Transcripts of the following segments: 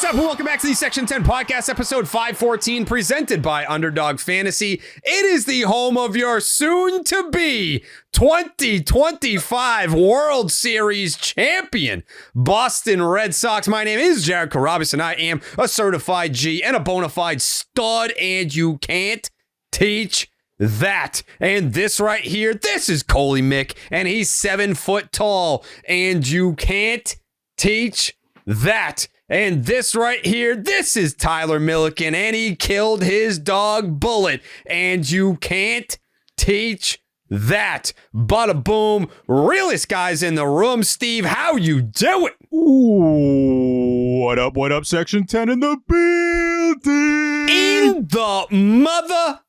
What's up? Welcome back to the Section 10 Podcast, episode 514, presented by Underdog Fantasy. It is the home of your soon-to-be 2025 World Series champion, Boston Red Sox. My name is Garrett Crochet, and I am a certified G and a bona fide stud, and you can't teach that. And this right here, this is Coley Mick, and he's 7 foot tall, and you can't teach that. And this right here, this is Tyler Milliken, and he killed his dog Bullet, and you can't teach that. Bada boom, realest guys in the room. Steve, how you doing? Ooh, what up, Section 10 in the building? In the mother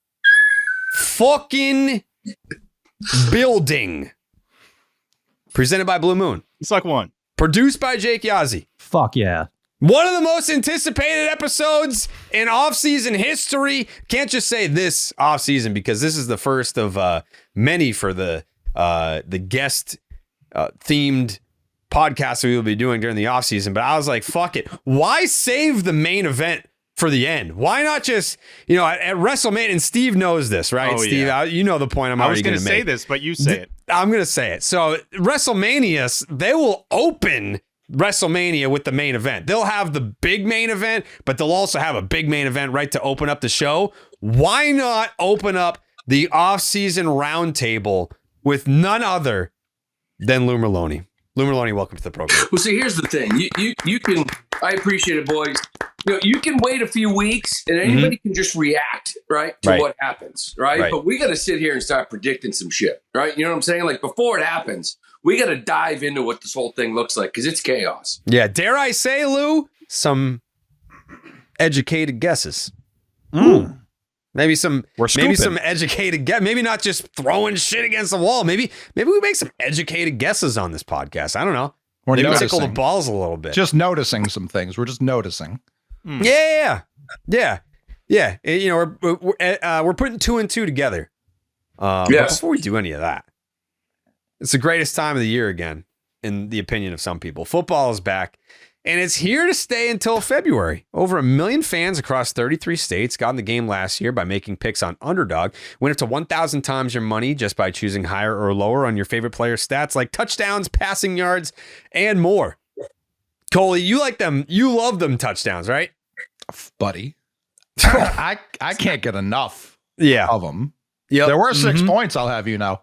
fucking building. Presented by Blue Moon. It's like one. Produced by Jake Yazzie. Fuck yeah. One of the most anticipated episodes in offseason history. Can't just say this offseason because this is the first of many for the guest themed podcast we will be doing during the offseason. But I was like, fuck it. Why save the main event for the end? Why not just, at WrestleMania, and Steve knows this, right? Oh, Steve, yeah. you know the point I'm already going to make. I was going to say this, but you say it. I'm going to say it. So WrestleMania, they will open WrestleMania with the main event. They'll have the big main event, but they'll also have a big main event right to open up the show. Why not open up the off-season roundtable with none other than Lou Merloni? Lou Merloni, welcome to the program. Well, see, here's the thing. You can, I appreciate it, boys. You can wait a few weeks and anybody can just react, right, to what happens, right? But we got to sit here and start predicting some shit, right? You know what I'm saying? Like, before it happens, we got to dive into what this whole thing looks like because it's chaos. Yeah, dare I say, some educated guesses. Maybe some educated guess. Maybe not just throwing shit against the wall. Maybe we make some educated guesses on this podcast. I don't know. We're maybe noticing. tickle the balls a little bit. Just noticing some things. We're just noticing. Yeah. We're putting 2 and 2 together. But before we do any of that, it's the greatest time of the year again, in the opinion of some people. Football is back, and it's here to stay until February. Over 1 million fans across 33 states got in the game last year by making picks on Underdog. Win up to 1,000 times your money just by choosing higher or lower on your favorite player stats like touchdowns, passing yards, and more. Coley, you like them. You love them touchdowns, right? Buddy. I can't get enough of them. Yep. There were 6 points, I'll have you know.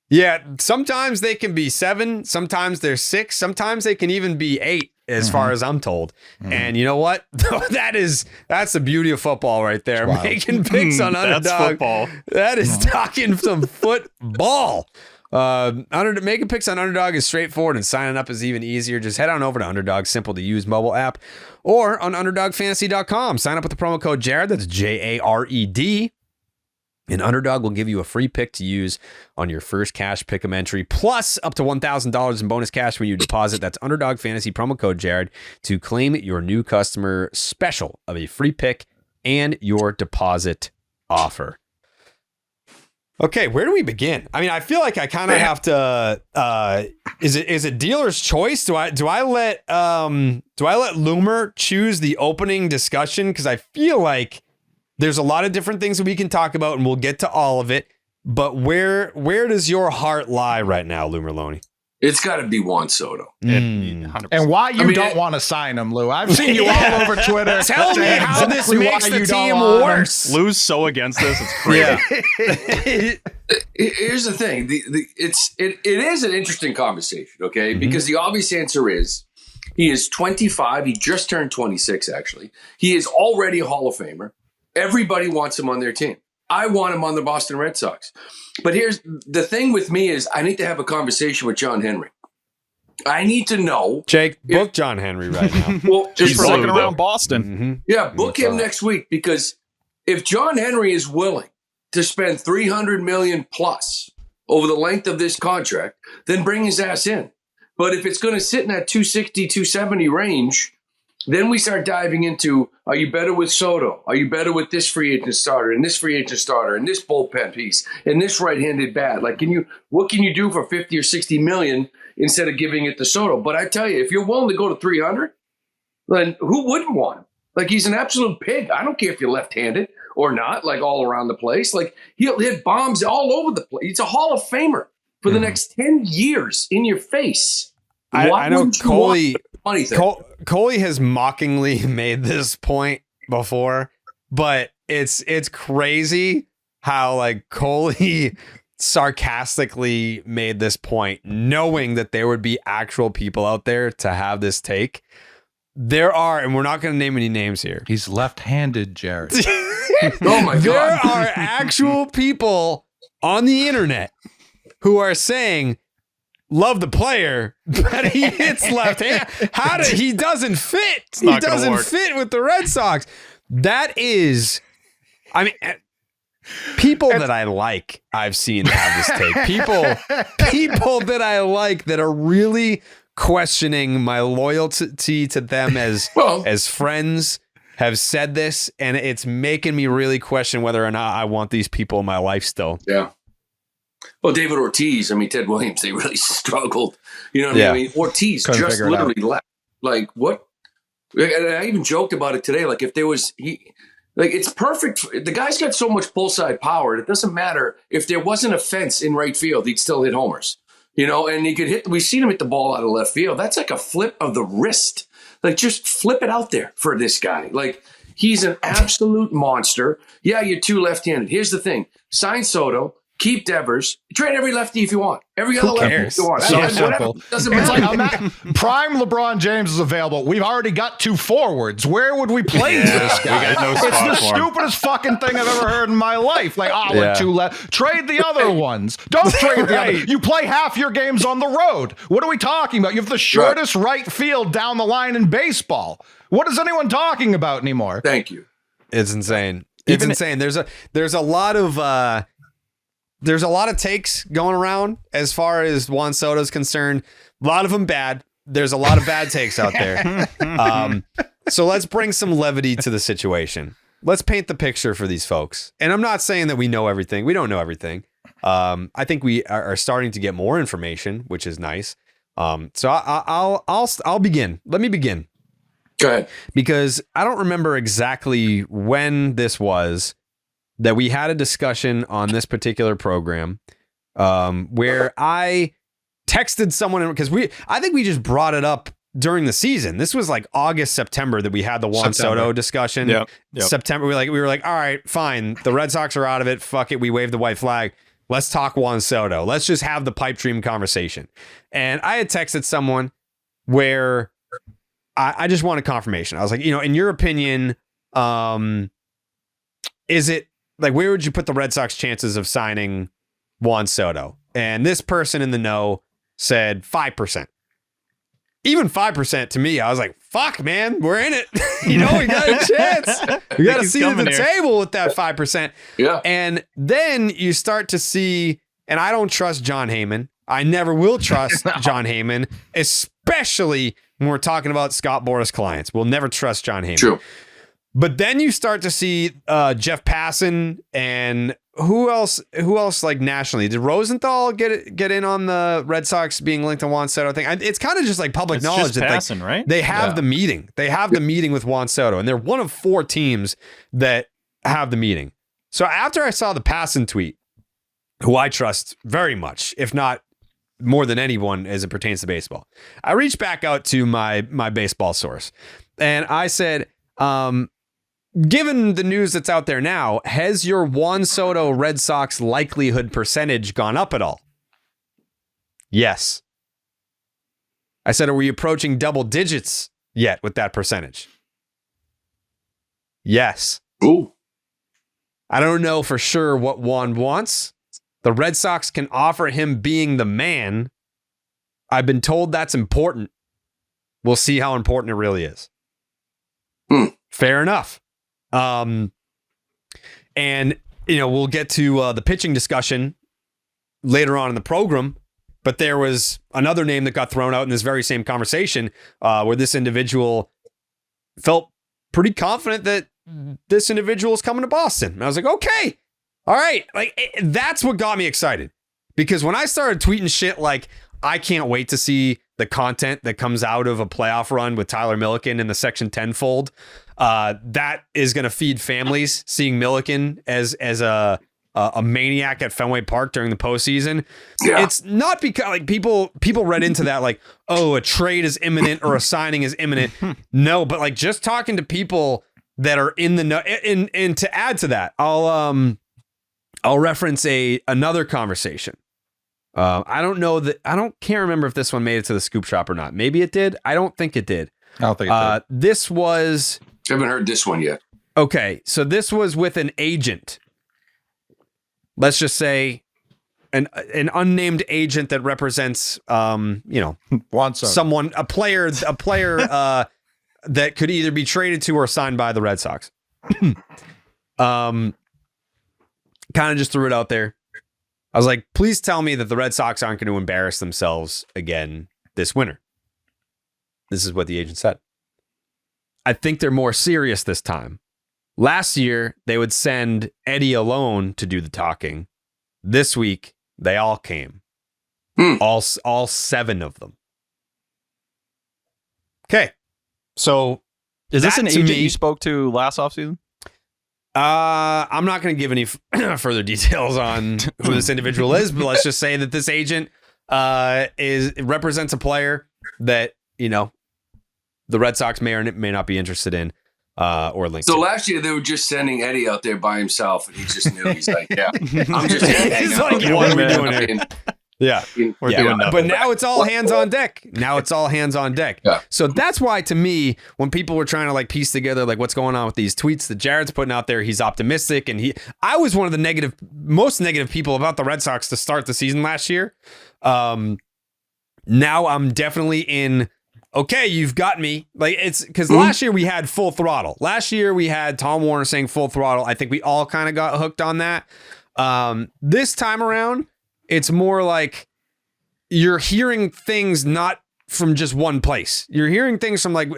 Yeah, sometimes they can be 7, sometimes they're 6, sometimes they can even be 8, as far as I'm told. And you know what? That's the beauty of football right there. Wow. Making picks on Underdog. That's football. That is talking some football. Making picks on Underdog is straightforward, and signing up is even easier. Just head on over to Underdog's simple to use mobile app or on underdogfantasy.com. Sign up with the promo code Jared. That's JARED. And Underdog will give you a free pick to use on your first cash pick'em entry, plus up to $1,000 in bonus cash when you deposit. That's Underdog Fantasy promo code Jared to claim your new customer special of a free pick and your deposit offer. Okay, where do we begin? I mean, I feel like I kind of have to. Is it dealer's choice? Do I let Loomer choose the opening discussion? Because I feel like there's a lot of different things that we can talk about, and we'll get to all of it. But where does your heart lie right now, Lou Merloni? It's got to be Juan Soto. 100%. And why you don't want to sign him, Lou? I've seen you all over Twitter. Tell me how this makes the team worse. Lou's so against this, it's crazy. Here's the thing. It is an interesting conversation, okay? Because the obvious answer is he is 25. He just turned 26, actually. He is already a Hall of Famer. Everybody wants him on their team. I want him on the Boston Red Sox. But here's the thing with me is I need to have a conversation with John Henry. I need to know. Jake, book John Henry right now. Well, Just for looking around Boston. Yeah, book him next week, because if John Henry is willing to spend $300 million plus over the length of this contract, then bring his ass in. But if it's going to sit in that 260, 270 range, then we start diving into, are you better with Soto? Are you better with this free agent starter and this free agent starter and this bullpen piece and this right-handed bat? Like, what can you do for 50 or 60 million instead of giving it to Soto? But I tell you, if you're willing to go to 300, then who wouldn't want him? Like, he's an absolute pig. I don't care if you're left-handed or not, like all around the place. Like, he'll hit bombs all over the place. He's a Hall of Famer for the next 10 years in your face. I know Coley has mockingly made this point before, but it's crazy how like Coley sarcastically made this point, knowing that there would be actual people out there to have this take. There are, and we're not going to name any names here. He's left-handed, Jared. Oh my God. There are actual people on the internet who are saying, love the player, but he hits left hand. He doesn't fit. He doesn't fit with the Red Sox. That is, I mean, people that I like, I've seen have this take. People that I like that are really questioning my loyalty to them as friends have said this, and it's making me really question whether or not I want these people in my life still. Yeah. Well, David Ortiz, I mean, Ted Williams, they really struggled. You know what I mean? Ortiz just literally left. Like, what? And I even joked about it today. Like, if there was, it's perfect. The guy's got so much pull side power. It doesn't matter if there wasn't a fence in right field, he'd still hit homers. You know, and he could hit, we've seen him hit the ball out of left field. That's like a flip of the wrist. Like, just flip it out there for this guy. Like, he's an absolute monster. Yeah, you're too left-handed. Here's the thing. Sign Soto, keep Devers, trade every lefty if you want. Every other lefty if you want. So simple. Doesn't matter. Like, prime LeBron James is available. We've already got 2 forwards. Where would we play this guy? We got no it's spot the for him. stupidest fucking thing I've ever heard in my life. Like, we're 2 left. Trade the other ones. Don't trade the other. You play half your games on the road. What are we talking about? You have the shortest right field down the line in baseball. What is anyone talking about anymore? Thank you. It's insane. It's insane. There's a lot of takes going around as far as Juan Soto is concerned. A lot of them bad. There's a lot of bad takes out there. So let's bring some levity to the situation. Let's paint the picture for these folks. And I'm not saying that we know everything. We don't know everything. I think we are starting to get more information, which is nice. So I'll begin. Let me begin. Go ahead. Because I don't remember exactly when this was that we had a discussion on this particular program where I texted someone, because I think we just brought it up during the season. This was like August, September that we had the Juan Soto discussion. Yep. September, we were like, all right, fine. The Red Sox are out of it. Fuck it. We waved the white flag. Let's talk Juan Soto. Let's just have the pipe dream conversation. And I had texted someone where I just wanted confirmation. I was like, in your opinion, is it like, where would you put the Red Sox chances of signing Juan Soto? And this person in the know said 5%. Even 5% to me, I was like, fuck, man, we're in it. We got a chance. We got a seat at the table with that 5%. Yeah. And then you start to see, and I don't trust John Heyman. I never will trust John Heyman, especially when we're talking about Scott Boras clients. We'll never trust John Heyman. True. But then you start to see Jeff Passan and who else like nationally? Did Rosenthal get in on the Red Sox being linked to Juan Soto thing? It's kind of just like public knowledge that Passan, right? They have the meeting. They have the meeting with Juan Soto, and they're one of 4 teams that have the meeting. So after I saw the Passan tweet, who I trust very much, if not more than anyone as it pertains to baseball, I reached back out to my baseball source, and I said, given the news that's out there now, has your Juan Soto Red Sox likelihood percentage gone up at all? Yes. I said, are we approaching double digits yet with that percentage? Yes. Ooh. I don't know for sure what Juan wants. The Red Sox can offer him being the man. I've been told that's important. We'll see how important it really is. Fair enough. And, we'll get to the pitching discussion later on in the program, but there was another name that got thrown out in this very same conversation where this individual felt pretty confident that this individual is coming to Boston. And I was like, okay, all right. That's what got me excited, because when I started tweeting shit like, I can't wait to see the content that comes out of a playoff run with Tyler Milliken in the Section 10 fold. That is going to feed families seeing Milliken as a maniac at Fenway Park during the postseason. Yeah. It's not because like people read into that like, oh, a trade is imminent or a signing is imminent. No, but like just talking to people that are in the know, and to add to that, I'll reference another conversation. Can't remember if this one made it to the Scoop Shop or not. Maybe it did. I don't think it did. I don't think it did. This was. I haven't heard this one yet. Okay, so this was with an agent. Let's just say an unnamed agent that represents, Juan Soto. someone, a player that could either be traded to or signed by the Red Sox. Kind of just threw it out there. I was like, please tell me that the Red Sox aren't going to embarrass themselves again this winter. This is what the agent said. I think they're more serious this time. Last year, they would send Eddie alone to do the talking. This week, they all came. All 7 of them. Okay. So is this an agent you spoke to last offseason? I'm not going to give any further details on who this individual is, but let's just say that this agent represents a player that, the Red Sox may or may not be interested in or linked. So last year they were just sending Eddie out there by himself, and he just knew. He's like, "Yeah, I'm just." He's like, "What are we doing here?" Yeah, we're doing nothing. But now it's all hands on deck. Yeah. So that's why, to me, when people were trying to like piece together like what's going on with these tweets that Jared's putting out there, he's optimistic, and I was one of the most negative people about the Red Sox to start the season last year. Now I'm definitely in. Okay, you've got me. Like it's because last year we had full throttle. Last year we had Tom Warner saying full throttle. I think we all kind of got hooked on that. This time around, it's more like you're hearing things not from just one place. You're hearing things from like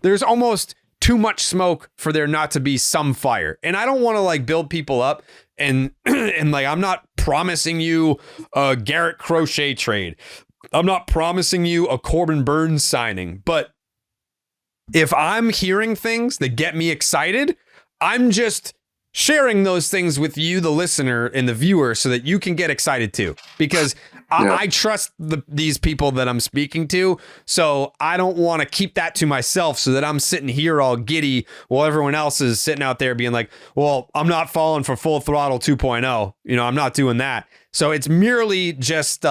there's almost too much smoke for there not to be some fire. And I don't want to like build people up and like I'm not promising you a Garrett Crochet trade. I'm not promising you a Corbin Burns signing, but if I'm hearing things that get me excited, I'm just sharing those things with you, the listener and the viewer, so that you can get excited too. Because I trust these people that I'm speaking to, so I don't want to keep that to myself so that I'm sitting here all giddy while everyone else is sitting out there being like, well, I'm not falling for full throttle 2.0. I'm not doing that. So it's merely just...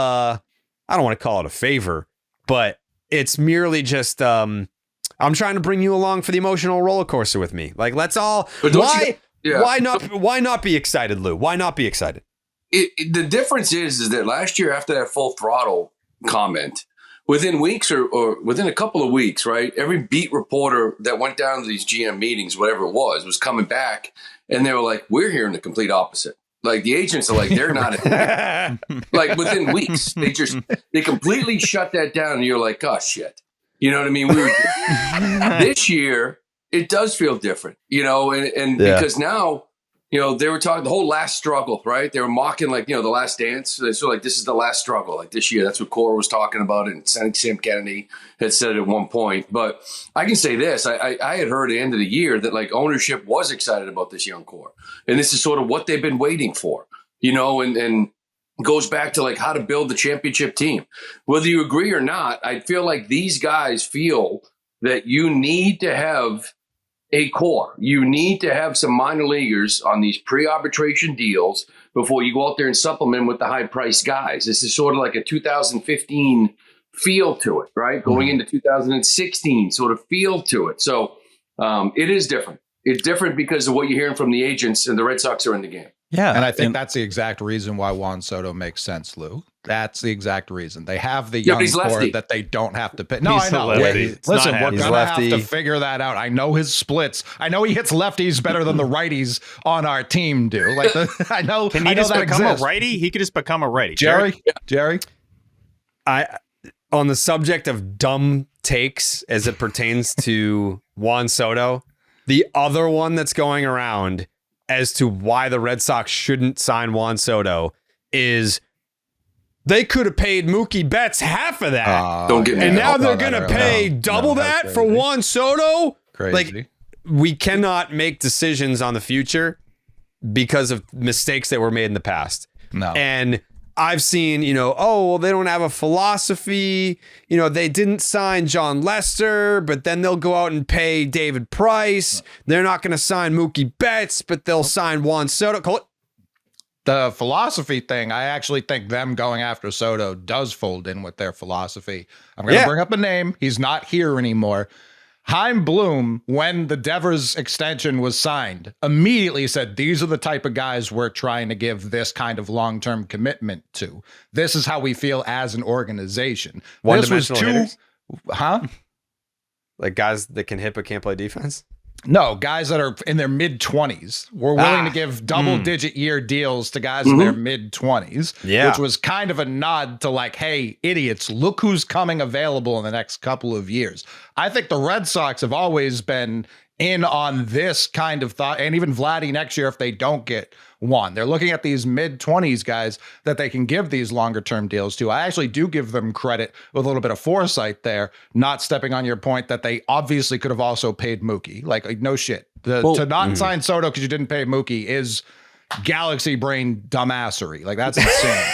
I don't want to call it a favor, but it's merely just I'm trying to bring you along for the emotional roller coaster with me. Like, let's all why not be excited, Lou? Why not be excited? The difference is that last year after that full throttle comment, within weeks or within a couple of weeks, right? Every beat reporter that went down to these GM meetings, whatever it was coming back, and they were like, "We're hearing the complete opposite." Like the agents are like, they're not like within weeks, they completely shut that down. And you're like, oh shit. You know what I mean? This year, it does feel different, and because now, they were talking the whole last struggle, right? They were mocking like, the last dance. So like, this is the last struggle. Like this year, that's what Cora was talking about. And Sam Kennedy had said it at one point, but I can say this, I had heard at the end of the year that like ownership was excited about this young core. And this is sort of what they've been waiting for, and goes back to like how to build the championship team. Whether you agree or not, I feel like these guys feel that you need to have a core. You need to have some minor leaguers on these pre-arbitration deals before you go out there and supplement with the high-priced guys. This is sort of like a 2015 feel to it, right? Going into 2016 sort of feel to it. So it is different. It's different because of what you're hearing from the agents, and the Red Sox are in the game. Yeah. And I think that's the exact reason why Juan Soto makes sense, Lou. That's the exact reason. They have the young core that they don't have to pay. No, I know. Listen, we're going to have to figure that out. I know his splits. I know he hits lefties better than the righties on our team do. Like I know. Can he just become a righty? He could just become a righty. Jerry? On the subject of dumb takes as it pertains to Juan Soto, the other one that's going around as to why the Red Sox shouldn't sign Juan Soto is They could have paid Mookie Betts half of that. Don't get me. And now they're going to pay double that for Juan Soto? Crazy. Like, we cannot make decisions on the future because of mistakes that were made in the past. No. And I've seen, they don't have a philosophy. They didn't sign John Lester, but then they'll go out and pay David Price. They're not going to sign Mookie Betts, but they'll sign Juan Soto. The philosophy thing, I actually think them going after Soto does fold in with their philosophy. I'm going to bring up a name. He's not here anymore. Chaim Bloom, when the Devers extension was signed, immediately said, these are the type of guys we're trying to give this kind of long-term commitment to. This is how we feel as an organization. One-dimensional hitters? Huh? Like guys that can hit but can't play defense? No, guys that are in their mid-20s. We're willing to give double-digit year deals to guys in their mid-20s, which was kind of a nod to like, hey, idiots, look who's coming available in the next couple of years. I think the Red Sox have always been in on this kind of thought, and even Vladdy next year if they don't get one. They're looking at these mid-20s guys that they can give these longer-term deals to. I actually do give them credit with a little bit of foresight there, not stepping on your point that they obviously could have also paid Mookie. Like no shit. To not sign Soto because you didn't pay Mookie is galaxy brain dumbassery. Like, that's insane.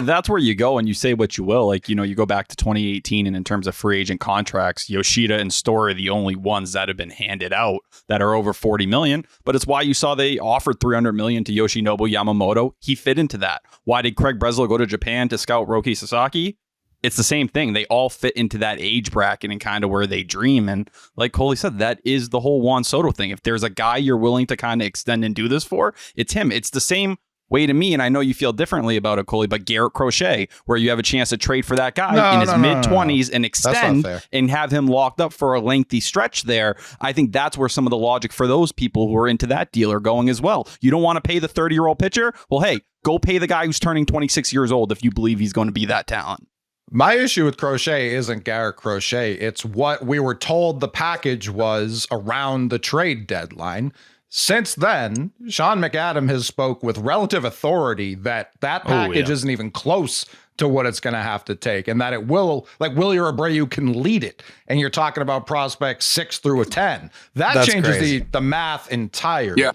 That's where you go and you say what you will. Like, you go back to 2018 and in terms of free agent contracts, Yoshida and Story are the only ones that have been handed out that are over 40 million. But it's why you saw they offered 300 million to Yoshinobu Yamamoto. He fit into that. Why did Craig Breslow go to Japan to scout Roki Sasaki? It's the same thing. They all fit into that age bracket and kind of where they dream. And like Coley said, that is the whole Juan Soto thing. If there's a guy you're willing to kind of extend and do this for, it's him. It's the same way to me, and I know you feel differently about it, Coley, but Garrett Crochet, where you have a chance to trade for that guy in his mid-20s and extend and have him locked up for a lengthy stretch there. I think that's where some of the logic for those people who are into that deal are going as well. You don't want to pay the 30-year-old pitcher? Well, hey, go pay the guy who's turning 26 years old if you believe he's going to be that talent. My issue with Crochet isn't Garrett Crochet. It's what we were told the package was around the trade deadline. Since then, Sean McAdam has spoke with relative authority that package isn't even close to what it's going to have to take, and that it will, like Willie Abreu can lead it, and you're talking about prospects 6 through a 10. That's changes the math entirely. Yeah.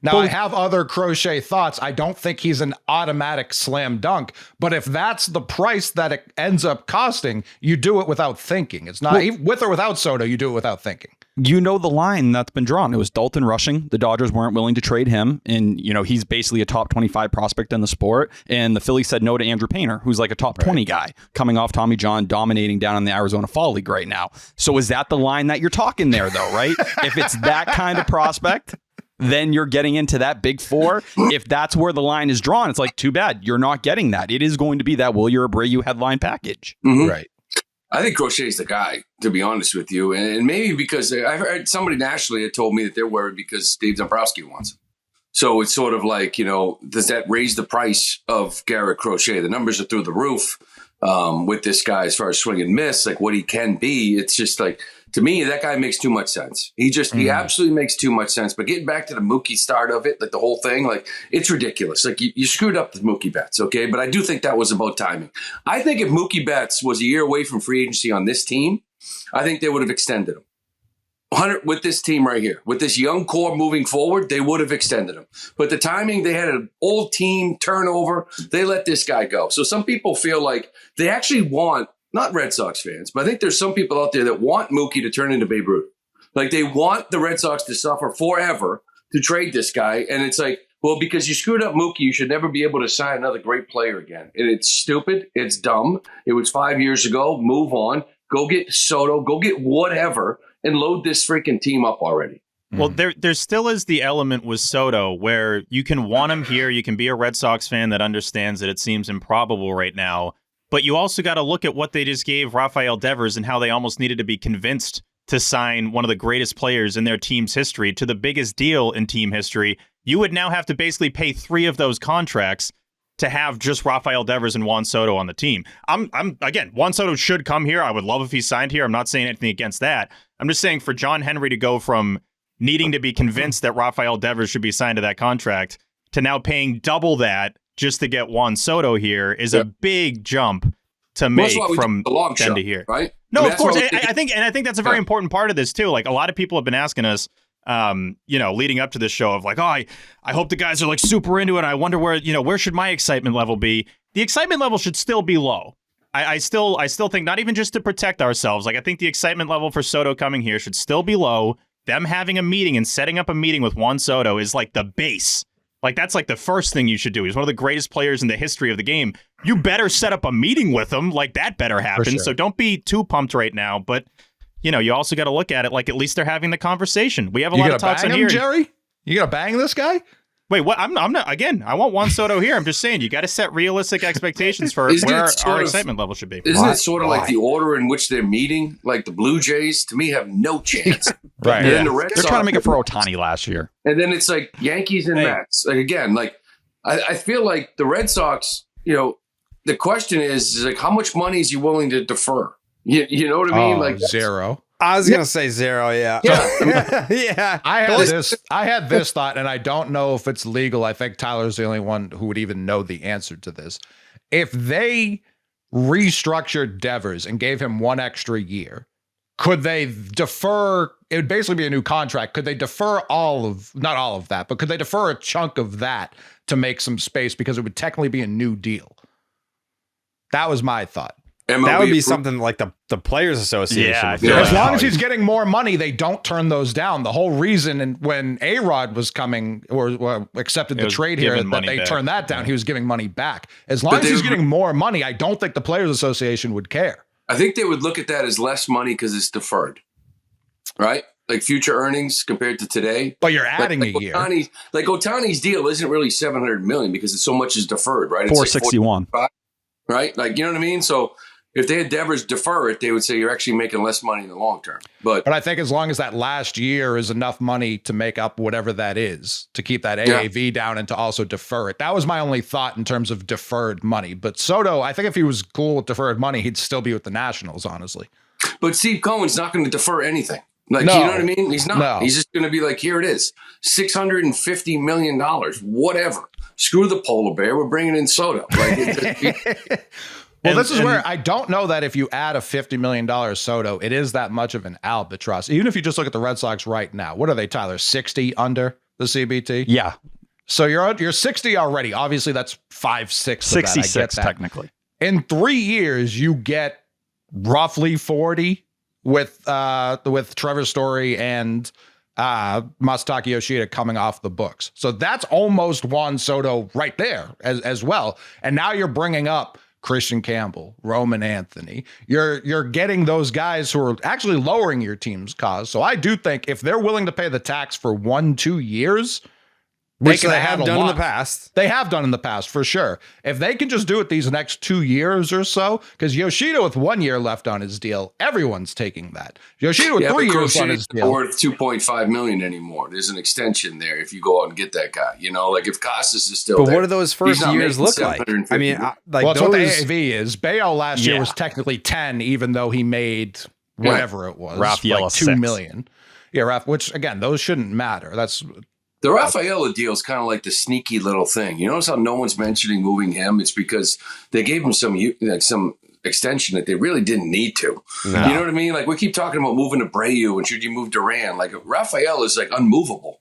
Now, I have other Crochet thoughts. I don't think he's an automatic slam dunk, but if that's the price that it ends up costing, you do it without thinking. It's not with or without Soto, you do it without thinking. You know the line that's been drawn. It was Dalton Rushing. The Dodgers weren't willing to trade him. And, he's basically a top 25 prospect in the sport. And the Phillies said no to Andrew Painter, who's like a top 20 guy coming off Tommy John, dominating down in the Arizona Fall League right now. So is that the line that you're talking there, though, right? If it's that kind of prospect, then you're getting into that big four. If that's where the line is drawn, it's like, too bad. You're not getting that. It is going to be that Willie Abreu headline package. Mm-hmm. Right. I think Crochet's the guy, to be honest with you. And maybe because I heard somebody nationally had told me that they're worried because Dave Dombrowski wants him. So it's sort of like, does that raise the price of Garrett Crochet? The numbers are through the roof with this guy as far as swing and miss, like what he can be. It's just like, to me, that guy makes too much sense. He absolutely makes too much sense. But getting back to the Mookie start of it, like the whole thing, like it's ridiculous. Like you screwed up the Mookie Betts, okay? But I do think that was about timing. I think if Mookie Betts was a year away from free agency on this team, I think they would have extended him. 100 with this team right here, with this young core moving forward, they would have extended him. But the timing, they had an old team turnover. They let this guy go. So some people feel like they actually want, not Red Sox fans, but I think there's some people out there that want Mookie to turn into Babe Ruth. Like they want the Red Sox to suffer forever to trade this guy. And it's like, well, because you screwed up Mookie, you should never be able to sign another great player again. And it's stupid. It's dumb. It was 5 years ago. Move on. Go get Soto. Go get whatever and load this freaking team up already. Well, there still is the element with Soto where you can want him here. You can be a Red Sox fan that understands that it seems improbable right now. But you also got to look at what they just gave Rafael Devers and how they almost needed to be convinced to sign one of the greatest players in their team's history to the biggest deal in team history. You would now have to basically pay 3 of those contracts to have just Rafael Devers and Juan Soto on the team. Again, Juan Soto should come here. I would love if he signed here. I'm not saying anything against that. I'm just saying for John Henry to go from needing to be convinced that Rafael Devers should be signed to that contract to now paying double that just to get Juan Soto here is a big jump to make from the long then shot, to here. Right? No, of course. I think that's a very important part of this too. Like, a lot of people have been asking us, leading up to this show of like, oh, I hope the guys are like super into it. I wonder where should my excitement level be? The excitement level should still be low. I still think, not even just to protect ourselves. Like, I think the excitement level for Soto coming here should still be low. Them having a meeting and setting up a meeting with Juan Soto is like the base. Like, that's like the first thing you should do. He's one of the greatest players in the history of the game. You better set up a meeting with him. Like, that better happen. Sure. So don't be too pumped right now. But, you also got to look at it like at least they're having the conversation. We have a lot of talks in here. Jerry? You gonna bang this guy? Wait, what? I'm not. Again, I want Juan Soto here. I'm just saying, you got to set realistic expectations for where our excitement level should be. Isn't it sort of like the order in which they're meeting? Like the Blue Jays, to me, have no chance. Right. And then the Red They're Sox, trying to make it for Ohtani last year. and then it's like Yankees and Mets. Like, again, like I feel like the Red Sox. The question is like, how much money is you willing to defer? You know what I mean? Like zero. I was gonna say zero. Yeah. Yeah. I had this thought, and I don't know if it's legal. I think Tyler's the only one who would even know the answer to this. If they restructured Devers and gave him one extra year, could they defer? It would basically be a new contract. Could they defer not all of that, but could they defer a chunk of that to make some space, because it would technically be a new deal? That was my thought. That would be something like the Players Association. Yeah. As long as he's getting more money, they don't turn those down. The whole reason, when A-Rod was coming or accepted the trade here, that they turned that down. He was giving money back. As long as he's getting more money, I don't think the Players Association would care. I think they would look at that as less money because it's deferred, right? Like future earnings compared to today. But you're adding like a year. Ohtani's deal isn't really $700 million because it's so much is deferred, right? It's 461, like right? Like, you know what I mean? So if they had Devers defer it, they would say you're actually making less money in the long term. But I think as long as that last year is enough money to make up whatever that is, to keep that AAV down and to also defer it. That was my only thought in terms of deferred money. But Soto, I think if he was cool with deferred money, he'd still be with the Nationals, honestly. But Steve Cohen's not going to defer anything. Like, No. you know what I mean? He's not. No. He's just going to be like, here it is, $650 million, whatever. Screw the polar bear. We're bringing in Soto. Like, Well, this is where I don't know that if you add a $50 million Soto, it is that much of an albatross. Even if you just look at the Red Sox right now, what are they, Tyler? 60 under the CBT? Yeah. So you're 60 already. Obviously, that's 5/6 of 66 that. I get that. technically. In 3 years, you get roughly 40 with Trevor Story and Masataka Yoshida coming off the books. So that's almost Juan Soto right there as well. And now you're bringing up Christian Campbell, Roman Anthony. You're getting those guys who are actually lowering your team's cost. So I do think if they're willing to pay the tax for 1-2 years, Which they have done in the past. They have done in the past, for sure. If they can just do it these next 2 years or so, because Yoshida with 1 year left on his deal, everyone's taking that. Yoshida with 3 years on his deal. Worth $2.5 million anymore. There's an extension there if you go out and get that guy. Like if Casas is still But there. what do those first years look like? I mean, like well, that's what the those. AAV is. Bayo last year was technically 10, even though he made whatever it was, Rafaela like $2 6 million. Yeah, which again, those shouldn't matter. That's the Rafaela deal is kind of like the sneaky little thing. You notice how no one's mentioning moving him? It's because they gave him some extension that they really didn't need to. No. You know what I mean? Like we keep talking about moving Abreu and should you move Duran? Like Rafael is like unmovable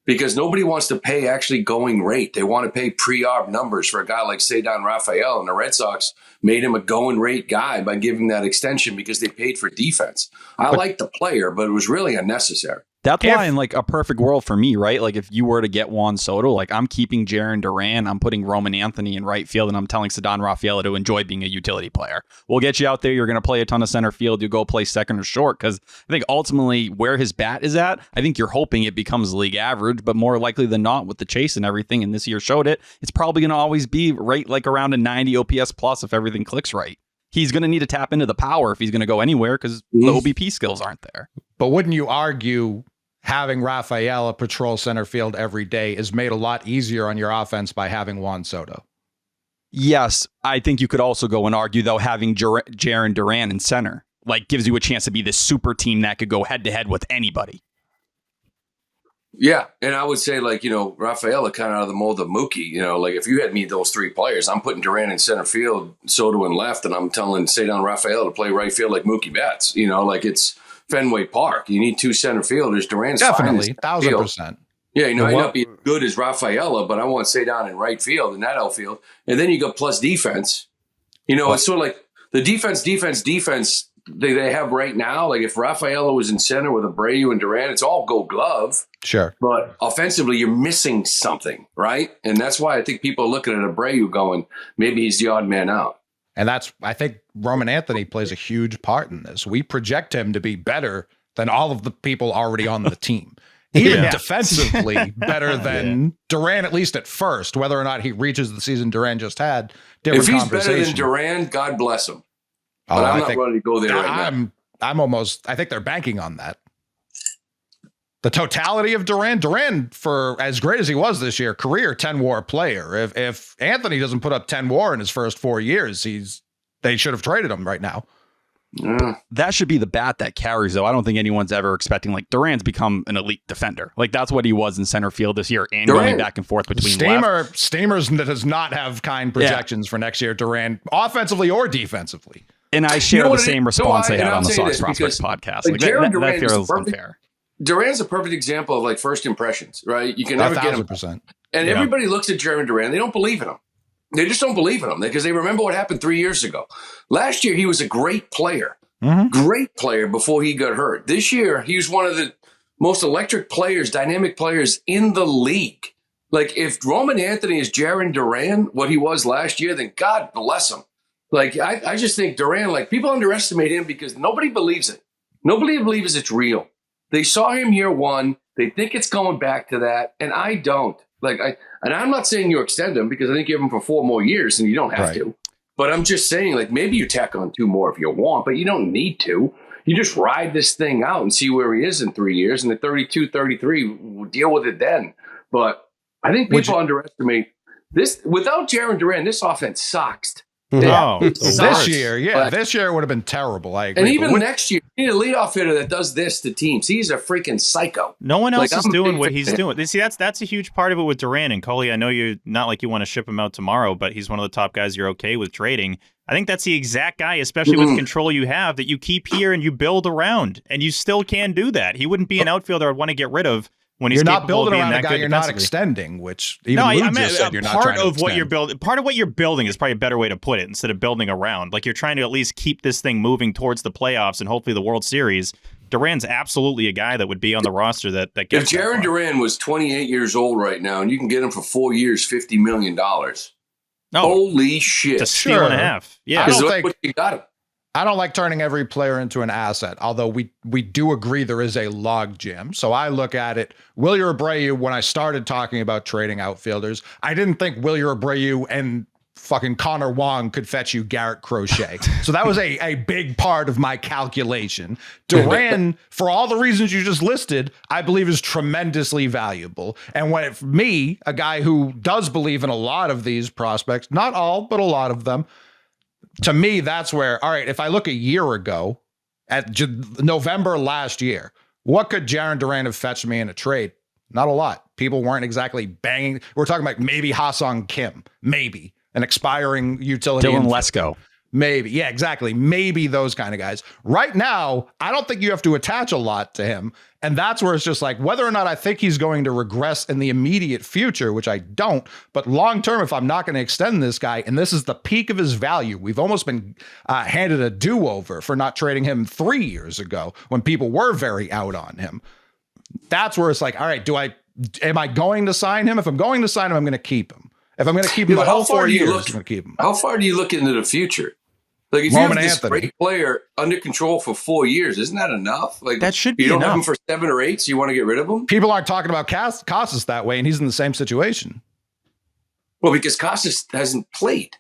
because nobody wants to pay actually going rate. They want to pay pre-arb numbers for a guy like Cedar Rafael, and the Red Sox made him a going rate guy by giving that extension because they paid for defense. I like the player, but it was really unnecessary. That's why in like a perfect world for me, right? Like if you were to get Juan Soto, like I'm keeping Jarren Duran, I'm putting Roman Anthony in right field, and I'm telling Cedar Rafaela to enjoy being a utility player. We'll get you out there. You're going to play a ton of center field. You go play second or short, because I think ultimately where his bat is at, I think you're hoping it becomes league average, but more likely than not with the chase and everything, and this year showed it, it's probably going to always be right like around a 90 OPS plus if everything clicks right. He's going to need to tap into the power if he's going to go anywhere because the OBP skills aren't there. But wouldn't you argue having Rafaela patrol center field every day is made a lot easier on your offense by having Juan Soto? Yes, I think you could also go and argue, though, having Jarren Duran in center gives you a chance to be this super team that could go head to head with anybody. Yeah, and I would say, like, Rafaela kind of out of the mold of Mookie. Like if you had me those three players, I'm putting Duran in center field, Soto in left, and I'm telling Cedar Rafaela to play right field like Mookie Betts. Like it's Fenway Park. You need two center fielders. Duran's Definitely, fine 1,000%. Yeah, he might not be as good as Rafaela, but I want Cedar in right field in that outfield. And then you go plus defense. It's sort of like the defense they have right now. Like if Rafaela was in center with Abreu and Duran, it's all Gold Glove. Sure. But offensively, you're missing something, right? And that's why I think people are looking at Abreu going, maybe he's the odd man out. And I think Roman Anthony plays a huge part in this. We project him to be better than all of the people already on the team. Even defensively better than Duran, at least at first. Whether or not he reaches the season Duran just had, different conversation. If he's better than Duran, God bless him. But I'm not ready to go there right now. I think they're banking on that. The totality of Duran, for as great as he was this year, career 10 WAR player. If Anthony doesn't put up 10 WAR in his first 4 years, they should have traded him right now. That should be the bat that carries, though. I don't think anyone's ever expecting Duran's become an elite defender. That's what he was in center field this year, and going back and forth between Steamers does not have kind projections for next year, Duran, offensively or defensively. And I share the same response I had on the Sox Prospects podcast. That feels unfair. Duran's a perfect example of first impressions, right? You can never get him. 1,000%. And everybody looks at Jarren Duran. They don't believe in him. They just don't believe in him because they remember what happened 3 years ago. Last year, he was a great player. Great player before he got hurt. This year, he was one of the most electric players, dynamic players in the league. If Roman Anthony is Jarren Duran, what he was last year, then God bless him. I just think Duran, people underestimate him because nobody believes it. Nobody believes it's real. They saw him year one. They think it's going back to that. And I don't. And I'm not saying you extend him because I think you have him for 4 more years and you don't have to. But I'm just saying, maybe you tack on 2 more if you want, but you don't need to. You just ride this thing out and see where he is in 3 years. And at 32, 33, we'll deal with it then. But I think people underestimate this. Without Jarren Duran, this offense sucks. This year it would have been terrible. I agree. And even next year, you need a leadoff hitter that does this to teams. He's a freaking psycho. No one else is doing what he's doing. See, that's a huge part of it with Duran. And Coley, I know you're not like you want to ship him out tomorrow, but he's one of the top guys you're okay with trading. I think that's the exact guy, especially with the control you have, that you keep here and you build around. And you still can do that. He wouldn't be an outfielder I'd want to get rid of. When he's not building around a guy you're not extending, which even Lou just said you're not trying to extend. Part of what you're building is probably a better way to put it instead of building around. You're trying to at least keep this thing moving towards the playoffs and hopefully the World Series. Duran's absolutely a guy that would be on the roster that gets. If Jarren Duran was 28 years old right now and you can get him for 4 years, $50 million. Holy shit. It's a steal and a half. Yeah. You got him. I don't like turning every player into an asset, although we do agree there is a log jam. So I look at it. Wilyer Abreu, when I started talking about trading outfielders, I didn't think Wilyer Abreu and fucking Connor Wong could fetch you Garrett Crochet. So that was a big part of my calculation. Duran, for all the reasons you just listed, I believe is tremendously valuable. And when me, a guy who does believe in a lot of these prospects, not all, but a lot of them, to me, that's where, all right, if I look a year ago at November last year, what could Jarren Duran have fetched me in a trade? Not a lot. People weren't exactly banging. We're talking about maybe Ha-Sung Kim, maybe an expiring utility. Dylan Lesko. Maybe. Yeah, exactly. Maybe those kind of guys. Right now, I don't think you have to attach a lot to him. And that's where it's just whether or not I think he's going to regress in the immediate future, which I don't, but long term, if I'm not going to extend this guy, and this is the peak of his value, we've almost been handed a do-over for not trading him 3 years ago when people were very out on him. That's where it's all right, am I going to sign him? If I'm going to sign him, I'm going to keep him. If I'm going to keep him the whole 4 years, I'm going to keep him. How far do you look into the future? If you have this great player under control for 4 years, isn't that enough? That should be enough. You don't have him for 7 or 8, so you want to get rid of him? People aren't talking about Casas that way, and he's in the same situation. Well, because Casas hasn't played.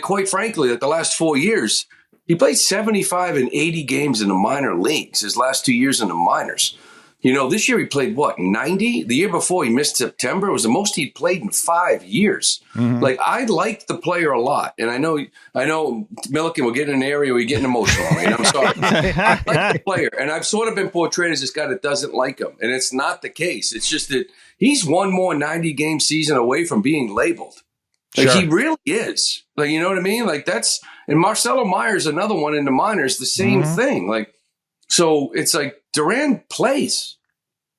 Quite frankly, the last 4 years, he played 75 and 80 games in the minor leagues his last 2 years in the minors. This year he played, 90? The year before he missed September. It was the most he'd played in 5 years. Mm-hmm. Like, I liked the player a lot. And I know, Milliken, we're getting in an area where you're getting emotional. And I'm sorry. I like the player. And I've sort of been portrayed as this guy that doesn't like him. And it's not the case. It's just that he's one more 90-game season away from being labeled. Like, Sure. he really is. Like, you know what I mean? Like, and Marcelo Myers, another one in the minors, the same thing. Like, so it's like Duran plays,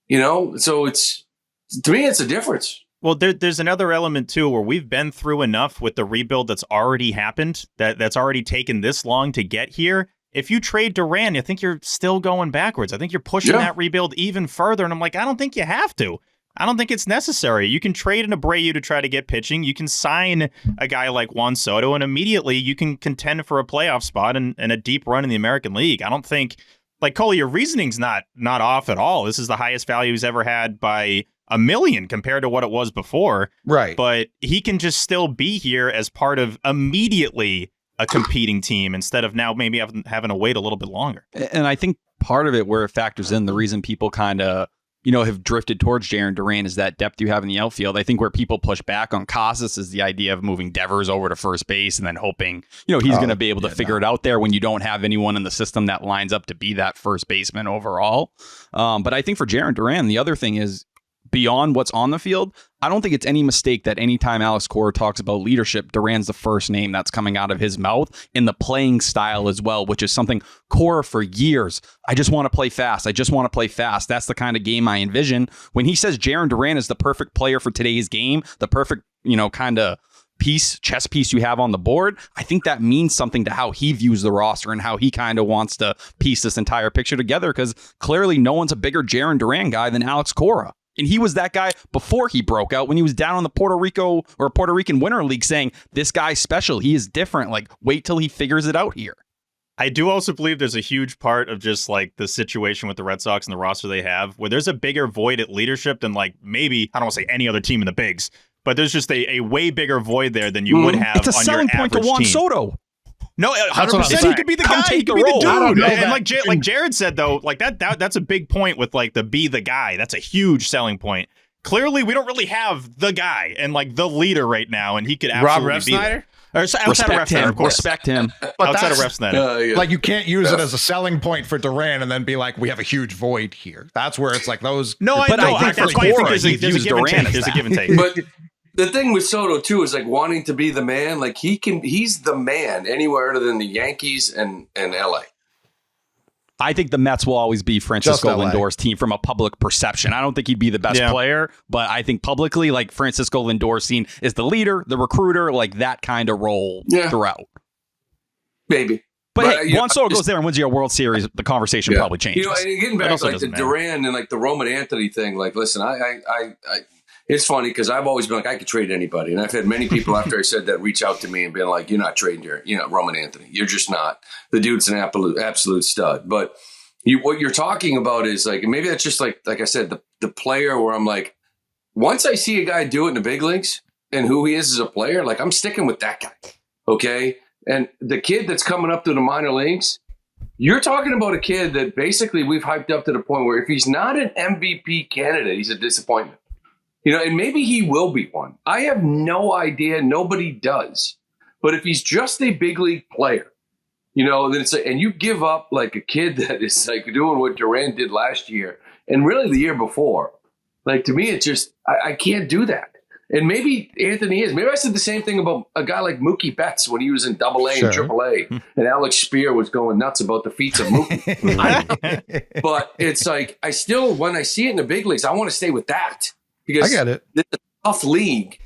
so to me, it's a difference. Well, there's another element, too, where we've been through enough with the rebuild that's already happened, that's already taken this long to get here. If you trade Duran, I think you're still going backwards. I think you're pushing that rebuild even further. And I'm like, I don't think you have to. I don't think it's necessary. You can trade an Abreu to try to get pitching. You can sign a guy like Juan Soto, and immediately you can contend for a playoff spot and a deep run in the American League. I don't think, like, Cole, your reasoning's not off at all. This is the highest value he's ever had by $1 million compared to what it was before. Right. But he can just still be here as part of immediately a competing team instead of now maybe having to wait a little bit longer. And I think part of it where it factors in the reason people kind of have drifted towards Jarren Duran is that depth you have in the outfield. I think where people push back on Casas is the idea of moving Devers over to first base and then hoping, he's going to be able to figure it out there when you don't have anyone in the system that lines up to be that first baseman overall. But I think for Jarren Duran, the other thing is, beyond what's on the field, I don't think it's any mistake that anytime Alex Cora talks about leadership, Duran's the first name that's coming out of his mouth, in the playing style as well, which is something Cora for years, I just want to play fast. I just want to play fast. That's the kind of game I envision. When he says Jarren Duran is the perfect player for today's game, the perfect, kind of chess piece you have on the board, I think that means something to how he views the roster and how he kind of wants to piece this entire picture together, because clearly no one's a bigger Jarren Duran guy than Alex Cora. And he was that guy before he broke out, when he was down on the Puerto Rican Winter League saying, this guy's special. He is different. Like, wait till he figures it out here. I do also believe there's a huge part of just like the situation with the Red Sox and the roster they have, where there's a bigger void at leadership than like maybe, I don't want to say any other team in the bigs, but there's just a way bigger void there than you would have it's a on selling your point to average Juan team. Soto. No, 100%. He could be the guy. He could be the dude. And like Jared said, though, like that's a big point with like the be the guy. That's a huge selling point. Clearly, we don't really have the guy and like the leader right now, and he could absolutely Rob be Refsnyder? Or outside of Refsnyder, of course. Respect him. Outside of Refsnyder. Like, you can't use it as a selling point for Duran and then be like, we have a huge void here. That's where it's like those. No, I know. That's why I think there's a give and take. There's a give and take. But the thing with Soto too is like wanting to be the man. Like, he's the man anywhere other than the Yankees and LA. I think the Mets will always be Francisco Lindor's team from a public perception. I don't think he'd be the best player, but I think publicly, like, Francisco Lindor's seen is the leader, the recruiter, like that kind of role throughout. Maybe. But hey, Juan Soto goes there and wins you a World Series, the conversation probably changes. And getting back to like the Duran and like the Roman Anthony thing, like, listen, I it's funny because I've always been like, I could trade anybody. And I've had many people after I said that reach out to me and been like, you're not trading Roman Anthony. You're just not. The dude's an absolute stud. But what you're talking about is like, maybe that's just like I said, the player where I'm like, once I see a guy do it in the big leagues and who he is as a player, like, I'm sticking with that guy. Okay. And the kid that's coming up to the minor leagues, you're talking about a kid that basically we've hyped up to the point where if he's not an MVP candidate, he's a disappointment. And maybe he will be one. I have no idea. Nobody does. But if he's just a big league player, then it's like, and you give up like a kid that is like doing what Duran did last year and really the year before. Like, to me, it's just, I can't do that. And maybe Anthony is. Maybe I said the same thing about a guy like Mookie Betts when he was in AA and AAA, and Alex Spear was going nuts about the feats of Mookie. But it's like, I still, when I see it in the big leagues, I want to stay with that. Because I get it. It's a tough league.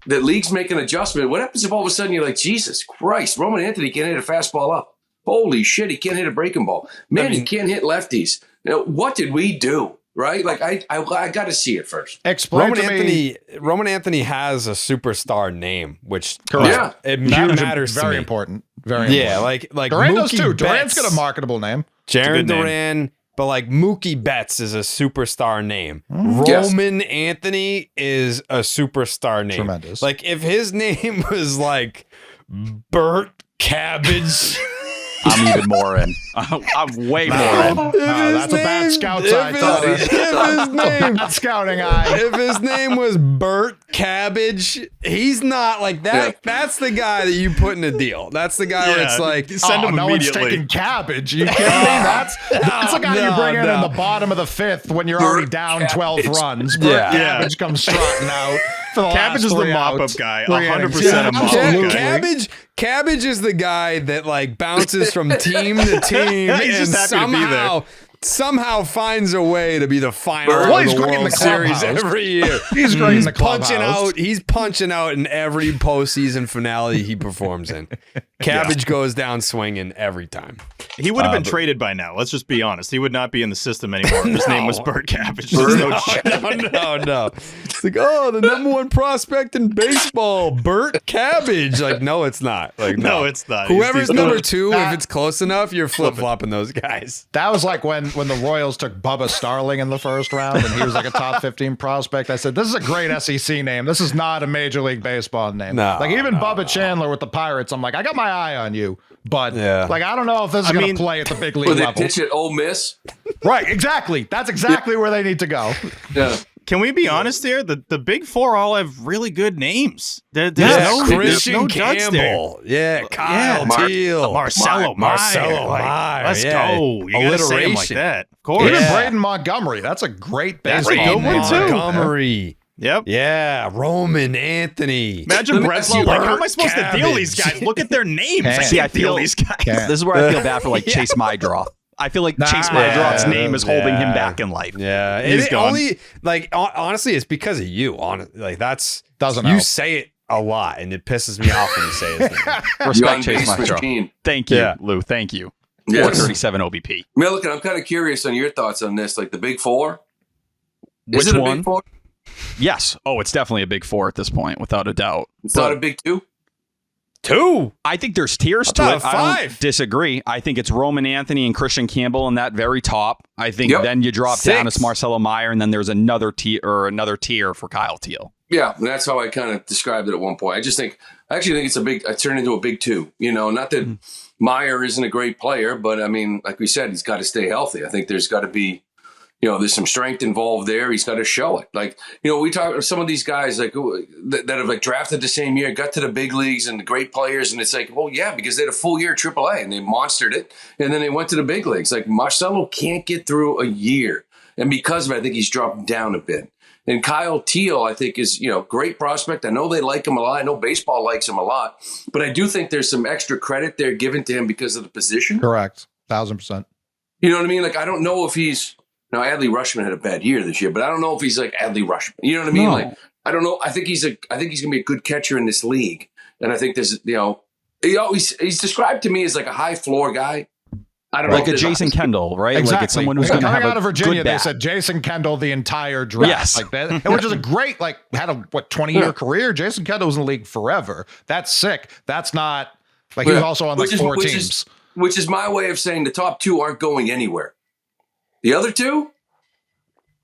The league's make an adjustment. What happens if all of a sudden you're like, Jesus Christ, Roman Anthony can't hit a fastball up. Holy shit, he can't hit a breaking ball. Man, he can't hit lefties. What did we do? Right? Like, I got to see it first. Explain to me. Roman Anthony has a superstar name, which it matters to me. Very important. Very important. Like Duran Mookie does too. Betts, Duran's got a marketable name. Jarren Duran. But like Mookie Betts is a superstar name. Roman Anthony is a superstar name. Tremendous. Like, if his name was like Burt Cabbage, I'm even more in. I'm way more in. That's a bad scout's eye. If his name, Bad scouting eye. if his name was Bert Cabbage, he's not like that. Yeah. That's the guy that you put in a deal. That's the guy where it's like, send him no one's immediately. taking Cabbage. You kidding me? That's the guy you bring in the bottom of the fifth when you're already down 12 runs. Bert Cabbage comes strutting out. For the Cabbage last is the 3 mop-up outs. guy, 3 100% innings. a mop-up Absolutely. guy. Cabbage is the guy that like bounces from team to team and He's just happy to be there. somehow finds a way to be the final Well, of he's the great in World the Series clubhouse. every year. He's great in the punching clubhouse. out. He's punching out in every postseason finale he performs in. Cabbage goes down swinging every time. He would have been traded by now. Let's just be honest. He would not be in the system anymore. If his name was Bert Cabbage. There's no chance. No. It's like, oh, the number one prospect in baseball, Bert Cabbage. Like, no, it's not. Like, No, it's not. Whoever's He's number 2, that- if it's close enough, you're flip flopping those guys. That was like when the Royals took Bubba Starling in the first round and he was like a top 15 prospect. I said, this is a great SEC name. This is not a Major League Baseball name. Like even Bubba Chandler with the Pirates, I'm like, I got my eye on you. But like, I don't know if this is going to play at the big league Will they level. pitch at Ole Miss? Right, exactly. That's exactly where they need to go. Yeah. Can we be honest here? The big four all have really good names. There's Christian no duds there. Campbell. Yeah, Kyle Teal. Marcelo Meyer. Let's yeah. go. You gotta say him like Alliteration. that. Of course. Even Yeah. Braden Montgomery. That's a great That's a baseball good one, name. too. Montgomery. Yep. Yeah, Roman Anthony. Imagine Let me ask Breslow. you, Like, how am I Bert supposed to deal these Cabbage. guys? Look at their names. I See, can't deal these guys. Can't. This is where I feel bad for like Chase Mydroth. I feel like Chase Mydroth's name is holding him back in life. Yeah, He's it gone. only like honestly, it's because of you. Like that's Doesn't you help. say it a lot, and it pisses me off when you say his name. Young Respect Chase base Mydroth. machine. Thank you, Yeah. Lou. Thank you. Yes. 437 OBP. Milliken, I'm kind of curious on your thoughts on this. Like the big four? Which Is it a one? big four? Yes. Oh, it's definitely a big four at this point, without a doubt. It's not a big two? 2. I think there's tiers I to thought it. I 5. don't disagree. I think it's Roman Anthony and Christian Campbell in that very top. I think Yep. then you drop down 6. as Marcelo Meyer, and then there's another tier for Kyle Teal. Yeah, and that's how I kind of described it at one point. I actually think it's a big, I turned into a big two. You know, not that Meyer isn't a great player, but I mean, like we said, he's got to stay healthy. I think there's got to be, you know, there's some strength involved there. He's got to show it. Like, you know, we talk some of these guys like that have like drafted the same year, got to the big leagues and the great players. And it's like, well, yeah, because they had a full year at AAA and they monstered it. And then they went to the big leagues. Like Marcelo can't get through a year. And because of it, I think he's dropped down a bit. And Kyle Teal, I think, is, you know, great prospect. I know they like him a lot. I know baseball likes him a lot. But I do think there's some extra credit there given to him because of the position. Correct. 1,000%. You know what I mean? Like, I don't know if he's – now, Adley Rutschman had a bad year this year, but I don't know if he's like Adley Rutschman. You know what I mean? No. Like, I don't know. I think he's going to be a good catcher in this league. And I think there's, you know, he's described to me as like a high floor guy. I don't know. Like if a there's Jason Kendall, right? Exactly. Like it's someone who's going to Coming have out a of Virginia, good they bat. said Jason Kendall the entire draft. Yes. Like that, which is a great, like, had a 20-year career. Jason Kendall was in the league forever. That's sick. That's not like he was also on like 4 teams. Which is my way of saying the top 2 aren't going anywhere. The other 2,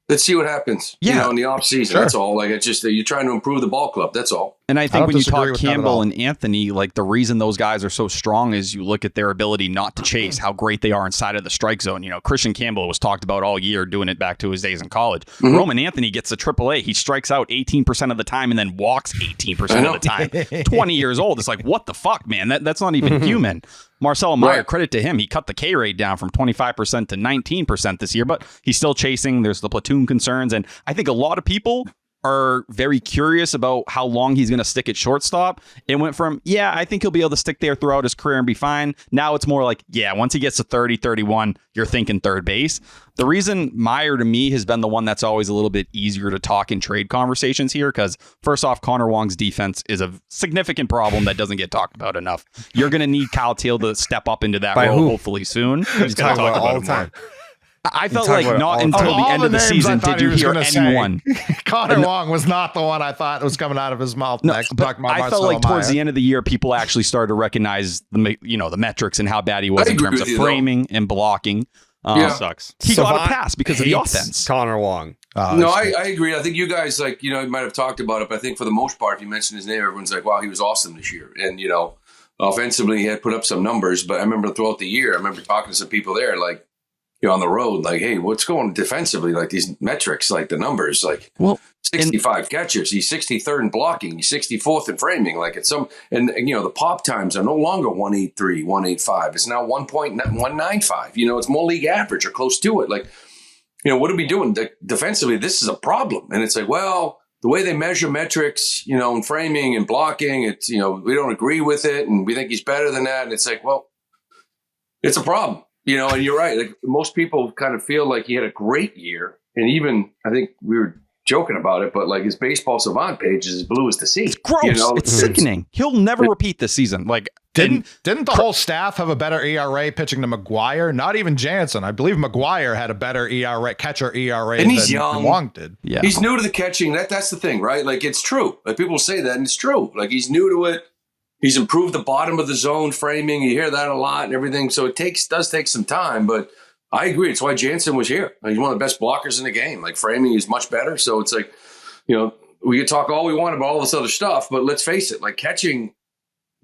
let's see what happens. You Yeah. know, in the offseason. Sure. That's all. Like, it's just you're trying to improve the ball club. That's all. And I think don't when you disagree talk with that at Campbell all. and Anthony, like the reason those guys are so strong is you look at their ability not to chase, how great they are inside of the strike zone. You know, Christian Campbell was talked about all year doing it back to his days in college. Mm-hmm. Roman Anthony gets to AAA. He strikes out 18% of the time and then walks 18% of the time. 20 years old. It's like, what the fuck, man? That's not even human. Marcelo Meyer, Right. credit to him. He cut the K rate down from 25% to 19% this year, but he's still chasing. There's the platoon concerns. And I think a lot of people are very curious about how long he's going to stick at shortstop. It went from, yeah, I think he'll be able to stick there throughout his career and be fine. Now it's more like, yeah, once he gets to 30, 31, you're thinking third base. The reason Meyer to me has been the one that's always a little bit easier to talk in trade conversations here, because first off, Connor Wong's defense is a significant problem that doesn't get talked about enough. You're going to need Kyle Teal to step up into that By role who? hopefully soon. You talk about it all the time. I felt talk like about it not all until the the time. end of the season did you hear anyone. Connor Wong was not the one I thought was coming out of his mouth next. But I felt like towards the end of the year, people actually started to recognize the metrics and how bad he was I in agree terms with of you, though. framing and blocking. Yeah. Sucks. He got a Savant pass because of the hates offense. Connor Wong. No, I agree. I think you guys, you might have talked about it, but I think for the most part, if you mention his name, everyone's like, wow, he was awesome this year. And, you know, Offensively, he had put up some numbers, but I remember throughout the year, I remember talking to some people there, like, you know, on the road, like, hey, what's going defensively? Like these metrics, like the numbers, like 65 catches, he's 63rd in blocking, he's 64th in framing. Like it's and you know, the pop times are no longer 183, 185. It's now 1.195. You know, it's more league average or close to it. Like, you know, what are we doing defensively? This is a problem. And it's like, well, the way they measure metrics, you know, in framing and blocking, it's, you know, we don't agree with it and we think he's better than that. And it's like, well, it's a problem, you know, and you're right. Like most people kind of feel like he had a great year. And even, I think we were joking about it, but like his baseball savant page is as blue as the sea. It's gross. You know? It's sickening. He'll never repeat this season. Like, Didn't the whole staff have a better ERA pitching to McGuire? Not even Jansen. I believe McGuire had a better ERA, catcher ERA, and he's than young. Wong did. Yeah, he's new to the catching. That's the thing, right? Like it's true. Like people say that, and it's true. Like he's new to it. He's improved the bottom of the zone framing. You hear that a lot and everything. So it does take some time, but I agree. It's why Jansen was here. He's one of the best blockers in the game. Like framing is much better. So it's like, you know, we can talk all we want about all this other stuff, but let's face it, like catching.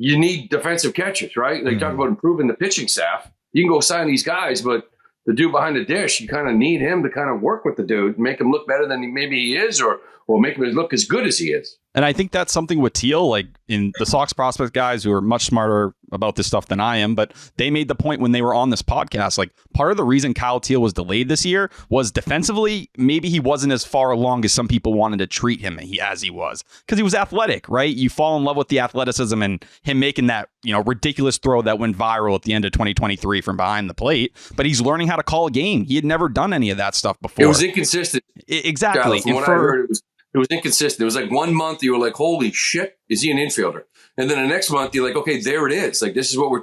You need defensive catchers, right? They talk about improving the pitching staff. You can go sign these guys, but the dude behind the dish, you kind of need him to kind of work with the dude, make him look better than maybe he is, or make him look as good as he is. And I think that's something with Teal, like in the Sox prospect guys who are much smarter about this stuff than I am, but they made the point when they were on this podcast, like part of the reason Kyle Teal was delayed this year was defensively, maybe he wasn't as far along as some people wanted to treat him as he was, because he was athletic, right? You fall in love with the athleticism and him making that, you know, ridiculous throw that went viral at the end of 2023 from behind the plate, but he's learning how to call a game. He had never done any of that stuff before. It was inconsistent. Exactly. From what I heard, it was inconsistent. It was like 1 month you were like, holy shit, is he an infielder? And then the next month you're like, okay, there it is. Like this is what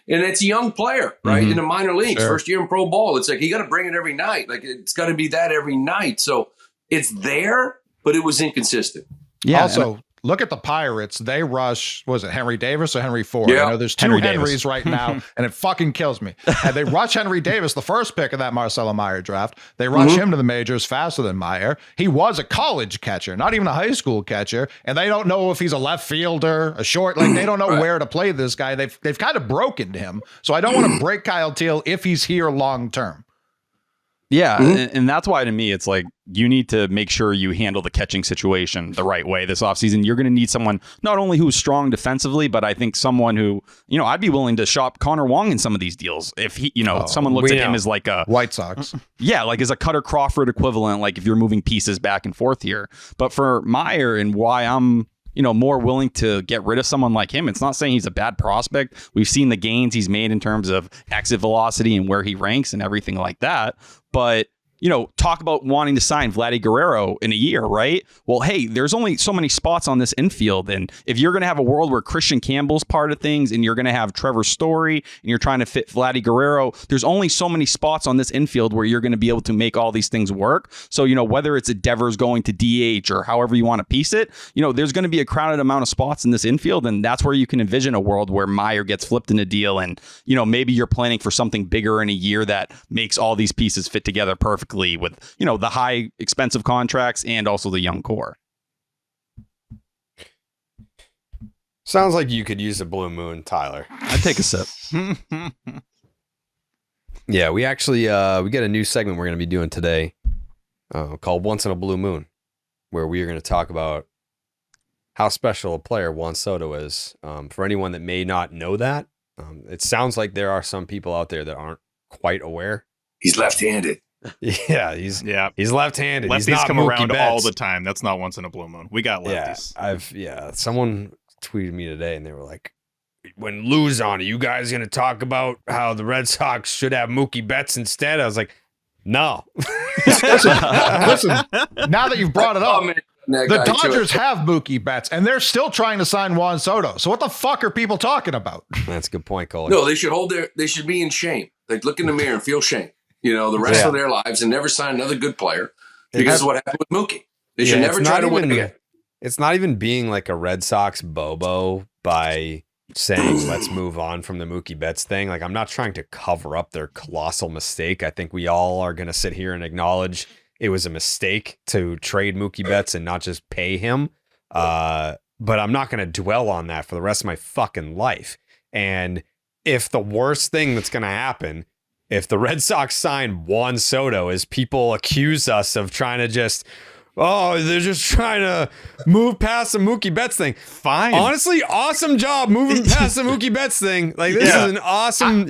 it's a young player, right? In the minor leagues, first year in pro ball. It's like, you got to bring it every night. Like it's got to be that every night. So it's there, but it was inconsistent. Yeah. Also, look at the Pirates. They rush, was it Henry Davis or Henry Ford? Yeah. I know there's two Henrys right now, and it fucking kills me. And they rush Henry Davis, the first pick of that Marcelo Meyer draft. They rush him to the majors faster than Meyer. He was a college catcher, not even a high school catcher, and they don't know if he's a left fielder, a short. Like they don't know where to play this guy. They've kind of broken him. So I don't want to break Kyle Teal if he's here long term. Yeah, and that's why to me it's like you need to make sure you handle the catching situation the right way this offseason. You're going to need someone not only who's strong defensively, but I think someone who, you know, I'd be willing to shop Connor Wong in some of these deals if he, you know, someone looks at him as like a White Sox. Yeah, like as a Cutter Crawford equivalent, like if you're moving pieces back and forth here. But for Meyer and why I'm, you know, more willing to get rid of someone like him. It's not saying he's a bad prospect. We've seen the gains he's made in terms of exit velocity and where he ranks and everything like that. But, you know, talk about wanting to sign Vladdy Guerrero in a year, right? Well, hey, there's only so many spots on this infield. And if you're going to have a world where Christian Campbell's part of things and you're going to have Trevor Story and you're trying to fit Vladdy Guerrero, there's only so many spots on this infield where you're going to be able to make all these things work. So, you know, whether it's Devers going to DH or however you want to piece it, you know, there's going to be a crowded amount of spots in this infield. And that's where you can envision a world where Meyer gets flipped in a deal. And, you know, maybe you're planning for something bigger in a year that makes all these pieces fit together perfectly with, you know, the high expensive contracts and also the young core. Sounds like you could use a blue moon, Tyler. I'd take a sip. Yeah, we actually we got a new segment we're going to be doing today called Once in a Blue Moon, where we are going to talk about how special a player Juan Soto is. For anyone that may not know that, it sounds like there are some people out there that aren't quite aware. He's left-handed. Yeah, he's left-handed. Lefties He's not come Mookie around Betts. all the time. That's not once in a blue moon. We got lefties. Someone tweeted me today and they were like, when Lou's on, are you guys going to talk about how the Red Sox should have Mookie Betts instead? I was like, no. Listen, now that you've brought it up, the Dodgers too. have Mookie Betts, and they're still trying to sign Juan Soto. So what the fuck are people talking about? That's a good point, Cole. No, they should be in shame. Like look in the mirror and feel shame. You know, the rest of their lives and never sign another good player because of what happened with Mookie. They should never try to win again. It's not even being like a Red Sox bobo by saying let's move on from the Mookie Betts thing. Like I'm not trying to cover up their colossal mistake. I think we all are going to sit here and acknowledge it was a mistake to trade Mookie Betts and not just pay him. but I'm not going to dwell on that for the rest of my fucking life. And if the worst thing that's going to happen, if the Red Sox sign Juan Soto, is people accuse us of trying to just, they're just trying to move past the Mookie Betts thing. Fine. Honestly, awesome job moving past the Mookie Betts thing. Like, this is an awesome,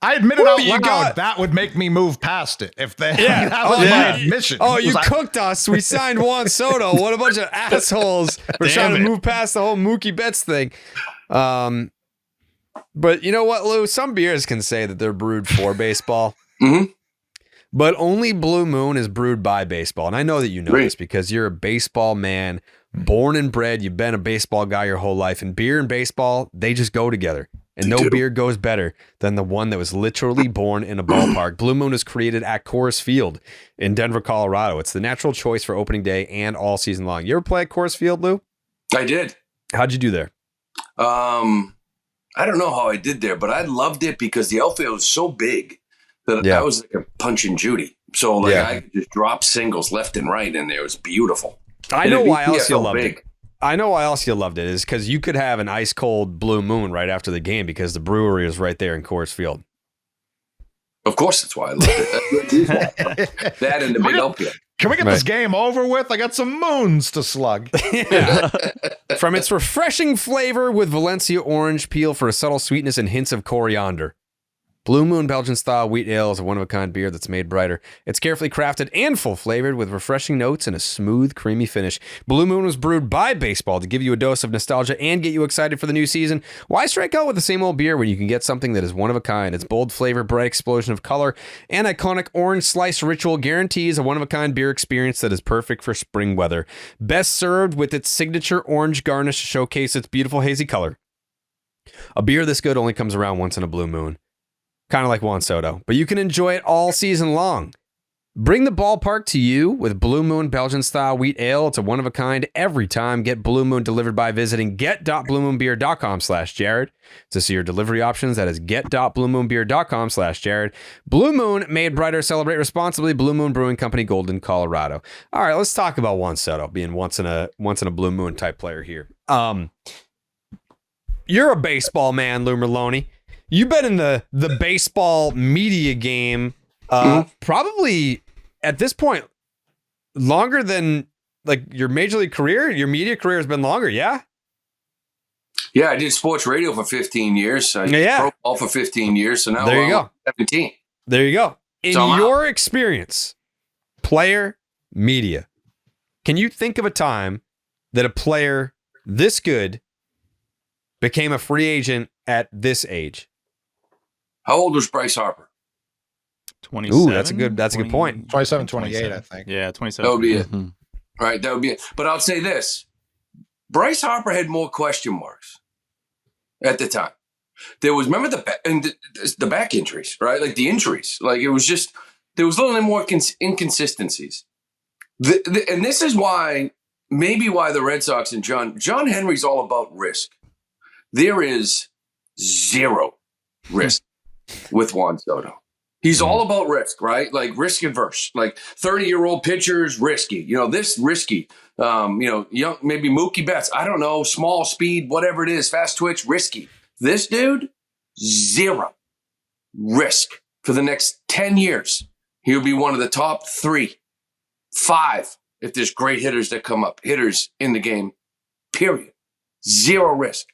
I admit it out you loud. got- That would make me move past it. If they, Yeah. that was my admission. Oh, you Was I- cooked us. We signed Juan Soto. What a bunch of assholes. We're trying to Damn it. move past the whole Mookie Betts thing. But you know what, Lou? Some beers can say that they're brewed for baseball. Mhm. But only Blue Moon is brewed by baseball. And I know that you know Great. this because you're a baseball man, born and bred. You've been a baseball guy your whole life. And beer and baseball, they just go together. And no beer goes better than the one that was literally born in a ballpark. Blue Moon was created at Coors Field in Denver, Colorado. It's the natural choice for opening day and all season long. You ever play at Coors Field, Lou? I did. How'd you do there? I don't know how I did there, but I loved it because the outfield was so big that Yeah. I was like a Punch and Judy. So like Yeah. I could just drop singles left and right in there. It was beautiful. I And know the why else you VPFL loved big. it. I know why else you loved it is because you could have an ice cold Blue Moon right after the game because the brewery is right there in Coors Field. Of course, that's why I loved it. That and the big outfield. Can we get Right. this game over with? I got some moons to slug. From its refreshing flavor with Valencia orange peel for a subtle sweetness and hints of coriander. Blue Moon Belgian style wheat ale is a one-of-a-kind beer that's made brighter. It's carefully crafted and full-flavored with refreshing notes and a smooth, creamy finish. Blue Moon was brewed by baseball to give you a dose of nostalgia and get you excited for the new season. Why strike out with the same old beer when you can get something that is one-of-a-kind? Its bold flavor, bright explosion of color, and iconic orange slice ritual guarantees a one-of-a-kind beer experience that is perfect for spring weather. Best served with its signature orange garnish to showcase its beautiful hazy color. A beer this good only comes around once in a blue moon. Kind of like Juan Soto, but you can enjoy it all season long. Bring the ballpark to you with Blue Moon Belgian style wheat ale. It's a one of a kind every time. Get Blue Moon delivered by visiting get.bluemoonbeer.com/Jared. To see your delivery options, that is get.bluemoonbeer.com/Jared. Blue Moon, made brighter, celebrate responsibly. Blue Moon Brewing Company, Golden, Colorado. All right, let's talk about Juan Soto being once in a Blue Moon type player here. You're a baseball man, Lou Merlone. You've been in the baseball media game probably at this point longer than like your major league career. Your media career has been longer, yeah? Yeah, I did sports radio for 15 years. I did pro ball for 15 years. So now there you go. 17. There you go. In your experience, player, media, can you think of a time that a player this good became a free agent at this age? How old was Bryce Harper? 27. Ooh, that's a good point. 27, 28, I think. Yeah, 27. That would be it. Right, that would be it. But I'll say this. Bryce Harper had more question marks at the time. There was, remember the back injuries, right? Like the injuries. Like it was just, there was a little more inconsistencies. And this is why, maybe why the Red Sox and John Henry's all about risk. There is zero risk with Juan Soto. He's all about risk, right? Like risk adverse, like 30-year-old pitchers, risky. This risky. Young, maybe Mookie Betts. I don't know. Small speed, whatever it is, fast twitch, risky. This dude, zero risk for the next 10 years. He'll be one of the top 3, 5, if there's great hitters that come up, hitters in the game, period. Zero risk.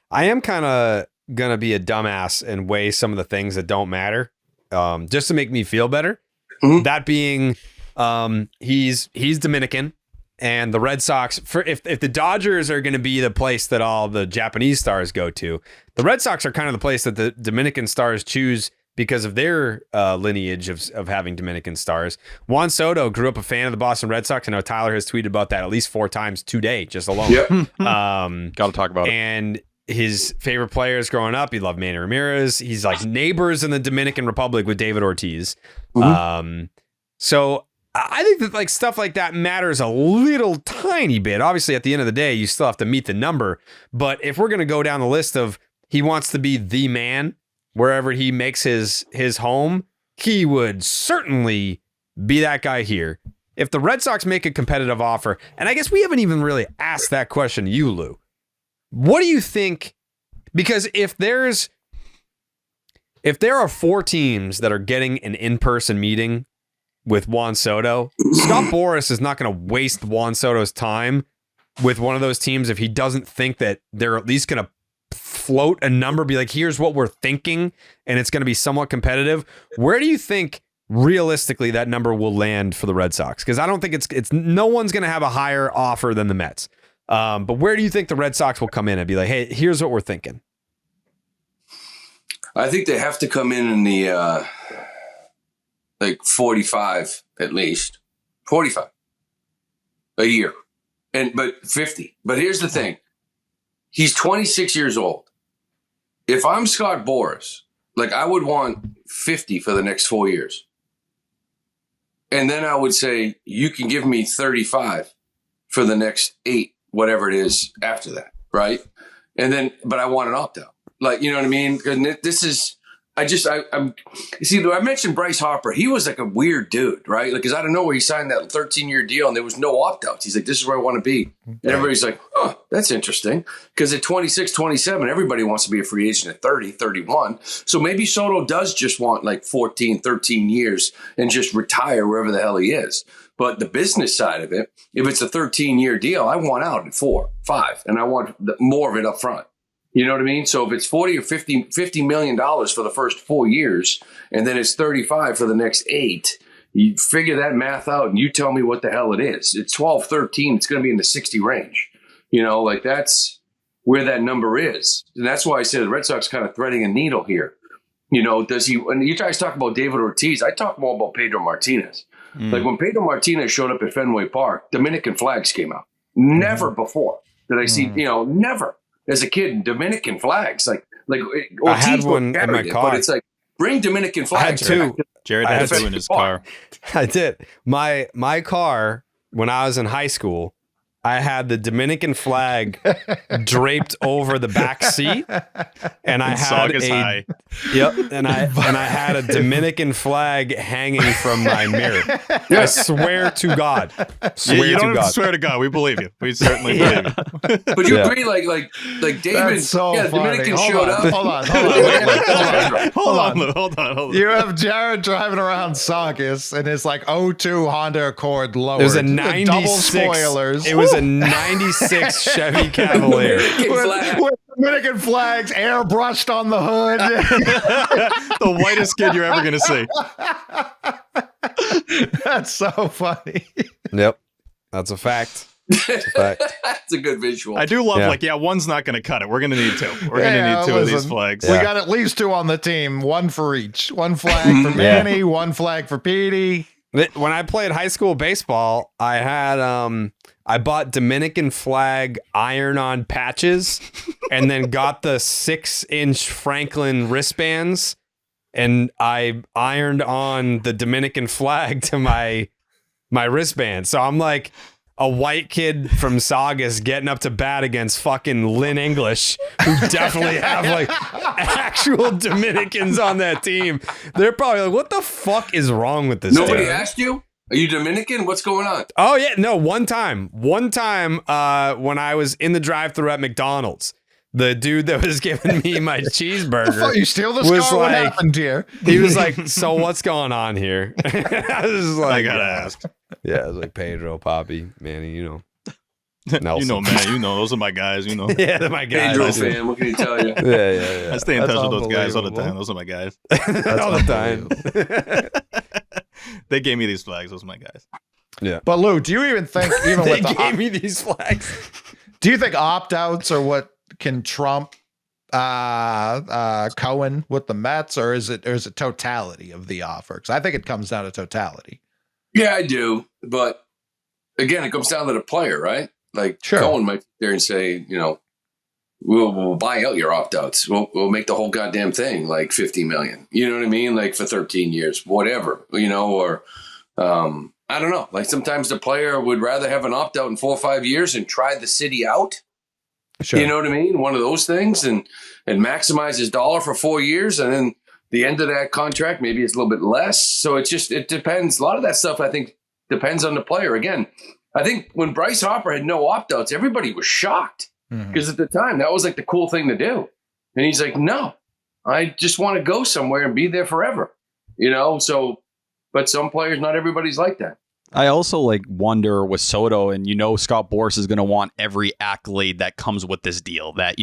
I am kind of going to be a dumbass and weigh some of the things that don't matter just to make me feel better. Mm-hmm. That being he's Dominican, and the Red Sox, if the Dodgers are going to be the place that all the Japanese stars go to, the Red Sox are kind of the place that the Dominican stars choose because of their lineage of having Dominican stars. Juan Soto grew up a fan of the Boston Red Sox. I know Tyler has tweeted about that at least 4 times today, just alone. Yep. Got to talk about it. And his favorite players growing up, he loved Manny Ramirez. He's like neighbors in the Dominican Republic with David Ortiz. Mm-hmm. So I think that like stuff like that matters a little tiny bit. Obviously, at the end of the day, you still have to meet the number. But if we're going to go down the list of he wants to be the man wherever he makes his home, he would certainly be that guy here. if the Red Sox make a competitive offer, and I guess we haven't even really asked that question to you, Lou. What do you think? Because if there are 4 teams that are getting an in-person meeting with Juan Soto, Scott Boras is not going to waste Juan Soto's time with one of those teams if he doesn't think that they're at least going to float a number, be like, here's what we're thinking, and it's going to be somewhat competitive. Where do you think realistically that number will land for the Red Sox? Because I don't think it's no one's going to have a higher offer than the Mets. But where do you think the Red Sox will come in and be like, hey, here's what we're thinking? I think they have to come in the like 45 at least, 45 a year, but 50. But here's the thing: he's 26 years old. If I'm Scott Boras, like I would want 50 for the next 4 years, and then I would say you can give me 35 for the next 8, whatever it is after that, right? And then, but I want an opt-out. Like, you know what I mean? This is, I'm, see, I mentioned Bryce Harper. He was like a weird dude, right? Like, because out of nowhere, he signed that 13-year deal and there was no opt-outs. He's like, this is where I want to be. And everybody's like, oh, that's interesting. Because at 26, 27, everybody wants to be a free agent at 30, 31. So maybe Soto does just want like 14, 13 years and just retire wherever the hell he is. But the business side of it, if it's a 13-year deal, I want out at 4, 5, and I want more of it up front. You know what I mean? So if it's 40 or $50 million for the first 4 years, and then it's 35 for the next 8, you figure that math out and you tell me what the hell it is. It's 12, 13. It's going to be in the 60 range. You know, like that's where that number is. And that's why I said the Red Sox kind of threading a needle here. You know, does he, when you guys talk about David Ortiz, I talk more about Pedro Martinez. Like when Pedro Martinez showed up at Fenway Park, Dominican flags came out. Never before did I see, you know, never. As a kid, Dominican flags, like Ortiz I had one in my car. But it's like, bring Dominican flags. I had 2. Jared had 2 in his car. I did. My car, when I was in high school, I had the Dominican flag draped over the back seat, and I had high. Yep, and I had a Dominican flag hanging from my mirror. I swear to God. You don't have to swear to God. We believe you. We certainly believe you. But you agree, like David, That's so funny. Dominican showed up. Hold on. You have Jared driving around Saugus and his like 02 Honda Accord lowered. It was a Double 96. spoilers. It was a 96 Chevy Cavalier. with Dominican flags airbrushed on the hood. The whitest kid you're ever going to see. That's so funny. Yep. That's a fact. That's a fact. That's a good visual. I do love, one's not going to cut it. We're going to need 2. We're going to need 2 of these flags. We got at least 2 on the team, 1 for each. 1 flag for Manny, 1 flag for Petey. When I played high school baseball, I had I bought Dominican flag iron-on patches and then got the 6-inch Franklin wristbands, and I ironed on the Dominican flag to my wristband. So I'm like a white kid from Saugus getting up to bat against fucking Lynn English, who definitely have like actual Dominicans on that team. They're probably like, what the fuck is wrong with this? Nobody dude? asked you? Are you Dominican? What's going on? Oh yeah, no. One time, when I was in the drive-thru at McDonald's, the dude that was giving me my cheeseburger, you steal this car? What happened here? He was like, "So what's going on here?" I was like, I gotta ask. Yeah, I was like, Pedro, Poppy, Manny, you know. You know, man. You know, those are my guys. You know. Yeah, they're my guys. Pedro fan, what can you tell you? Yeah. I stay in touch with those guys all the time. Those are my guys. All the time. They gave me these flags. Those are my guys. Yeah. But Lou, do you even think they gave me these flags? Do you think opt-outs are what can trump Cohen with the Mets, or is it totality of the offer? Because I think it comes down to totality. Yeah, I do. But again, it comes down to the player, right? Like Cohen might sit there and say, you know, we'll buy out your opt-outs. We'll make the whole goddamn thing like $50 million. You know what I mean? Like for 13 years, whatever, you know, or I don't know. Like sometimes the player would rather have an opt-out in 4 or 5 years and try the city out. Sure. You know what I mean? One of those things, and maximize his dollar for 4 years. And then the end of that contract, maybe it's a little bit less. So it depends. A lot of that stuff, I think, depends on the player. Again, I think when Bryce Harper had no opt-outs, everybody was shocked because at the time that was like the cool thing to do. And he's like, no, I just want to go somewhere and be there forever. So, but some players, not everybody's like that. I also wonder with Soto, and Scott Boras is going to want every accolade that comes with this deal, that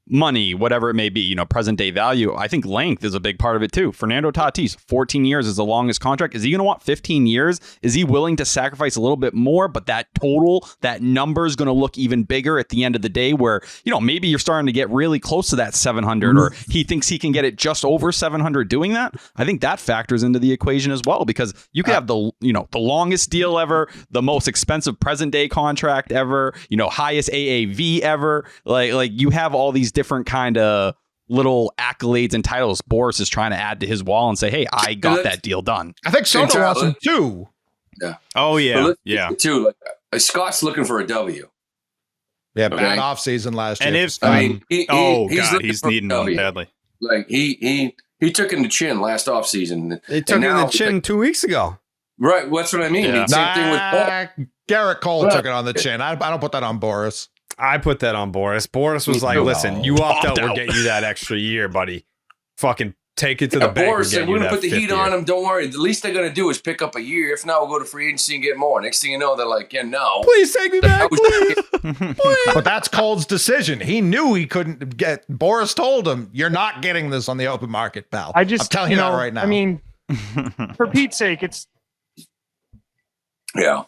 money, whatever it may be, present day value. I think length is a big part of it too. Fernando Tatis, 14 years is the longest contract. Is he going to want 15 years? Is he willing to sacrifice a little bit more? But that total, that number is going to look even bigger at the end of the day, where, maybe you're starting to get really close to that 700, or he thinks he can get it just over 700 doing that. I think that factors into the equation as well, because you could have the longest deal ever, the most expensive present day contract ever, highest AAV ever. Like you have all these different kind of little accolades and titles Boras is trying to add to his wall and say, hey, I got that deal done. I think Soto wants him too. Yeah. Oh, yeah. Yeah. Too. Scott's looking for a W. Yeah, bad offseason last year. And if he's needing one badly. Like he took in the chin last offseason. They took in the chin 2 weeks ago. Right. That's what I mean. Yeah. Same thing with Paul. Garrett Cole took it on the chin. I don't put that on Boras. I put that on Boras. Boras was like, listen, you opt out, we'll get you that extra year, buddy. Fucking take it to the bank. Boras said, we're going to put the heat on them. Don't worry. The least they're going to do is pick up a year. If not, we'll go to free agency and get more. Next thing you know, they're like, yeah, no. Please take me back, please. But that's Cole's decision. He knew he couldn't get. Boras told him, you're not getting this on the open market, pal. I'm telling you that right now. I mean, for Pete's sake, it's. Yeah.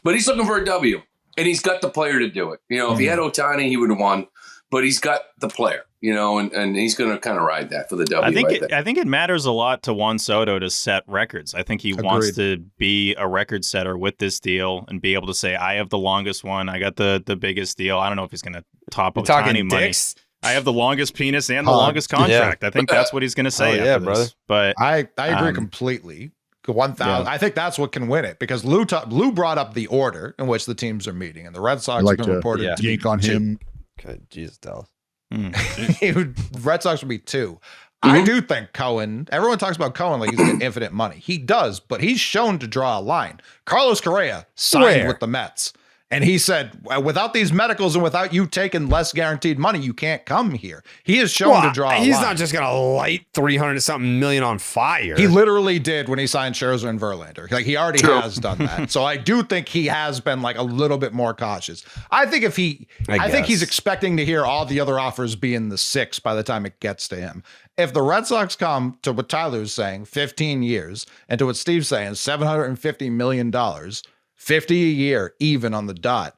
But he's looking for a W. And he's got the player to do it. If he had Ohtani, he would have won. But he's got the player, and he's going to kind of ride that for the W. I think it matters a lot to Juan Soto to set records. I think he wants to be a record setter with this deal and be able to say, I have the longest one. I got the biggest deal. I don't know if he's going to top Ohtani money. Dicks? I have the longest penis and the longest contract. Yeah. I think that's what he's going to say after this. Brother. But I agree completely. 1,000. Yeah. I think that's what can win it, because Lou brought up the order in which the teams are meeting, and the Red Sox have been reported to yank on him. Okay, Jesus, Dallas. Red Sox would be 2. I do think Cohen. Everyone talks about Cohen like he's getting infinite money. He does, but he's shown to draw a line. Carlos Correa signed with the Mets. And he said, without these medicals and without you taking less guaranteed money, you can't come here. He is shown to draw a line. He's not just going to light 300-something million on fire. He literally did when he signed Scherzer and Verlander. Like, he already has done that. So I do think he has been a little bit more cautious. I think I think he's expecting to hear all the other offers be in the 6 by the time it gets to him. If the Red Sox come to what Tyler's saying, 15 years, and to what Steve's saying, $750 million, 50 a year, even on the dot,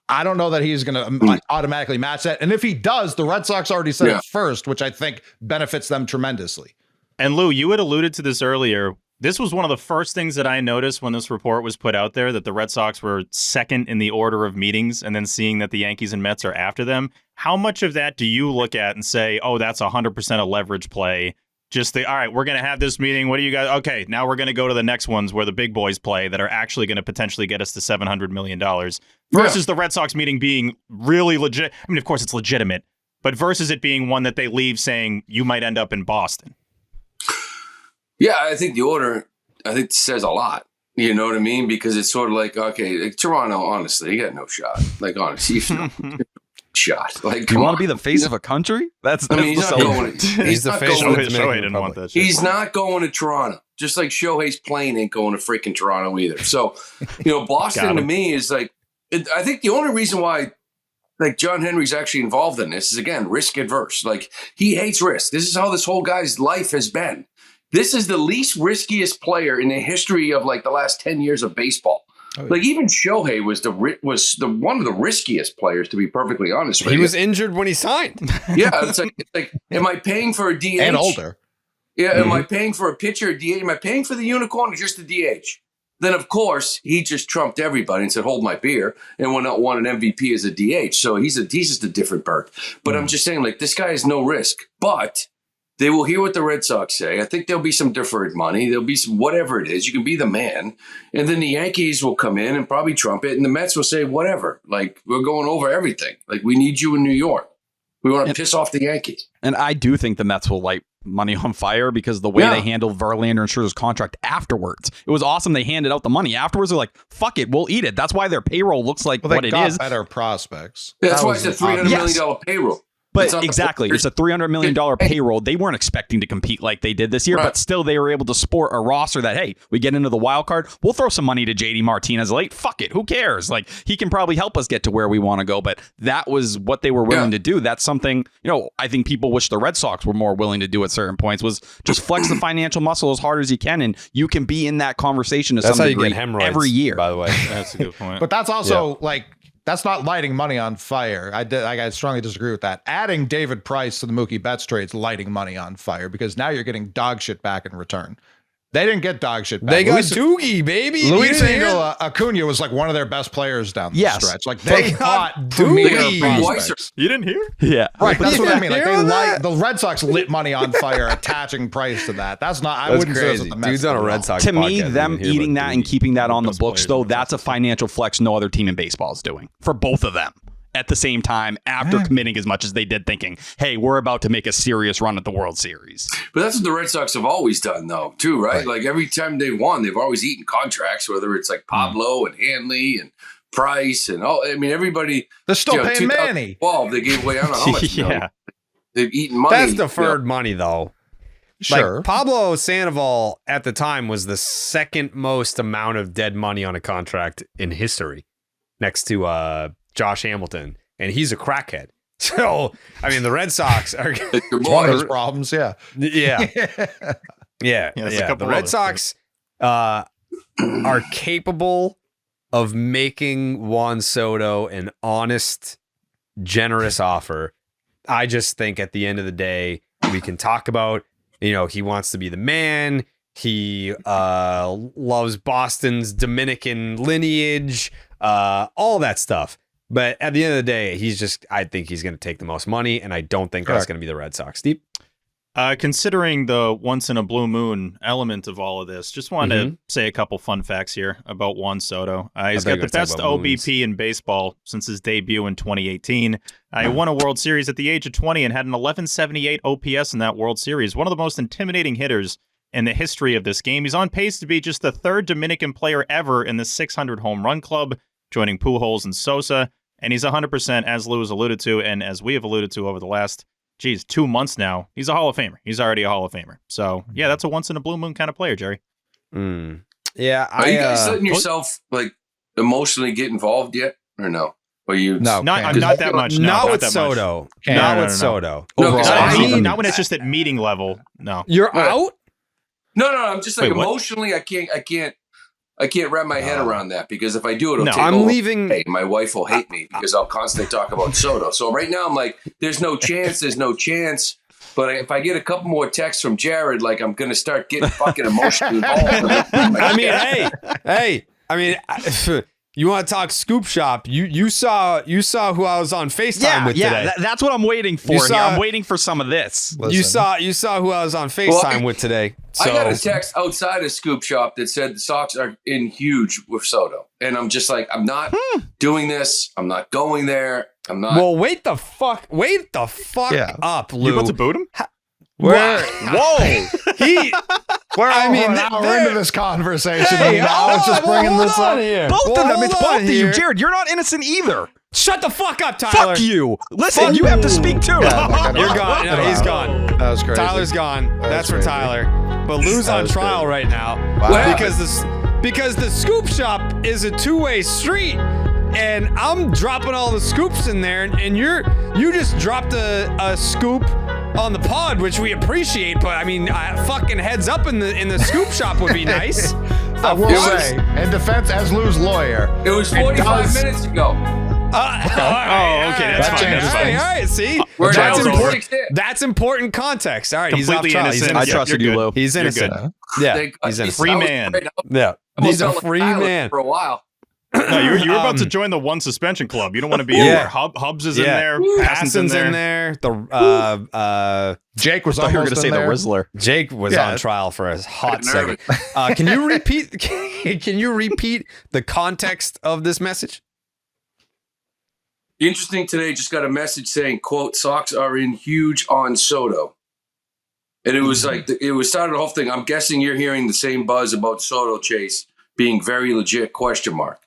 I don't know that he's going to automatically match that. And if he does, the Red Sox already said it first, which I think benefits them tremendously. And Lou, you had alluded to this earlier. This was one of the first things that I noticed when this report was put out there, that the Red Sox were second in the order of meetings, and then seeing that the Yankees and Mets are after them. How much of that do you look at and say, oh, that's 100% a leverage play? Just all right, we're going to have this meeting. What do you guys? Okay, now we're going to go to the next ones where the big boys play that are actually going to potentially get us to $700 million versus the Red Sox meeting being really legit. I mean, of course, it's legitimate, but versus it being one that they leave saying you might end up in Boston. Yeah, I think the order, says a lot. You know what I mean? Because it's sort of like, okay, Toronto, honestly, you got no shot. Like, honestly, you know, shot. Like, you want to be the face of a country? That's he's not going. He's the face of the Shohei didn't want that shit. He's not going to Toronto. Just like Shohei's plane ain't going to freaking Toronto either. So, Boston to me is like, I think the only reason why John Henry's actually involved in this is, again, risk adverse. Like, he hates risk. This is how this whole guy's life has been. This is the least riskiest player in the history of the last 10 years of baseball. Oh, yeah. Like, even Shohei was the one of the riskiest players, to be perfectly honest with you. He was injured when he signed. Yeah, it's like, am I paying for a DH? And older. Yeah, am I paying for a pitcher, a DH? Am I paying for the unicorn or just a DH? Then, of course, he just trumped everybody and said, hold my beer, and won an MVP as a DH. So he's just a different bird. But I'm just saying, this guy has no risk. But they will hear what the Red Sox say. I think there'll be some deferred money. There'll be some whatever it is. You can be the man. And then the Yankees will come in and probably trump it. And the Mets will say, whatever. We're going over everything. We need you in New York. We want to piss off the Yankees. And I do think the Mets will money on fire because the way they handled Verlander and Scherzer's contract afterwards. It was awesome. They handed out the money afterwards. They're like, fuck it, we'll eat it. That's why their payroll looks like what it is. Better prospects. That's why it's a $300 million payroll. But exactly, it's a $300 million payroll. They weren't expecting to compete like they did this year, but still they were able to sport a roster that, hey, we get into the wild card, we'll throw some money to JD Martinez late. Fuck it, who cares? Like, he can probably help us get to where we want to go, but that was what they were willing to do. That's something, I think people wish the Red Sox were more willing to do at certain points, was just flex the financial muscle as hard as you can, and you can be in that conversation to some degree every year. By the way, that's a good point. But that's also that's not lighting money on fire. I strongly disagree with that. Adding David Price to the Mookie Betts trade is lighting money on fire because now you're getting dog shit back in return. They didn't get dog shit back. They got Doogie, baby. Luis Angel Acuna was like one of their best players down the stretch. Like they got Doogie. You didn't hear? Yeah. Right. That's what I mean. Like the Red Sox lit money on fire attaching Price to that. That's not, I wouldn't say that's what the Mets Dude's on a Red Sox To me, podcast, them eating that and keeping that on the books, though, that's a financial flex no other team in baseball is doing for both of them. At the same time, after committing as much as they did, thinking, hey, we're about to make a serious run at the World Series. But that's what the Red Sox have always done, though, too, right? Like every time they've won, they've always eaten contracts, whether it's like Pablo and Hanley and Price and all. I mean, everybody. They're still paying Manny. They gave away, I don't know how much. They've eaten money. That's deferred money, though. Sure. Like Pablo Sandoval at the time was the second most amount of dead money on a contract in history, next to Josh Hamilton, and he's a crackhead. So, I mean, the Red Sox are one of his problems. Yeah. The Red Sox are capable of making Juan Soto an honest, generous offer. I just think at the end of the day, we can talk about, he wants to be the man. He loves Boston's Dominican lineage, all that stuff. But at the end of the day, I think he's going to take the most money, and I don't think that's going to be the Red Sox. Steve? Considering the once in a blue moon element of all of this, just wanted to say a couple fun facts here about Juan Soto. He's got the best OBP in baseball since his debut in 2018. He won a World Series at the age of 20 and had an 1178 OPS in that World Series. One of the most intimidating hitters in the history of this game. He's on pace to be just the third Dominican player ever in the 600 home run club, joining Pujols and Sosa. And he's 100%, as Lou has alluded to, and as we have alluded to over the last, 2 months now. He's a Hall of Famer. He's already a Hall of Famer. So, yeah, that's a once-in-a-blue-moon kind of player, Jerry. Yeah. Are you guys letting yourself, emotionally get involved yet? Or no? Or you? No, not that much. No, not with Soto. Not with Soto. Not when it's just at meeting level. No. You're out? No. I'm just like emotionally, I can't wrap my head around that because if I do, it'll take over. Leaving. Hey, my wife will hate me because I'll constantly talk about Soto. So right now I'm like, there's no chance. But if I get a couple more texts from Jared, like I'm going to start getting fucking emotionally involved. You want to talk scoop shop? You saw who I was on FaceTime with today. Yeah, that's what I'm waiting for here. I'm waiting for some of this. Listen. You saw who I was on FaceTime with today. So. I got a text outside of Scoop Shop that said the Sox are in huge with Soto, and I'm just like, I'm not doing this. I'm not going there. I'm not. Well, wait the fuck up, Lou. You about to boot him? Whoa! We're an hour into this conversation. I was just bringing this up here. Both of them. It's both of you, Jared. You're not innocent either. Shut the fuck up, Tyler. Fuck you. Listen, you have to speak too. You're gone. No, he's gone. That was crazy. Tyler's gone. That's for Tyler. But Lou's on trial right now because the scoop shop is a two-way street. And I'm dropping all the scoops in there, and you just dropped a scoop on the pod, which we appreciate. But I mean, fucking heads up in the scoop shop would be nice. I will say, in defense as Lou's lawyer, it was 45 minutes ago. Okay, that's fine. All right, see, that's important context. All right, completely he's off trial. innocent. I trusted you, Lou. He's innocent. Yeah, he's innocent. Free man. Yeah, he's a free man for a while. No, you're about to join the one suspension club. You don't want to be in there. Hubbs is in there. Passon's in there. Jake was. I thought you were going to say the Rizzler. Jake was on trial for a hot second. Can you repeat? Can you repeat the context of this message? Interesting today. Just got a message saying, "quote Sox are in huge on Soto," And it was like, it was started the whole thing. I'm guessing you're hearing the same buzz about Soto, Chase, being very legit, question mark.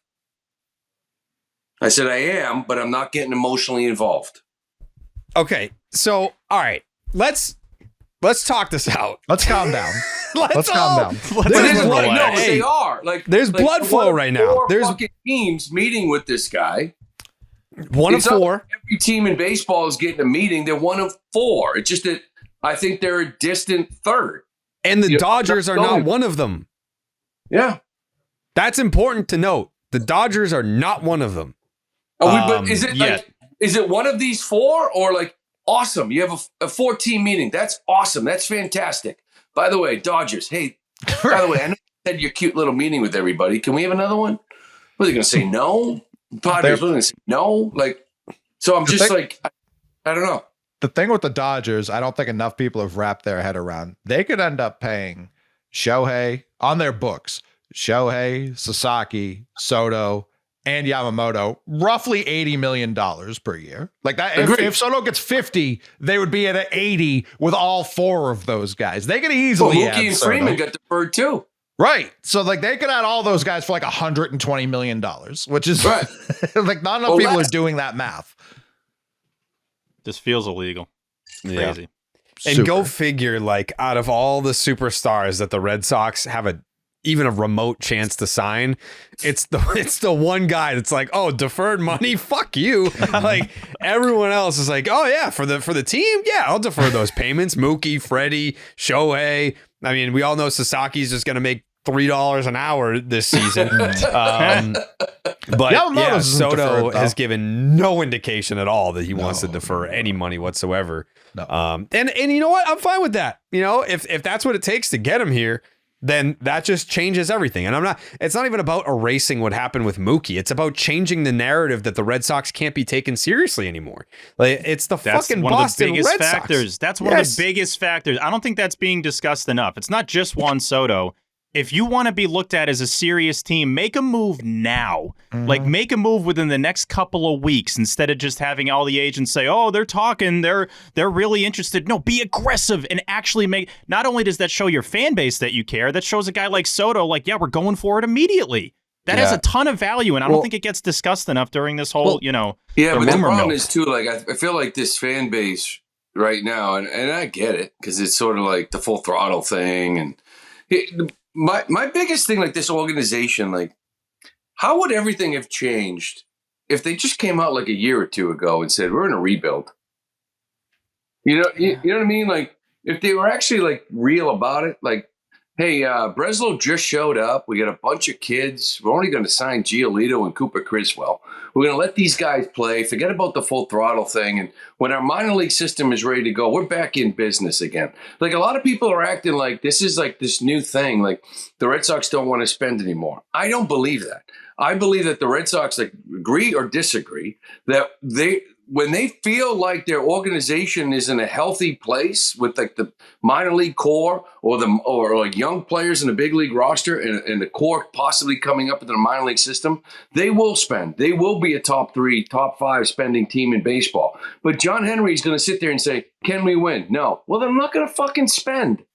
I said, I am, but I'm not getting emotionally involved. Okay. So, all right, let's talk this out. Let's calm down. Let's calm down. They are. There's blood flow right now. There's fucking teams meeting with this guy. One of four. Every team in baseball is getting a meeting. They're one of four. It's just that I think they're a distant third. And the Dodgers are not one of them. Yeah. That's important to note. The Dodgers are not one of them. But is it one of these four or like awesome? You have a 4-team meeting. That's awesome. That's fantastic. By the way, Dodgers. Hey, by the way, I know you had your cute little meeting with everybody. Can we have another one? Were they going to say no? Padres were going to say no? So I'm just I don't know. The thing with the Dodgers, I don't think enough people have wrapped their head around. They could end up paying Shohei on their books. Shohei, Sasaki, Soto, and Yamamoto roughly $80 million per year. Like that. If Soto gets 50, they would be at 80 with all four of those guys. They could easily add Mookie and Soto. Freeman got deferred too. Right. So they could add all those guys for $120 million, which is right. Not enough people are doing that math. This feels illegal. Crazy. And go figure, out of all the superstars that the Red Sox have even a remote chance to sign, it's the one guy that's deferred money, fuck you. Everyone else is oh yeah, for the team, yeah, I'll defer those payments. Mookie, Freddie, Shohei. I mean, we all know Sasaki's just gonna make $3 an hour this season. But yeah, Soto has given no indication at all that he wants to defer any money whatsoever. No. And you know what? I'm fine with that. If that's what it takes to get him here, then that just changes everything. And it's not even about erasing what happened with Mookie. It's about changing the narrative that the Red Sox can't be taken seriously anymore. It's the fucking Boston Red factors. Sox. That's one of the biggest factors. I don't think that's being discussed enough. It's not just Juan Soto. If you want to be looked at as a serious team, make a move now. Make a move within the next couple of weeks instead of just having all the agents say, "Oh, they're talking, they're really interested." No, be aggressive and actually make. Not only does that show your fan base that you care, that shows a guy like Soto, yeah, we're going for it immediately. That has a ton of value, and I don't think it gets discussed enough during this whole, Yeah, but the problem is too, I feel like this fan base right now, and I get it because it's sort of like the full throttle thing, and my biggest thing, this organization, how would everything have changed if they just came out a year or two ago and said, we're in a rebuild? You know what I mean? If they were actually real about it, hey, Breslow just showed up. We got a bunch of kids. We're only going to sign Giolito and Cooper Criswell. We're going to let these guys play. Forget about the full throttle thing. And when our minor league system is ready to go, we're back in business again. A lot of people are acting like this is this new thing. The Red Sox don't want to spend anymore. I don't believe that. I believe that the Red Sox agree or disagree that when they feel like their organization is in a healthy place with the minor league core or young players in the big league roster and the core possibly coming up into the minor league system, they will spend. They will be a top 3, top 5 spending team in baseball. But John Henry is going to sit there and say, can we win? No. Well, then I'm not going to fucking spend.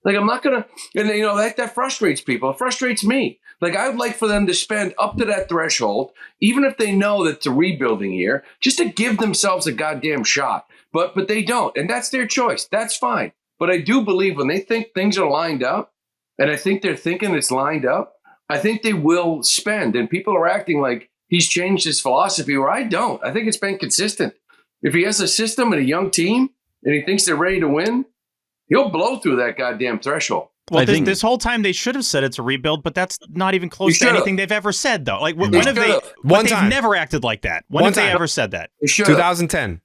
I'm not going to, and that frustrates people. It frustrates me. I would like for them to spend up to that threshold, even if they know that it's a rebuilding year, just to give themselves a goddamn shot. But they don't, and that's their choice. That's fine. But I do believe when they think things are lined up, and I think they're thinking it's lined up, I think they will spend. And people are acting like he's changed his philosophy, where I don't. I think it's been consistent. If he has a system and a young team, and he thinks they're ready to win, he'll blow through that goddamn threshold. Well, this whole time they should have said it's a rebuild, but that's not even close to anything they've ever said, though. When have they? They've never acted like that. When have they ever said that? 2010.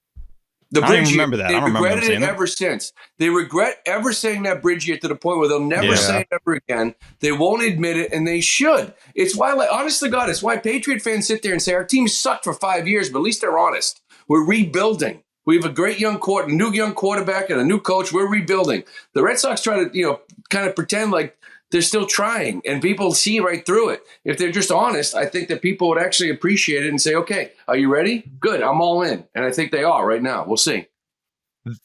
The I bridge don't remember that. They I don't remember regretted it ever since. They regret ever saying that bridge year to the point where they'll never say it ever again. They won't admit it, and they should. It's why, honest to God, it's why Patriot fans sit there and say our team sucked for 5 years, but at least they're honest. We're rebuilding. We have a great new young quarterback and a new coach. We're rebuilding. The Red Sox try to, kind of pretend like they're still trying, and people see right through it. If they're just honest, I think that people would actually appreciate it and say, okay, are you ready? Good, I'm all in. And I think they are right now. We'll see.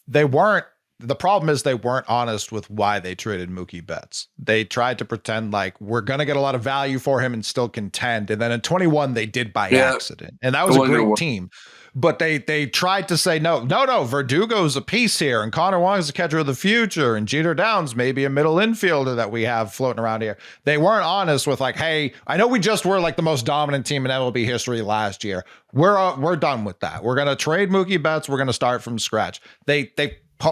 They weren't the problem is they weren't honest with why they traded Mookie Betts. They tried to pretend like we're going to get a lot of value for him and still contend. And then in 21, they did by accident. And that was a great team. But they tried to say, no, Verdugo's a piece here, and Connor Wong is the catcher of the future, and Jeter Downs maybe a middle infielder that we have floating around here. They weren't honest with like, hey, I know we just were like the most dominant team in MLB history last year. We're done with that. We're going to trade Mookie Betts. We're going to start from scratch. They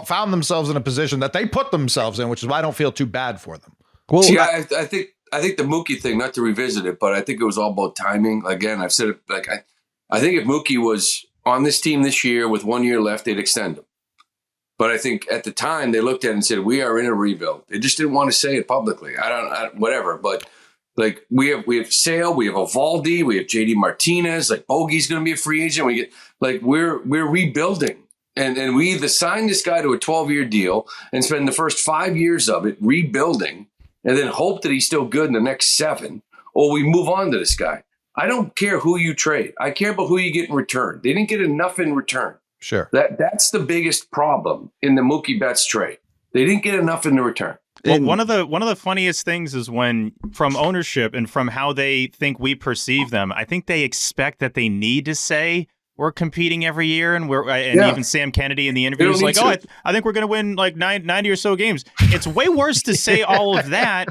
found themselves in a position that they put themselves in, which is why I don't feel too bad for them. Well, see, I think the Mookie thing, not to revisit it, but I think it was all about timing. Again, I've said it, like I think if Mookie was on this team this year with 1 year left, they'd extend him. But I think at the time they looked at it and said, we are in a rebuild. They just didn't want to say it publicly. Whatever. But like we have Sale, we have Evaldi, we have JD Martinez, like Bogey's going to be a free agent. We're rebuilding. And we either sign this guy to a 12-year deal and spend the first 5 years of it rebuilding and then hope that he's still good in the next 7, or we move on to this guy. I don't care who you trade. I care about who you get in return. They didn't get enough in return. Sure. That's the biggest problem in the Mookie Betts trade. They didn't get enough in the return. Well, one of the funniest things is when, from ownership and from how they think we perceive them, I think they expect that they need to say we're competing every year, and even Sam Kennedy in the interview is like, I think we're going to win like 90 or so games. It's way worse to say all of that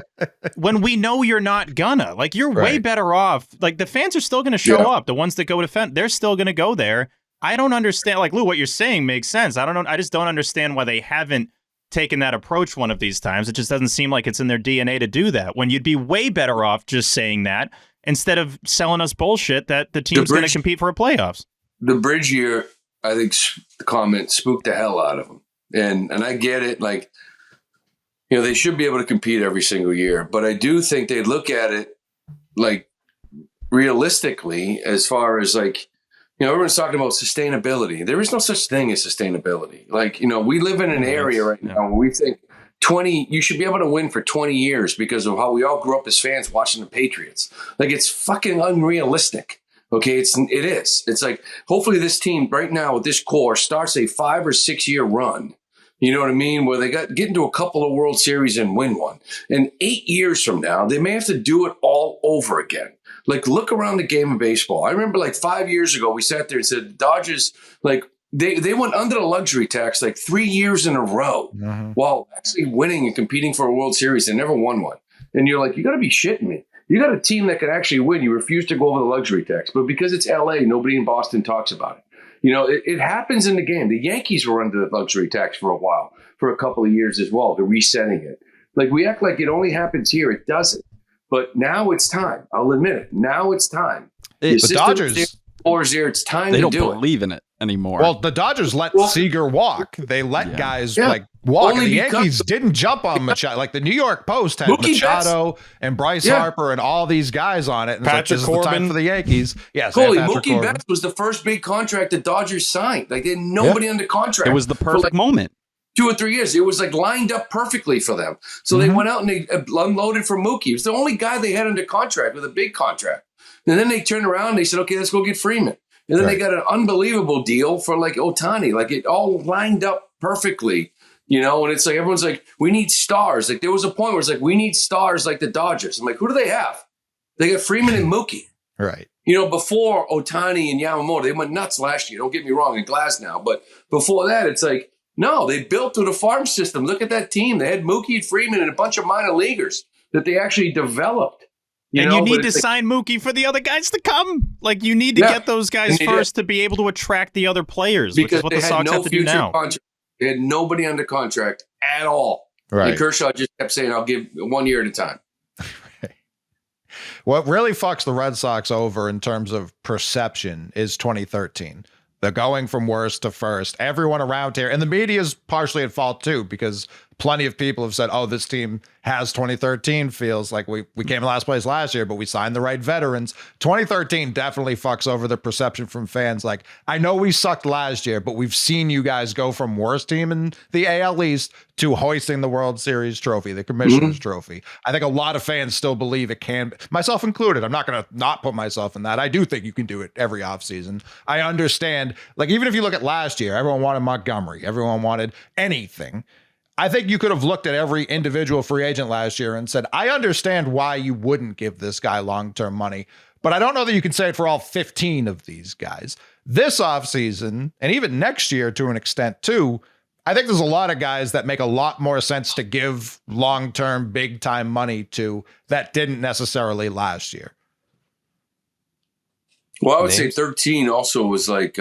when we know you're not gonna. Like, you're way better off. Like, the fans are still going to show up. The ones that go to they're still going to go there. I don't understand. Like, Lou, what you're saying makes sense. I just don't understand why they haven't taken that approach one of these times. It just doesn't seem like it's in their DNA to do that, when you'd be way better off just saying that instead of selling us bullshit that the team's going to compete for a playoffs. The bridge year, I think the comment spooked the hell out of them. And I get it. Like, they should be able to compete every single year. But I do think they look at it like realistically, as far as like, everyone's talking about sustainability. There is no such thing as sustainability. Like, we live in an area right now where we think you should be able to win for 20 years because of how we all grew up as fans watching the Patriots. Like, it's fucking unrealistic. Okay, it is. It's like, hopefully this team right now with this core starts a 5 or 6 year run. You know what I mean? Where they get into a couple of World Series and win one. And 8 years from now, they may have to do it all over again. Like, look around the game of baseball. I remember like 5 years ago, we sat there and said, the Dodgers, like, they went under the luxury tax like 3 years in a row while actually winning and competing for a World Series. They never won one. And you're like, you got to be shitting me. You got a team that can actually win. You refuse to go over the luxury tax. But because it's L.A., nobody in Boston talks about it. It happens in the game. The Yankees were under the luxury tax for a while, for a couple of years as well. They're resetting it. Like, we act like it only happens here. It doesn't. But now it's time. I'll admit it. Now it's time. The Dodgers, it's time to do it. They don't believe in it anymore. Well, the Dodgers let Seager walk. They let guys walk. And the Yankees didn't jump on Machado. Like, the New York Post had Machado and Bryce Harper and all these guys on it. And Patrick Corbin. This is the time for the Yankees. Yes, Mookie Betts was the first big contract the Dodgers signed. Like, they had nobody under contract. It was the perfect moment. 2 or 3 years. It was like lined up perfectly for them. So they went out and they unloaded for Mookie. It was the only guy they had under contract with a big contract. And then they turned around and they said, okay, let's go get Freeman. And then they got an unbelievable deal for like Ohtani. Like, it all lined up perfectly, and it's like, everyone's like, we need stars. Like, there was a point where it's like, we need stars like the Dodgers. I'm like, who do they have? They got Freeman and Mookie. Right. Before Ohtani and Yamamoto, they went nuts last year. Don't get me wrong, in Glasnow. But before that, it's like, no, they built with a farm system. Look at that team. They had Mookie, Freeman, and a bunch of minor leaguers that they actually developed. You need to sign Mookie for the other guys to come. Like, you need to get those guys first to be able to attract the other players, which is what the Sox have to do now. They had nobody under contract at all. Right. And Kershaw just kept saying, I'll give 1 year at a time. What really fucks the Red Sox over in terms of perception is 2013. They're going from worst to first. Everyone around here, and the media is partially at fault too, because plenty of people have said, oh, this team has 2013 feels like we came in last place last year, but we signed the right veterans. 2013 definitely fucks over the perception from fans. Like, I know we sucked last year, but we've seen you guys go from worst team in the AL East to hoisting the World Series trophy, the Commissioner's Trophy. I think a lot of fans still believe it can, myself included. I'm not going to not put myself in that. I do think you can do it every offseason. I understand, like, even if you look at last year, everyone wanted Montgomery, everyone wanted anything. I think you could have looked at every individual free agent last year and said, I understand why you wouldn't give this guy long-term money, but I don't know that you can say it for all 15 of these guys. This offseason, and even next year to an extent too, I think there's a lot of guys that make a lot more sense to give long-term, big-time money to that didn't necessarily last year. Well, I would say 13 also was like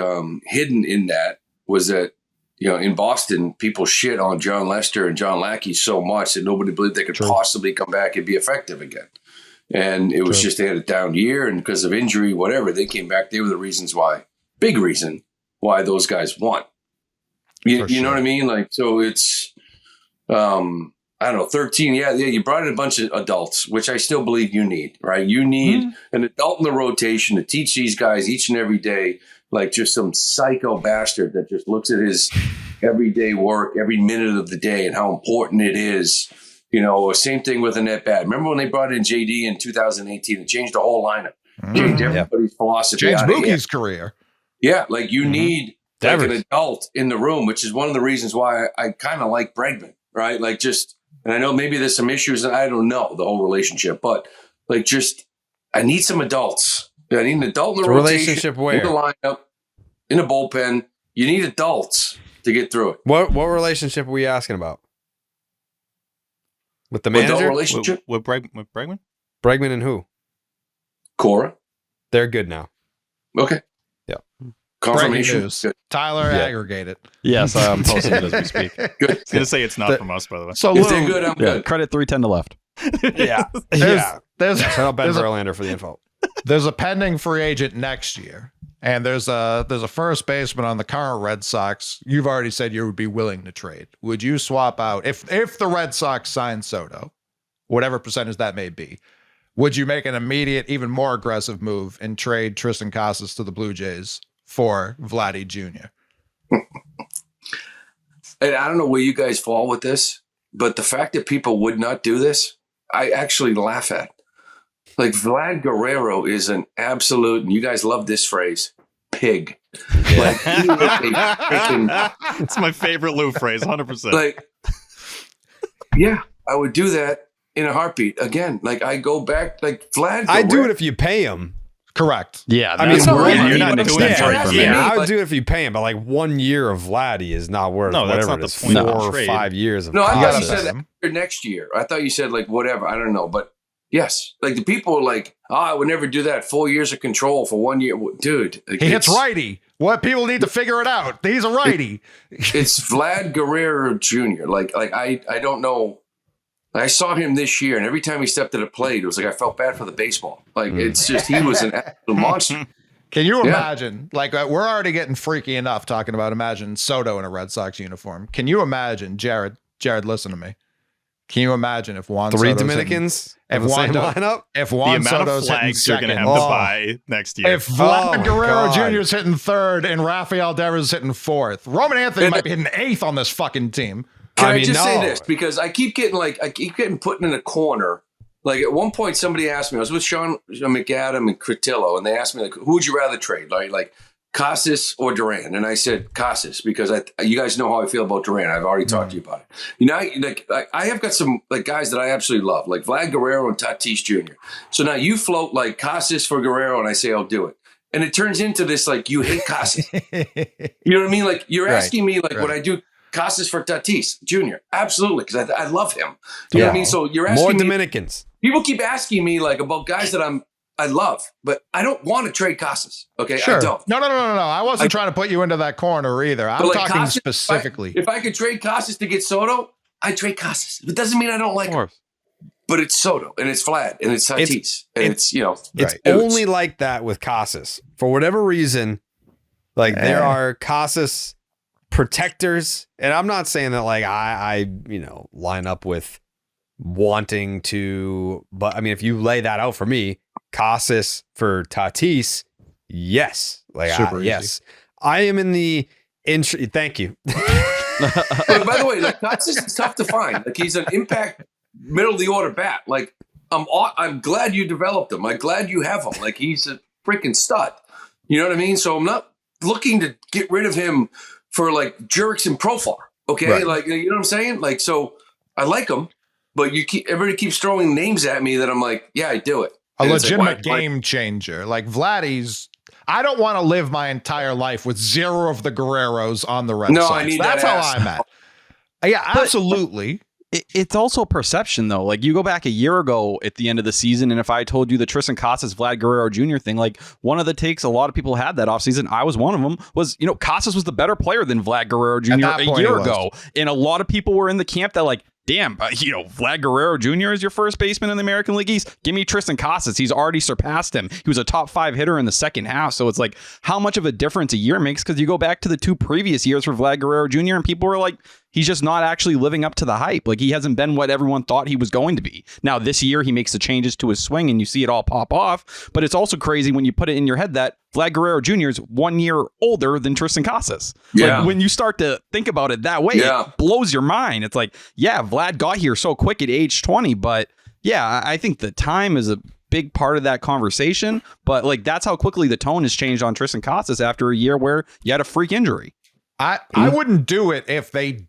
hidden in that was that, you know, in Boston, people shit on John Lester and John Lackey so much that nobody believed they could possibly come back and be effective again. And it was just they had a down year, and because of injury, whatever, they came back. They were the reasons why, big reason why those guys won. You know what I mean? Like, so it's, I don't know, 13. Yeah, you brought in a bunch of adults, which I still believe you need, right? You need an adult in the rotation to teach these guys each and every day, like just some psycho bastard that just looks at his everyday work every minute of the day and how important it is. You know, same thing with an at-bat. Remember when they brought in JD in 2018 and changed the whole lineup? Changed everybody's philosophy. Changed Mookie's career. Yeah, like you need like an adult in the room, which is one of the reasons why I kind of like Bregman, right? Like just, and I know maybe there's some issues, and I don't know the whole relationship, but like just, I need some adults. I need an adult in the rotation, in the lineup, in the bullpen. You need adults to get through it. What relationship are we asking about? With the manager? Adult relationship? With Bregman? Bregman and who? Cora. They're good now. Okay. Yeah. Confirmation. Tyler, aggregate it. Yes, I'm posting it as we speak. Good. I was going to say it's not from us, by the way. So if they're good, I'm good. Credit 310 to left. There's Shout out Ben Verlander for the info. There's a pending free agent next year, and there's a first baseman on the current Red Sox. You've already said you would be willing to trade. Would you swap out if the Red Sox sign Soto, whatever percentage that may be? Would you make an immediate, even more aggressive move and trade Tristan Casas to the Blue Jays for Vladdy Jr.? And I don't know where you guys fall with this, but the fact that people would not do this, I actually laugh at. Like, Vlad Guerrero is an absolute, and you guys love this phrase, pig. Yeah. Like, he is a freaking, It's my favorite Lou phrase, 100%. like, yeah, I would do that in a heartbeat. Again, like, I go back, like, Vlad Guerrero. I'd do it if you pay him. Correct. Yeah, I mean, that's where you're you not need an doing extension that. right from Yeah. there. I would do it if you pay him, but like 1 year of Vladdy is not worth No, that's whatever not it the is, point of 4 the or trade. 5 years of No, I thought you Casas. said after next year. I thought you said, like, whatever. I don't know. But yes, like, the people are like, I would never do that. 4 years of control for 1 year. Dude. Like, He hits righty. What people need to figure it out. He's a righty. It's Vlad Guerrero Jr. Like I don't know. I saw him this year, and every time he stepped to the plate, it was like I felt bad for the baseball. Like, it's just, he was an absolute monster. Can you imagine? Like, we're already getting freaky enough talking about imagine Soto in a Red Sox uniform. Can you imagine, Jared, listen to me. Can you imagine if Juan Three Soto's Dominicans hitting, in the same Juan lineup? if the Juan amount Soto's of hitting flags you're going second, to have to buy next year. if Vlad my Guerrero God. Jr. is hitting third and Rafael Devers is hitting fourth, Roman Anthony might be hitting eighth on this fucking team. Can I, I mean, just say no. this? Because I keep getting put in a corner. Like, at one point, somebody asked me, I was with Sean McAdam and Critillo, and they asked me, like, who would you rather trade? Like Casas or Duran? And I said Casas, because you guys know how I feel about Duran. I've already talked to you about it. You know, like I have got some like guys that I absolutely love, like Vlad Guerrero and Tatis Jr. So now you float like Casas for Guerrero, and I say I'll do it. And it turns into this, like, you hate Casas. You know what I mean? Like, you're asking me, like, would I do Casas for Tatis Jr.? Absolutely, because I love him. You know what I mean? So you're asking More me, Dominicans. people keep asking me, like, about guys that I love, but I don't want to trade Casas. Okay, Sure. I don't. No. I wasn't trying to put you into that corner either. I'm But, like, talking Casas, specifically. If I could trade Casas to get Soto, I'd trade Casas. It doesn't mean I don't like him. But it's Soto, and it's Vlad, and it's Tatis, and it's you know. It's Right. only like that with Casas. For whatever reason, like there are Casas protectors, and I'm not saying that like I line up with wanting to, but I mean, if you lay that out for me, Casas for Tatis, yes, like yes, I am in the thank you. By the way, like Casas is tough to find. Like he's an impact middle of the order bat. Like I'm glad you developed him. I'm glad you have him. Like he's a freaking stud. You know what I mean? So I'm not looking to get rid of him for like Jurickson Profar. Okay, right. Like you know what I'm saying? Like so, I like him, but everybody keeps throwing names at me that I'm like, yeah, I do it. A And legitimate it's like, game changer. Like Vladdy's, I don't want to live my entire life with 0 of the Guerreros on the Red Sox. I need That's that how ass. I'm at. Yeah, absolutely. It's also perception, though. Like, you go back a year ago at the end of the season, and if I told you the Tristan Casas, Vlad Guerrero Jr. thing, like, one of the takes a lot of people had that offseason, I was one of them, was, Casas was the better player than Vlad Guerrero Jr. a year ago. And a lot of people were in the camp that, like, damn, Vlad Guerrero Jr. is your first baseman in the American League East. Give me Tristan Casas. He's already surpassed him. He was a top 5 hitter in the second half. So it's like how much of a difference a year makes, because you go back to the 2 previous years for Vlad Guerrero Jr. and people were like, he's just not actually living up to the hype. Like, he hasn't been what everyone thought he was going to be. Now, this year, he makes the changes to his swing and you see it all pop off. But it's also crazy when you put it in your head that Vlad Guerrero Jr. is 1 year older than Tristan Casas. Yeah. Like, when you start to think about it that way, it blows your mind. It's like, yeah, Vlad got here so quick at age 20, but yeah, I think the time is a big part of that conversation. But like, that's how quickly the tone has changed on Tristan Casas after a year where you had a freak injury. I wouldn't do it if they.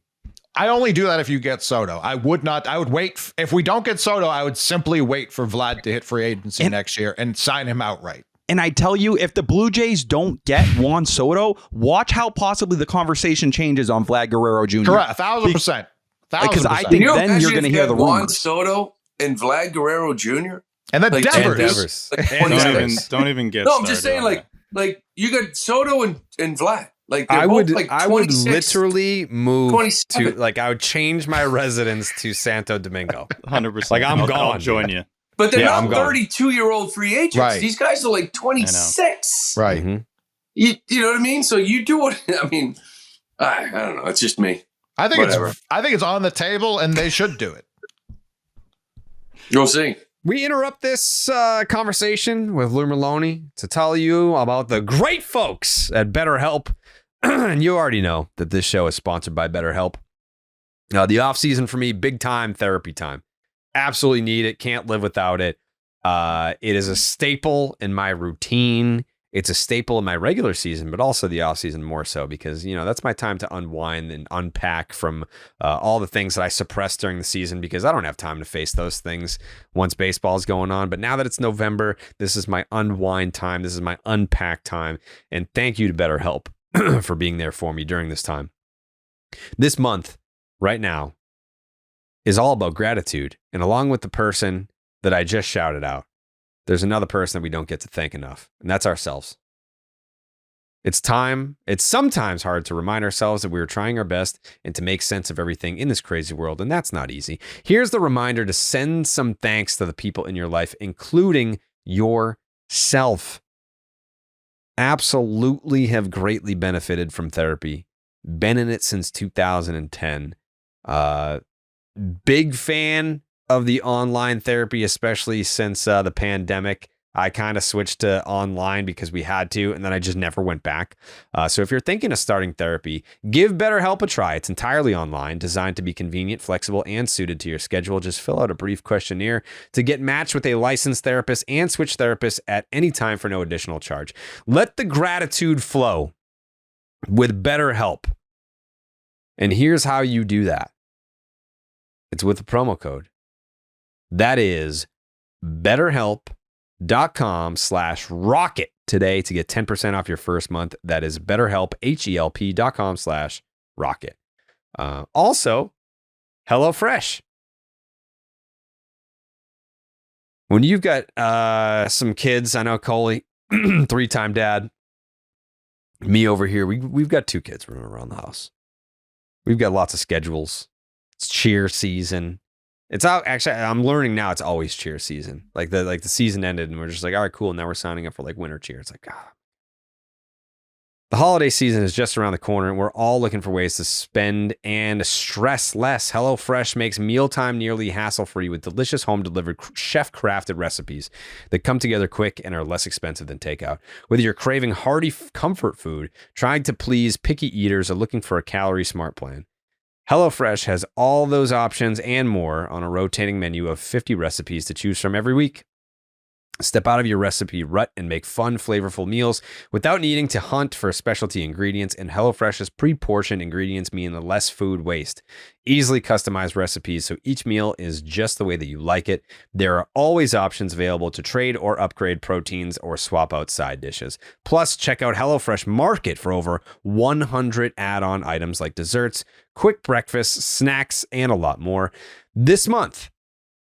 I only do that if you get Soto. I would not. I would wait. If we don't get Soto, I would simply wait for Vlad to hit free agency next year and sign him outright. And I tell you, if the Blue Jays don't get Juan Soto, watch how possibly the conversation changes on Vlad Guerrero Jr. Correct, 1,000%. Because I think then you're going to hear the Juan rumors. Soto and Vlad Guerrero Jr. And then Like, Devers. Like Don't 27. even, don't even get. No, I'm just started saying, on like you got Soto and Vlad. Like they're I both would like I would 26. literally move 27. to like I would change my residence to Santo Domingo. 100%. Like, I'm I'll gone. join you. But they're I'm not gone. 32-year-old free agents. Right. These guys are like 26. Right. Mhm. You know what I mean? So you do what I mean. I don't know. It's just me. I think Whatever. it's on the table and they should do it. You'll see. We interrupt this conversation with Lou Merlone to tell you about the great folks at BetterHelp. And you already know that this show is sponsored by BetterHelp. The off-season for me, big time therapy time. Absolutely need it. Can't live without it. It is a staple in my routine. It's a staple in my regular season, but also the off-season more so because, that's my time to unwind and unpack from all the things that I suppressed during the season because I don't have time to face those things once baseball is going on. But now that it's November, this is my unwind time. This is my unpack time. And thank you to BetterHelp for being there for me during this time. This month, right now, is all about gratitude. And along with the person that I just shouted out, there's another person that we don't get to thank enough, and that's ourselves. It's sometimes hard to remind ourselves that we are trying our best and to make sense of everything in this crazy world, and that's not easy. Here's the reminder to send some thanks to the people in your life, including yourself. Absolutely have greatly benefited from therapy. Been in it since 2010. Big fan of the online therapy, especially since the pandemic. I kind of switched to online because we had to, and then I just never went back. So if you're thinking of starting therapy, give BetterHelp a try. It's entirely online, designed to be convenient, flexible, and suited to your schedule. Just fill out a brief questionnaire to get matched with a licensed therapist and switch therapists at any time for no additional charge. Let the gratitude flow with BetterHelp. And here's how you do that. It's with a promo code. That is BetterHelp.com/rocket today to get 10% off your first month. That is BetterHelp, HELP.com/rocket. Also, HelloFresh. When you've got some kids, I know Coley, 3-time dad, me over here, we've got 2 kids running around the house. We've got lots of schedules. It's cheer season. It's out. Actually, I'm learning now it's always cheer season. Like the season ended and we're just like, all right, cool. Now we're signing up for like winter cheer. It's like, The holiday season is just around the corner, and we're all looking for ways to spend and stress less. HelloFresh makes mealtime nearly hassle-free with delicious home-delivered, chef-crafted recipes that come together quick and are less expensive than takeout. Whether you're craving hearty comfort food, trying to please picky eaters, or looking for a calorie-smart plan, HelloFresh has all those options and more on a rotating menu of 50 recipes to choose from every week. Step out of your recipe rut and make fun, flavorful meals without needing to hunt for specialty ingredients, and HelloFresh's pre-portioned ingredients mean less food waste. Easily customized recipes so each meal is just the way that you like it. There are always options available to trade or upgrade proteins or swap out side dishes. Plus, check out HelloFresh Market for over 100 add-on items like desserts, quick breakfasts, snacks, and a lot more. This month,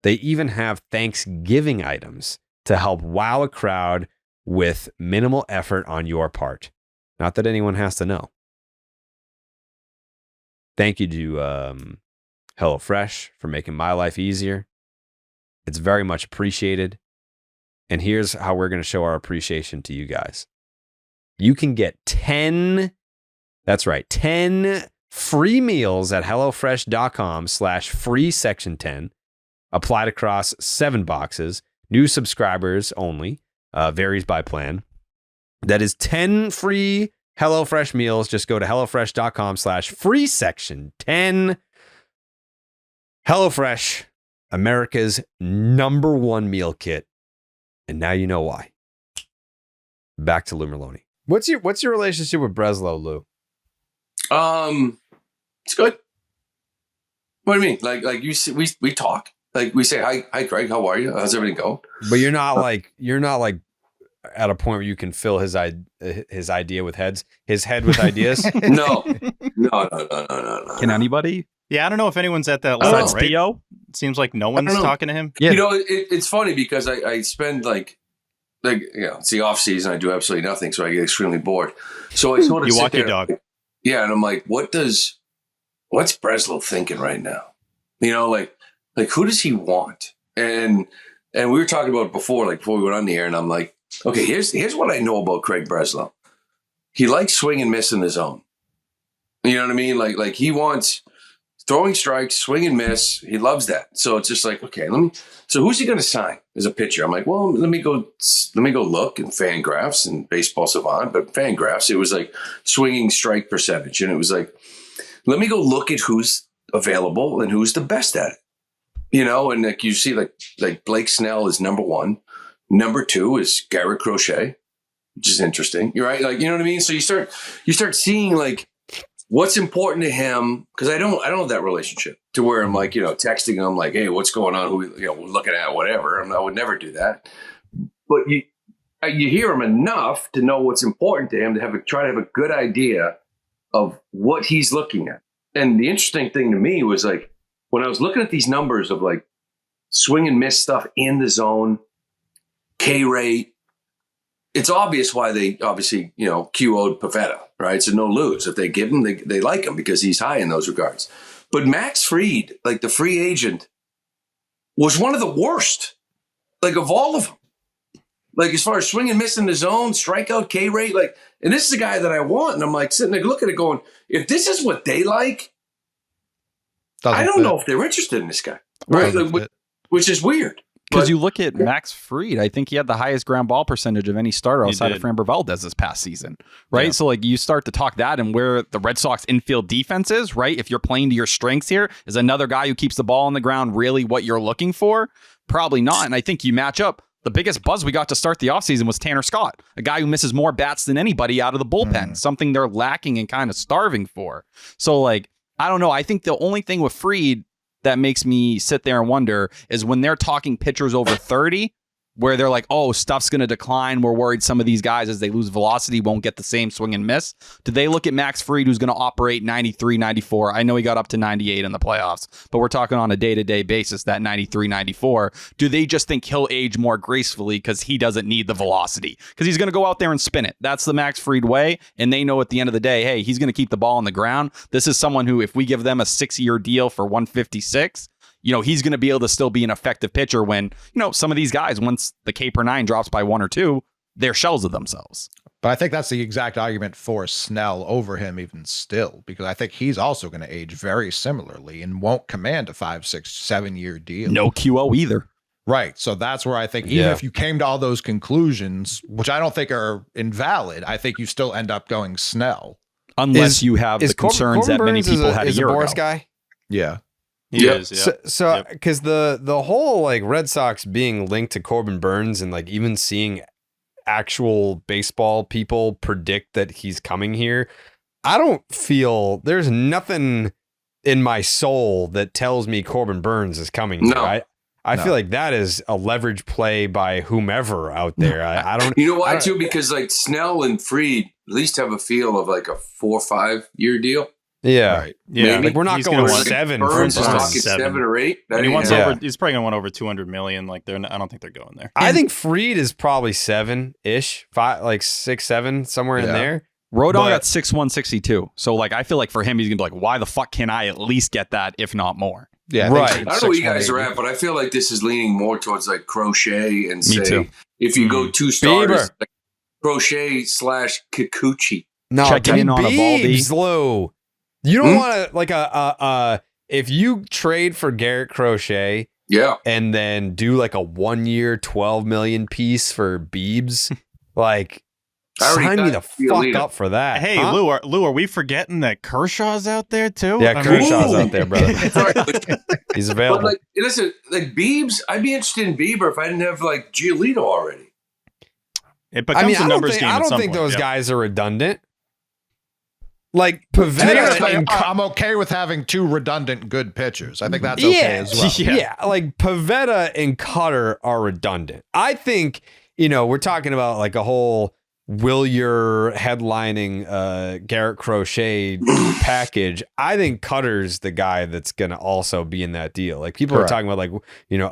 they even have Thanksgiving items to help wow a crowd with minimal effort on your part. Not that anyone has to know. Thank you to HelloFresh for making my life easier. It's very much appreciated. And here's how we're going to show our appreciation to you guys. You can get 10 free meals at HelloFresh.com/free section 10, applied across 7 boxes. New subscribers only, varies by plan. That is 10 free HelloFresh meals. Just go to HelloFresh.com/free section 10. HelloFresh, America's #1 meal kit. And now you know why. Back to Lou Merloni. What's your relationship with Breslow, Lou? It's good. What do you mean? Like you see, we talk. Like we say, hi, Craig. How are you? How's everything going? But you're not like at a point where you can fill his idea with heads, his head with ideas. No. Can anybody? Yeah, I don't know if anyone's at that level, Besides right? Theo? It seems like no one's talking to him. Yeah. You know, it's funny because I spend it's the off season. I do absolutely nothing, so I get extremely bored. So I sort of You sit walk your there, dog. Yeah, and I'm like, what's Breslow thinking right now? You know, like who does he want? And we were talking about it before we went on the air, and I'm like, okay, here's what I know about Craig Breslow. He likes swing and miss in the zone. You know what I mean? Like he wants throwing strikes, swing and miss. He loves that. So it's just like, okay, so who's he going to sign as a pitcher? I'm like, well, let me go look in Fangraphs and Baseball Savant, but Fangraphs, it was like swinging strike percentage. And it was like, let me go look at who's available and who's the best at it. You know, and like you see like Blake Snell is #1. #2 is Garrett Crochet, which is interesting. You're right. Like, you know what I mean? So you start seeing like what's important to him, because I don't have that relationship to where I'm like, you know, texting him like, hey, what's going on? Who, you know, we're looking at whatever. I would never do that. But you hear him enough to know what's important to him, to try to have a good idea of what he's looking at. And the interesting thing to me was like, when I was looking at these numbers of like swing and miss stuff in the zone, K rate, it's obvious why they obviously, you know, QO'd Pivetta, right? So no lose. If they give him, they like him because he's high in those regards. But Max Fried, like the free agent, was one of the worst, like of all of them. Like as far as swing and miss in the zone, strikeout, K rate, like, and this is the guy that I want. And I'm like sitting there looking at it going, if this is what they like, I don't know if they're interested in this guy, right? Like, which is weird. Because you look at Max Fried, I think he had the highest ground ball percentage of any starter outside of Framber Valdez this past season, right? Yeah. So like you start to talk that and where the Red Sox infield defense is, right? If you're playing to your strengths here, is another guy who keeps the ball on the ground really what you're looking for? Probably not. And I think you match up. The biggest buzz we got to start the offseason was Tanner Scott, a guy who misses more bats than anybody out of the bullpen, something they're lacking and kind of starving for. So like, I don't know. I think the only thing with Fried that makes me sit there and wonder is when they're talking pitchers over 30, where they're like, oh, stuff's going to decline. We're worried some of these guys, as they lose velocity, won't get the same swing and miss. Do they look at Max Fried, who's going to operate 93, 94? I know he got up to 98 in the playoffs, but we're talking on a day-to-day basis, that 93, 94. Do they just think he'll age more gracefully because he doesn't need the velocity? Because he's going to go out there and spin it. That's the Max Fried way, and they know at the end of the day, hey, he's going to keep the ball on the ground. This is someone who, if we give them a 6-year deal for 156, you know, he's going to be able to still be an effective pitcher when, you know, some of these guys, once the K per 9 drops by 1 or 2, they're shells of themselves. But I think that's the exact argument for Snell over him even still, because I think he's also going to age very similarly and won't command a 5, 6, 7 year deal. No QO either. Right. So that's where I think even if you came to all those conclusions, which I don't think are invalid, I think you still end up going Snell. Unless you have the concerns that many people had a year ago. Guy? Yeah. He is, yeah. So because the whole like Red Sox being linked to Corbin Burns and like even seeing actual baseball people predict that he's coming here, I don't feel there's nothing in my soul that tells me Corbin Burns is coming here. I feel like that is a leverage play by whomever out there. I don't. You know why too? Because like Snell and Fried at least have a feel of like a 4 or 5 year deal. Yeah, right. Yeah, like we're not going 7. Burns is for talking 7 or 8. And he wants over. He's probably gonna want over 200 million. Like I don't think they're going there. I think Fried is probably 7-ish, 5, like 6, 7, somewhere in there. Rodon got 6/162. So like I feel like for him, he's gonna be like, why the fuck can I at least get that, if not more? Yeah, right. I don't know where you guys are at, but I feel like this is leaning more towards like Crochet and say if you go 2 starters, like Crochet / Kikuchi. No, check in on Biebs, Lou. You don't want to like if you trade for Garrett Crochet, and then do like a 1 year 12 million piece for Biebs, like sign me the fuck up for that. Hey, Lou, are we forgetting that Kershaw's out there too? Yeah, Kershaw's out there, brother. He's available. But like, listen, like Biebs, I'd be interested in Bieber if I didn't have like Giolito already. It becomes a numbers game. I don't think those guys are redundant. Like Pivetta, I'm okay with having 2 redundant good pitchers. I think that's okay as well. Yeah, like Pivetta and Cutter are redundant. I think, we're talking about like a whole Willier headlining Garrett Crochet package. I think Cutter's the guy that's going to also be in that deal. Like people are talking about like,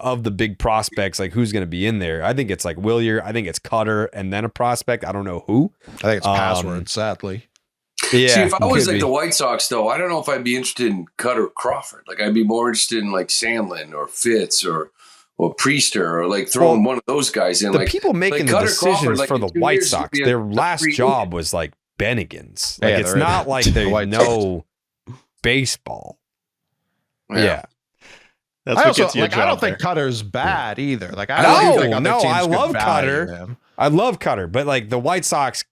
of the big prospects, like who's going to be in there. I think it's like Willier. I think it's Cutter and then a prospect. I don't know who. I think it's Password, sadly. Yeah, see, if I was like the White Sox, though, I don't know if I'd be interested in Cutter Crawford. Like, I'd be more interested in like Sandlin or Fitz or Priester or like throwing one of those guys in. The like people making the decisions for the White Sox, their last job was like Bennigan's. Like, it's not like they know baseball. Yeah. That's what gets you a job. I don't think Cutter's bad either. Like, I love Cutter. I love Cutter, but like the White Sox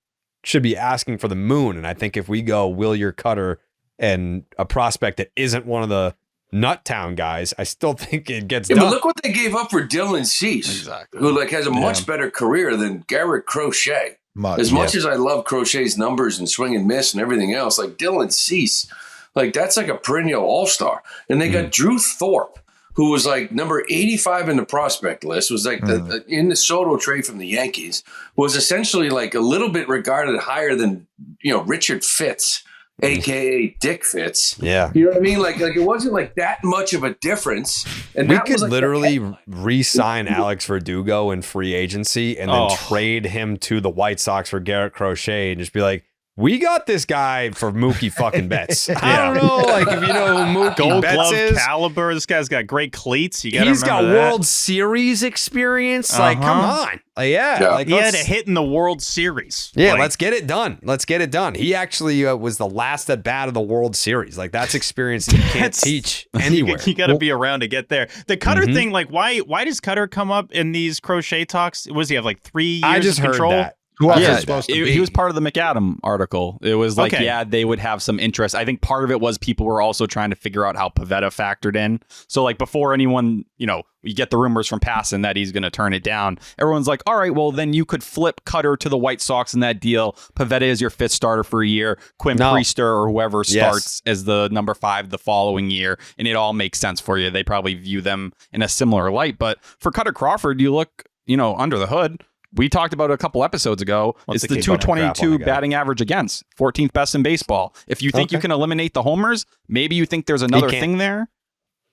should be asking for the moon. And I think if we go Willier, Cutter, and a prospect that isn't one of the Nuttown guys, I still think it gets done. But look what they gave up for Dylan Cease, who like has a much better career than Garrett Crochet. As much as I love Crochet's numbers and swing and miss and everything else, like Dylan Cease, like that's like a perennial all-star. And they got Drew Thorpe, who was like number 85 in the prospect list, was like in the Soto trade from the Yankees, was essentially like a little bit regarded higher than, Richard Fitz, a.k.a. Dick Fitz. Yeah. You know what I mean? Like it wasn't like that much of a difference. And we could literally re-sign Alex Verdugo in free agency and then trade him to the White Sox for Garrett Crochet and just be like, we got this guy for Mookie fucking Betts. I don't know, like if you know who Mookie Gold Betts glove is. Caliber. This guy's got great cleats. He's got World Series experience. Like, come on. Like, he had a hit in the World Series. Yeah, let's get it done. Let's get it done. He actually was the last at bat of the World Series. Like, that's experience that you can't teach anywhere. You got to be around to get there. The Cutter thing, like, why does Cutter come up in these Crochet talks? Was he have like 3 years I just of control? Heard that. Who else is supposed to be? He was part of the McAdam article. It was like, they would have some interest. I think part of it was people were also trying to figure out how Pivetta factored in. So like before anyone, you get the rumors from Passan that he's going to turn it down. Everyone's like, all right, well, then you could flip Cutter to the White Sox in that deal. Pivetta is your 5th starter for a year. Quinn Priester or whoever starts as the number 5 the following year. And it all makes sense for you. They probably view them in a similar light. But for Cutter Crawford, you look, under the hood. We talked about it a couple episodes ago. It's the 222 batting average against, 14th best in baseball. If you think you can eliminate the homers, maybe you think there's another thing there.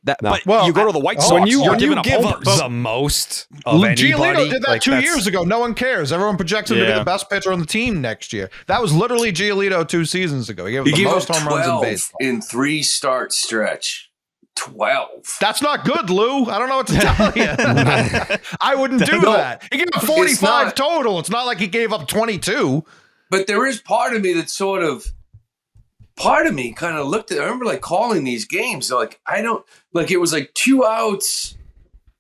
But you go to the White Sox, when you giving up give homers. up the most of anybody. Giolito did that 2 years ago. No one cares. Everyone projects him to be the best pitcher on the team next year. That was literally Giolito 2 seasons ago. He gave the most home runs in baseball in 3 start stretch. 12. That's not good, Lou. I don't know what to tell you. I wouldn't do that. He gave up 45 total. It's not like he gave up 22. But there is part of me that kind of looked at, I remember like calling these games. Like, it was like 2 outs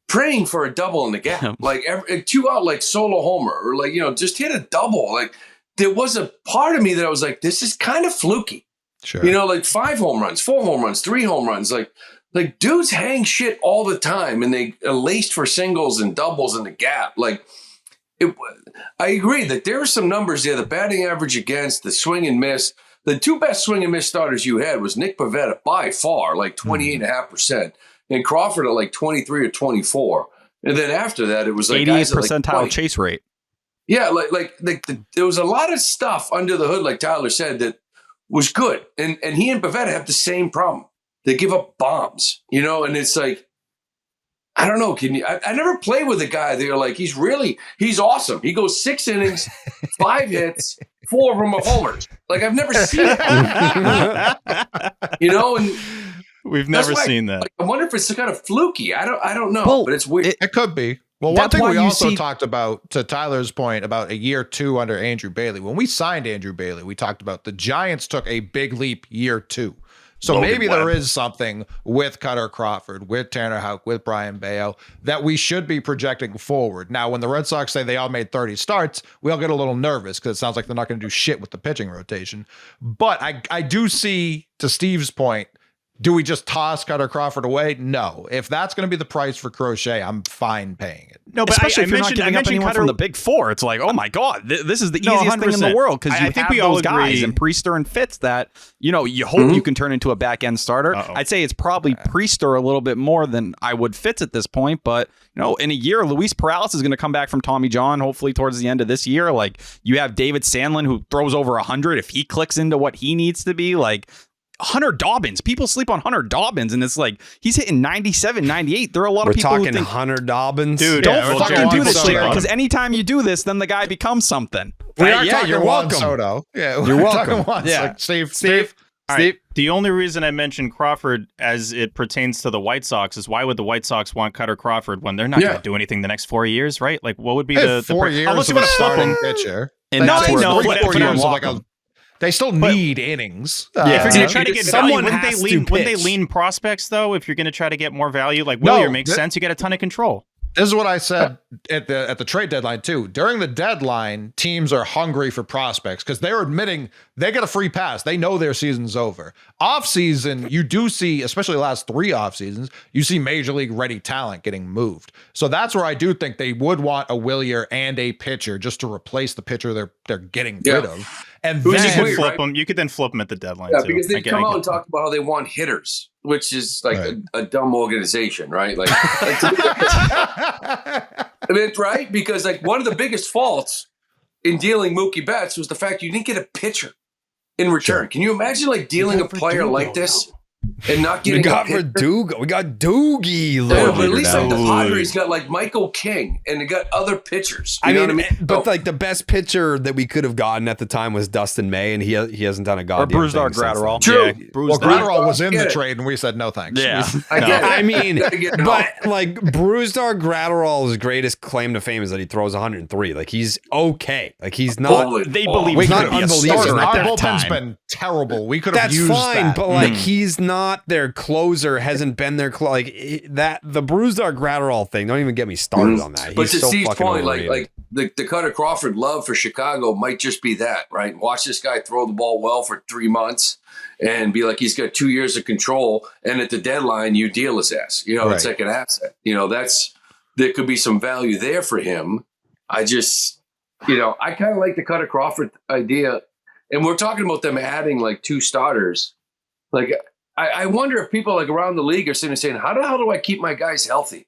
praying for a double in the gap. Like 2 out, like solo homer or like, just hit a double. Like there was a part of me that I was like, this is kind of fluky. Sure. Like 5 home runs, 4 home runs, 3 home runs. Like dudes hang shit all the time and they are laced for singles and doubles in the gap. Like I agree that there are some numbers there. The batting average against, the swing and miss. The 2 best swing and miss starters you had was Nick Pivetta by far, like 28.5%, and Crawford at like 23 or 24. And then after that, it was like 88th percentile like chase rate. Yeah, there was a lot of stuff under the hood, like Tyler said, that was good. And he and Pivetta have the same problem. They give up bombs, and it's like, I don't know. I never played with a guy that you're like, he's awesome. He goes 6 innings, 5 hits, 4 of them are homers. Like I've never seen it. And we've never seen that. I wonder if it's kind of fluky. I don't know, but it's weird. It could be. Well, one thing we also talked about, to Tyler's point, about a year 2 under Andrew Bailey. When we signed Andrew Bailey, we talked about the Giants took a big leap year 2. So maybe there is something with Cutter Crawford, with Tanner Houck, with Brian Bayo that we should be projecting forward. Now, when the Red Sox say they all made 30 starts, we all get a little nervous because it sounds like they're not going to do shit with the pitching rotation. But I do see, to Steve's point, do we just toss Cutter Crawford away? No. If that's going to be the price for Crochet, I'm fine paying it. No, but especially if you're not giving up anyone from the big 4. It's like, oh my God, this is the easiest thing in the world because you have those guys and Priester and Fitz that, you hope you can turn into a back-end starter. I'd say it's probably Priester a little bit more than I would Fitz at this point, but in a year, Luis Perales is going to come back from Tommy John, hopefully towards the end of this year. Like, you have David Sandlin, who throws over 100. If he clicks into what he needs to be, like, Hunter Dobbins. People sleep on Hunter Dobbins, and it's like he's hitting 97, 98. There are a lot of people who think Hunter Dobbins. Dude, don't fucking do this shit, because anytime you do this, then the guy becomes something. You're welcome. Soto. Yeah, you're welcome. Like Steve. All right. The only reason I mentioned Crawford as it pertains to the White Sox is why would the White Sox want Cutter Crawford when they're not going to do anything the next 4 years, right? Like, what would be the 4 years of a starting pitcher? And that's where they still need innings. If you're going to try to get value, wouldn't they lean prospects, though? If you're going to try to get more value, like Willier makes sense. You get a ton of control. This is what I said at the trade deadline, too. During the deadline, teams are hungry for prospects because they're admitting they get a free pass. They know their season's over. Off-season, you do see, especially the last 3 off-seasons, you see major league ready talent getting moved. So that's where I do think they would want a Willier and a pitcher just to replace the pitcher they're getting rid of. And then you could then flip them at the deadline, too. Because they come out and talk about how they want hitters, which is like a dumb organization, right? Like I mean, right? Because like one of the biggest faults in dealing Mookie Betts was the fact you didn't get a pitcher in return. Sure. Can you imagine like dealing a player like this and not getting we got Doogie. But at least like the Padres got like Michael King and they got other pitchers. You know what I mean? But like the best pitcher that we could have gotten at the time was Dustin May, and he hasn't done a goddamn thing. Or Gratterall. True. Yeah, Gratterall was in the trade, and we said no thanks. Yeah. I mean, but like Brusdar Gratterall's greatest claim to fame is that he throws 103. Like he's okay. Like he's not. They believe he's not unbelievable. Our bullpen's been terrible. We could have used that. That's fine, but like he's not their closer. Hasn't been their the Brusdar Gratterall thing. Don't even get me started on that. But to so Steve's fucking point, overrated. like the Cutter Crawford love for Chicago might just be that, right? Watch this guy throw the ball well for 3 months and be like he's got 2 years of control, and at the deadline you deal his ass. It's like an asset. There could be some value there for him. I just, I kind of like the Cutter Crawford idea, and we're talking about them adding like 2 starters. Like I wonder if people like around the league are sitting and saying, how the hell do I keep my guys healthy?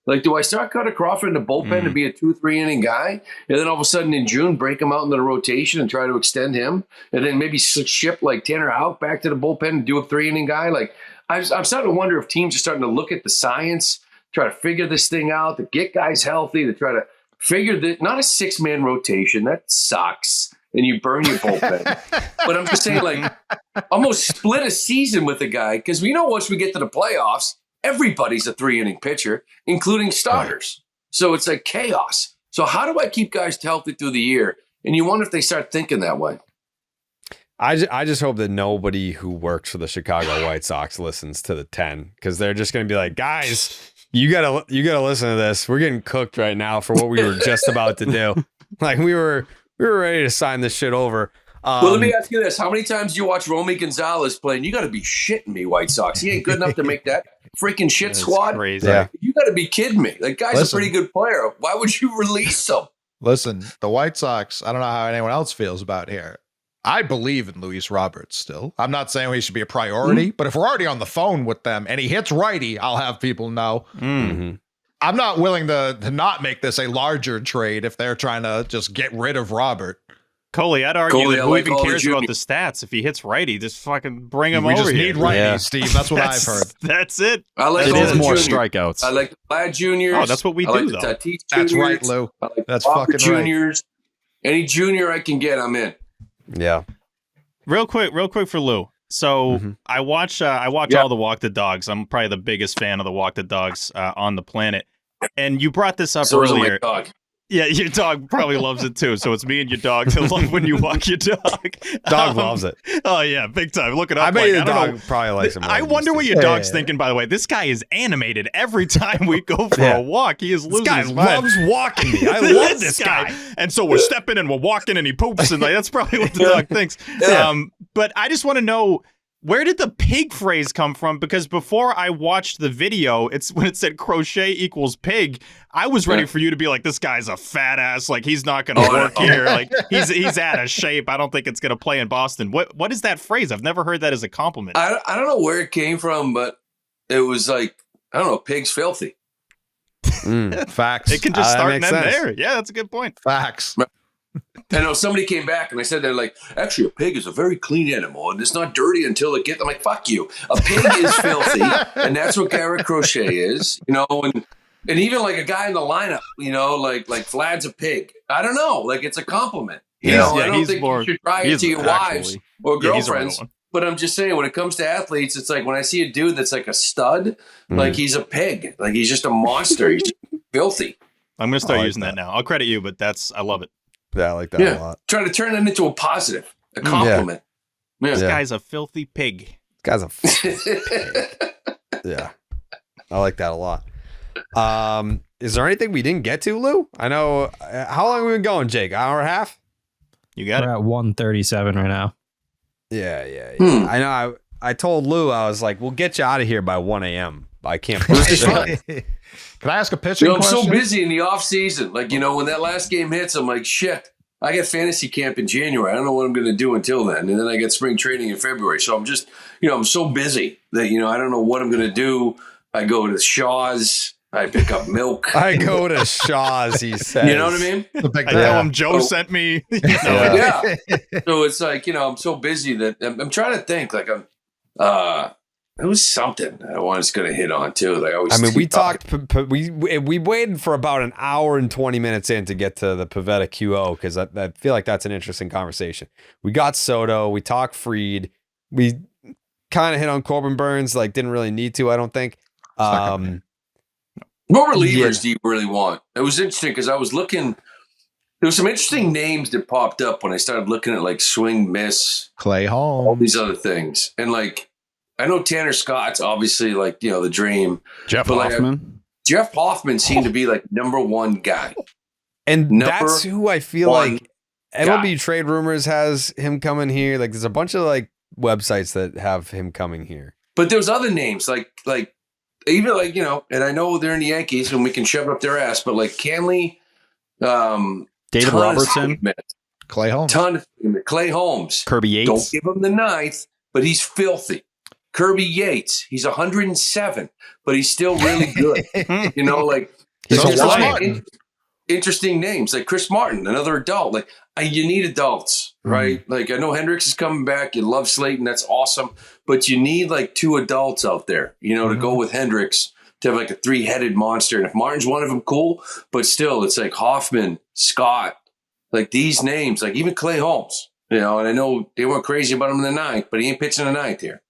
Like, do I start Cutter Crawford in the bullpen to be a 2-3 inning guy, and then all of a sudden in June break him out into the rotation and try to extend him, and then maybe ship like Tanner Houck back to the bullpen and do a 3 inning guy? Like, I'm starting to wonder if teams are starting to look at the science, try to figure this thing out, to get guys healthy, to try to figure that not a 6-man rotation that sucks, and you burn your bullpen. But I'm just saying, like, almost split a season with the guy because we know once we get to the playoffs, everybody's a 3-inning pitcher, including starters. So it's like chaos. So how do I keep guys healthy through the year? And you wonder if they start thinking that way. I just hope that nobody who works for the Chicago White Sox listens to the 10, because they're just going to be like, guys, you gotta listen to this. We're getting cooked right now for what we were just about to do. Like we were ready to sign this shit over. Well, let me ask you this: how many times do you watch Romy Gonzalez playing? You got to be shitting me, White Sox. He ain't good enough to make that freaking shit squad. Crazy. Yeah. You got to be kidding me. That guy's a pretty good player. Why would you release him? Listen, the White Sox, I don't know how anyone else feels about here. I believe in Luis Roberts still. I'm not saying he should be a priority, but if we're already on the phone with them and he hits righty, I'll have people know. Mm-hmm. I'm not willing to not make this a larger trade if they're trying to just get rid of Robert. Coley, I'd argue that who like even all the cares about juniors. the stats? If he hits righty, just fucking bring him We over just here. need righty, Yeah. Steve. That's what I've heard. That's it. I like It all is the more juniors. strikeouts. I like the Vlad Juniors. Oh, that's what we I like do, the though. Tatis That's Juniors. right, Lou. I like That's the Walker fucking right. Juniors. Any junior I can get, I'm in. Yeah. Real quick for Lou. So I watch all the Walk the Dogs. I'm probably the biggest fan of the Walk the Dogs on the planet. And you brought this up So is my earlier. dog. Yeah, your dog probably loves it too. So it's me and your dog that love when you walk your dog. Dog loves it. Oh yeah, big time. Look it up. I bet like, the I don't dog know. probably likes him. more I than wonder you what do. your dog's thinking, by the way. This guy is animated every time we go for a walk. He is This losing guy his mind. loves walking me. I love this guy. And so we're stepping and we're walking and he poops and like, that's probably what the dog thinks. Yeah. But I just want to know, where did the pig phrase come from? Because before I watched the video, it's when it said crochet equals pig, I was ready for you to be like, this guy's a fat ass. Like, he's not going to work here. Like, he's out of shape. I don't think it's going to play in Boston. What is that phrase? I've never heard that as a compliment. I don't know where it came from, but it was like, I don't know, pig's filthy. Facts. It can just that start and makes end sense. there. Yeah, that's a good point. Facts. I know somebody came back and I said, they're like, actually, a pig is a very clean animal and it's not dirty until it gets. I'm like, fuck you. A pig is filthy. And that's what Garrett Crochet is, and even like a guy in the lineup, like Vlad's a pig. I don't know. Like, it's a compliment. I don't think you should try it to your wives or girlfriends. But I'm just saying, when it comes to athletes, it's like when I see a dude that's like a stud, like he's a pig. Like, he's just a monster. He's just filthy. I'm going to start like using that now. I'll credit you, but I love it. Yeah, I like that a lot. Try to turn it into a positive, a compliment. This guy's a filthy pig. This guy's yeah. I like that a lot. Is there anything we didn't get to, Lou? I know. How long have we been going, Jake? Hour and a half? You got We're it. at 137 right now. Yeah. I know. I told Lou, I was like, we'll get you out of here by 1 a.m. I can't push this time. Can I ask a pitching I'm question? so busy in the off season. Like, when that last game hits, I'm like, shit, I got fantasy camp in January. I don't know what I'm going to do until then. And then I get spring training in February. So I'm just, I'm so busy that, I don't know what I'm going to do. I go to Shaw's. I pick up milk. I go to Shaw's, he says. You know what I mean? The big I tell him Joe sent me. Yeah. So it's like, I'm so busy that I'm trying to think. Like, it was something I was going to hit on too. Like, we talked. We waited for about an hour and 20 minutes in to get to the Pivetta QO because I feel like that's an interesting conversation. We got Soto. We talked Fried. We kind of hit on Corbin Burns. Like, didn't really need to. I don't think. What relievers do you really want? It was interesting because I was looking. There was some interesting names that popped up when I started looking at like swing, miss, Clay all Holmes. these other things, and like. I know Tanner Scott's obviously like, the dream. Jeff But, like, Hoffman. Jeff Hoffman seemed to be like number one guy. And that's who I feel one like MLB Trade Rumors has him coming here. Like, there's a bunch of like websites that have him coming here. But there's other names like even like, and I know they're in the Yankees and we can shove it up their ass, but like Canley, David Robertson. Clay Holmes. Clay Holmes. Kirby Yates. Don't give him the ninth, but he's filthy. Kirby Yates, he's 107, but he's still really good. Like He's there's a just lion. interesting names like Chris Martin, another adult. Like you need adults, right? Like I know Hendricks is coming back. You love Slayton, that's awesome, but you need like two adults out there, to go with Hendricks to have like a three-headed monster. And if Martin's one of them, cool. But still, it's like Hoffman, Scott, like these names, like even Clay Holmes. And I know they weren't crazy about him in the ninth, but he ain't pitching the ninth here.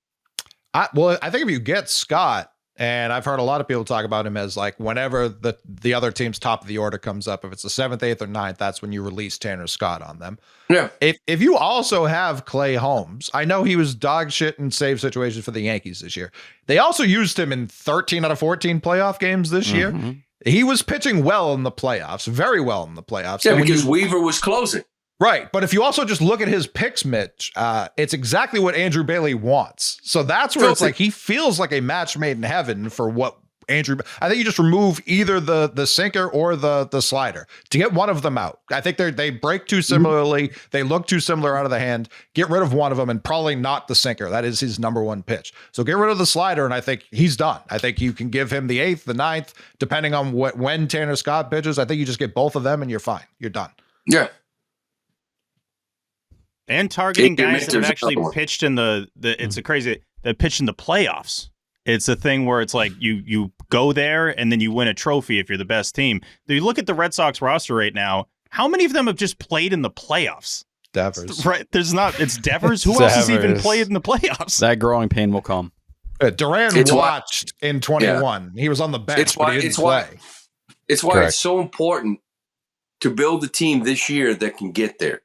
I think if you get Scott, and I've heard a lot of people talk about him as like whenever the other team's top of the order comes up, if it's the 7th, 8th, or 9th, that's when you release Tanner Scott on them. Yeah. If you also have Clay Holmes, I know he was dog shit in save situations for the Yankees this year. They also used him in 13 out of 14 playoff games this year. He was pitching well in the playoffs, very well in the playoffs. Yeah, because Weaver was closing. Right. But if you also just look at his picks, Mitch, it's exactly what Andrew Bailey wants. So that's where it's like he feels like a match made in heaven for what I think you just remove either the sinker or the slider to get one of them out. I think they break too similarly. They look too similar out of the hand. Get rid of one of them and probably not the sinker. That is his number one pitch. So get rid of the slider, and I think he's done. I think you can give him the 8th, the 9th, depending on when Tanner Scott pitches. I think you just get both of them and you're fine. You're done. Yeah. And targeting guys that have actually pitched in it's a crazy that pitched in the playoffs. It's a thing where it's like you go there and then you win a trophy if you're the best team. If you look at the Red Sox roster right now, how many of them have just played in the playoffs? Devers. Right. There's not. It's Devers. Who else has even played in the playoffs? That growing pain will come. Duran watched in 21. He was on the bench, but he didn't play. It's why it's so important to build a team this year that can get there.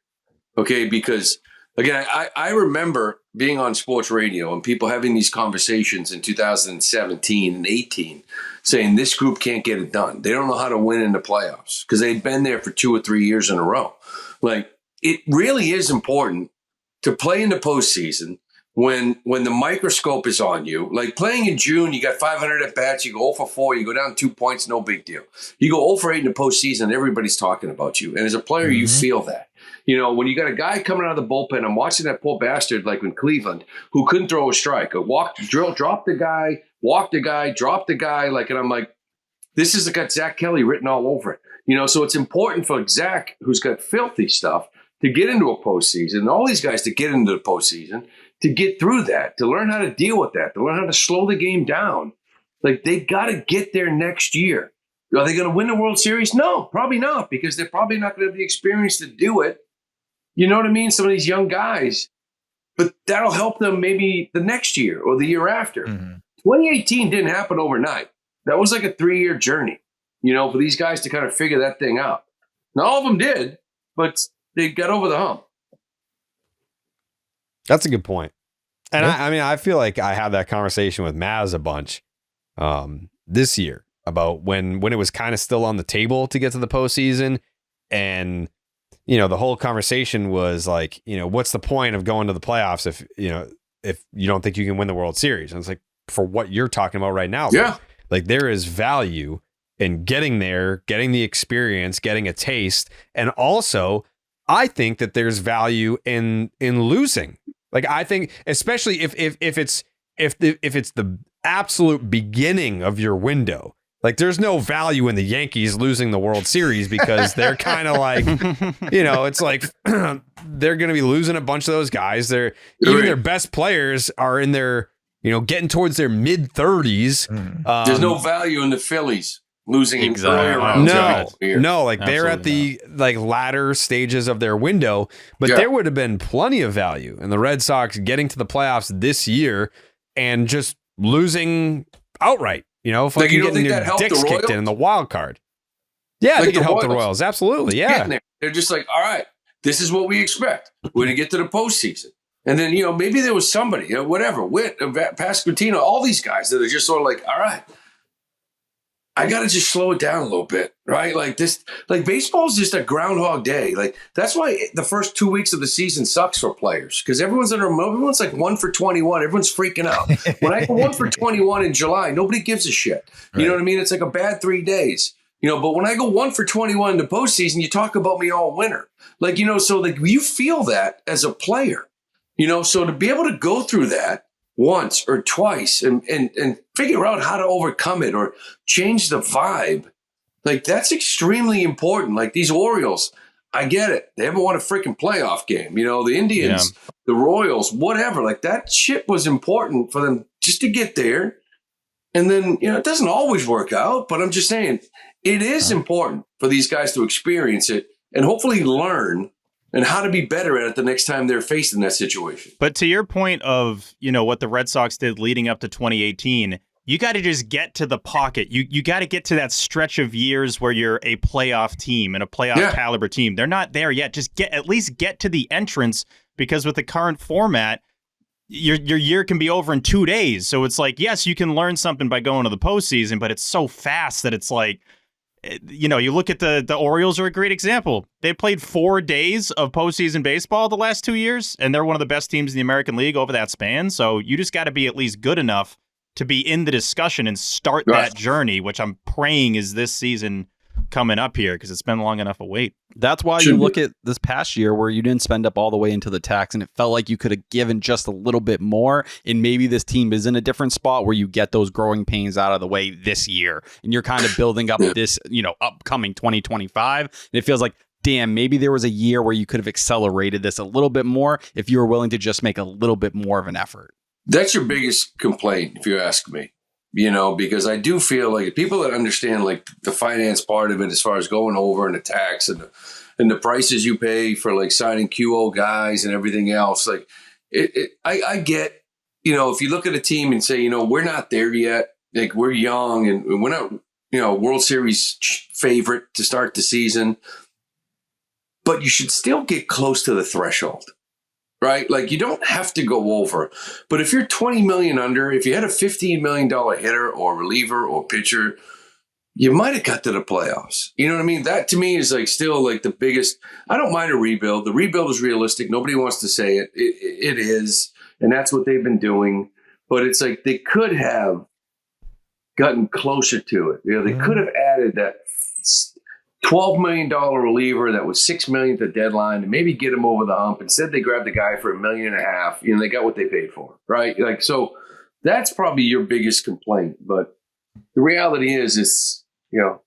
Okay, because again, I remember being on sports radio and people having these conversations in 2017 and 18 saying this group can't get it done. They don't know how to win in the playoffs because they'd been there for 2 or 3 years in a row. Like, it really is important to play in the postseason when the microscope is on you. Like playing in June, you got 500 at bats, you go 0 for 4, you go down 2 points, no big deal. You go 0 for 8 in the postseason, everybody's talking about you. And as a player, you feel that. When you got a guy coming out of the bullpen, I'm watching that poor bastard like in Cleveland who couldn't throw a strike. Dropped the guy, walked the guy, dropped the guy. And I'm like, this has got Zach Kelly written all over it. So it's important for Zach, who's got filthy stuff, to get into a postseason, and all these guys to get into the postseason, to get through that, to learn how to deal with that, to learn how to slow the game down. Like, they got to get there next year. Are they going to win the World Series? No, probably not, because they're probably not going to have the experience to do it. You know what I mean? Some of these young guys, but that'll help them maybe the next year or the year after. 2018 didn't happen overnight. That was like a 3-year journey, for these guys to kind of figure that thing out. Not all of them did, but they got over the hump. That's a good point. And I feel like I had that conversation with Maz a bunch this year about when it was kind of still on the table to get to the postseason. And the whole conversation was like, what's the point of going to the playoffs if you don't think you can win the World Series? And it's like, for what you're talking about right now. Yeah. Like there is value in getting there, getting the experience, getting a taste. And also I think that there's value in losing. Like, I think, especially if it's the absolute beginning of your window. Like, there's no value in the Yankees losing the World Series because they're kind of like, it's like they're going to be losing a bunch of those guys. Even their best players are in their, getting towards their mid 30s. There's no value in the Phillies losing exactly. earlier rounds. No, like they're at the latter stages of their window, but there would have been plenty of value in the Red Sox getting to the playoffs this year and just losing outright. Fucking getting your dicks kicked in the wild card. Yeah, they can help the Royals. Absolutely. Yeah. They're just like, all right, this is what we expect. We're going to get to the postseason. And then, maybe there was somebody, whatever, Witt, Pasquantino, all these guys that are just sort of like, all right, I got to just slow it down a little bit, right? Like this, like baseball is just a Groundhog Day. Like that's why the first 2 weeks of the season sucks for players because everyone's like 1 for 21. Everyone's freaking out. When I go 1 for 21 in July, nobody gives a shit. You know what I mean? It's like a bad 3 days. But when I go 1 for 21 in the postseason, you talk about me all winter. Like, so like you feel that as a player, so to be able to go through that once or twice and figure out how to overcome it or change the vibe, like that's extremely important. Like these Orioles, I get it. They haven't won a freaking playoff game. The Indians, the Royals, whatever. Like that shit was important for them just to get there. And then, it doesn't always work out, but I'm just saying it is important for these guys to experience it and hopefully learn and how to be better at it the next time they're faced in that situation. But to your point of, what the Red Sox did leading up to 2018, you got to just get to the pocket. You got to get to that stretch of years where you're a playoff team and a playoff caliber team. They're not there yet. Just at least get to the entrance, because with the current format, your year can be over in 2 days. So it's like, yes, you can learn something by going to the postseason, but it's so fast that it's like, you look at the Orioles are a great example. They played 4 days of postseason baseball the last 2 years, and they're one of the best teams in the American League over that span. So you just got to be at least good enough to be in the discussion and start that journey, which I'm praying is this season coming up here, because it's been long enough a wait. That's why you look at this past year where you didn't spend up all the way into the tax, and it felt like you could have given just a little bit more, and maybe this team is in a different spot where you get those growing pains out of the way this year, and you're kind of building up this, upcoming 2025, and it feels like, damn, maybe there was a year where you could have accelerated this a little bit more if you were willing to just make a little bit more of an effort. That's your biggest complaint, if you ask me. Because I do feel like people that understand like the finance part of it, as far as going over and the tax and the prices you pay for like signing QO guys and everything else, like I get, if you look at a team and say, we're not there yet, like we're young and we're not, World Series favorite to start the season, but you should still get close to the threshold. Right? Like you don't have to go over, but if you're 20 million under, if you had a $15 million hitter or reliever or pitcher, you might have got to the playoffs. You know what I mean? That to me is like still like the biggest. I don't mind a rebuild. The rebuild is realistic. Nobody wants to say it. It is. And that's what they've been doing. But it's like they could have gotten closer to it. They could have added that $12 million reliever that was $6 million at the deadline and maybe get him over the hump. Instead, they grabbed the guy for $1.5 million. They got what they paid for, right? Like, so that's probably your biggest complaint. But the reality is,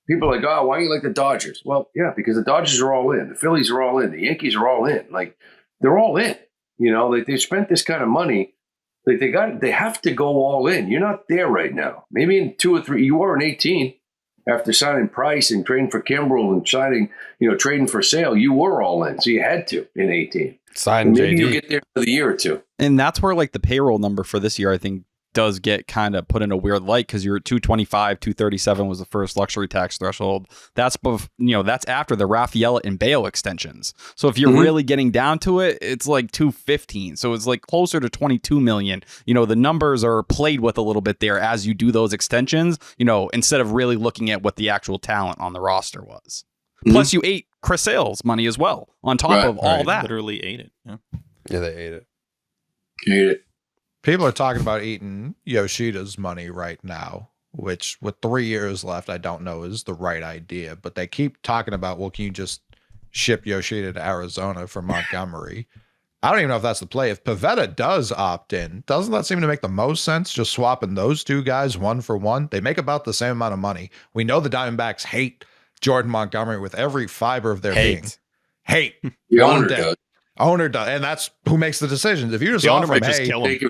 people are like, oh, why do you like the Dodgers? Well, yeah, because the Dodgers are all in. The Phillies are all in. The Yankees are all in. Like, they're all in. Like they spent this kind of money. Like they have to go all in. You're not there right now. Maybe in 2 or 3, you were in 18. After signing Price and trading for Kimbrel and signing, trading for Sale, you were all in. So you had to in 18. Maybe you'll get there for the year or two. And that's where like the payroll number for this year, I think, does get kind of put in a weird light, because you're at 225, 237 was the first luxury tax threshold. That's that's after the Rafaela and Bale extensions. So if you're really getting down to it, it's like 215. So it's like closer to 22 million. The numbers are played with a little bit there as you do those extensions, instead of really looking at what the actual talent on the roster was. Plus you ate Chris Sale's money as well on top of all that. Literally ate it. Yeah, they ate it. Ate it. People are talking about eating Yoshida's money right now, which with 3 years left, I don't know is the right idea. But they keep talking about, well, can you just ship Yoshida to Arizona from Montgomery? I don't even know if that's the play. If Pivetta does opt in, doesn't that seem to make the most sense? Just swapping those two guys 1 for 1. They make about the same amount of money. We know the Diamondbacks hate Jordan Montgomery with every fiber of their being. Hate. The owner does. Owner does, and that's who makes the decisions. If you just offer him, hey, kill him.